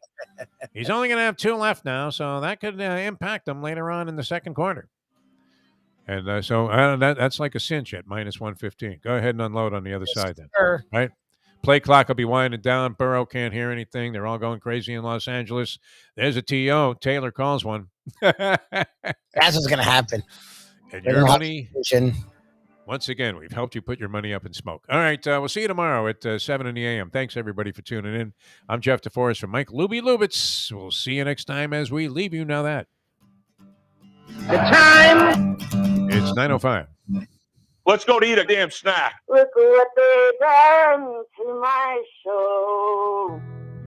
he's only going to have 2 left now, so that could impact them later on in the second quarter. And so that's like a cinch at minus 115. Go ahead and unload on the other side then. Sure. Right? Play clock will be winding down. Burrow can't hear anything. They're all going crazy in Los Angeles. There's a TO. Taylor calls one. That's what's going to happen. And your money... Once again, we've helped you put your money up in smoke. All right, we'll see you tomorrow at 7 in the a.m. Thanks, everybody, for tuning in. I'm Jeff Deforrest from Mike Lubie Lubitz. We'll see you next time as we leave you now that. The time. It's 9:05. Let's go to eat a damn snack. Look what they done to my soul.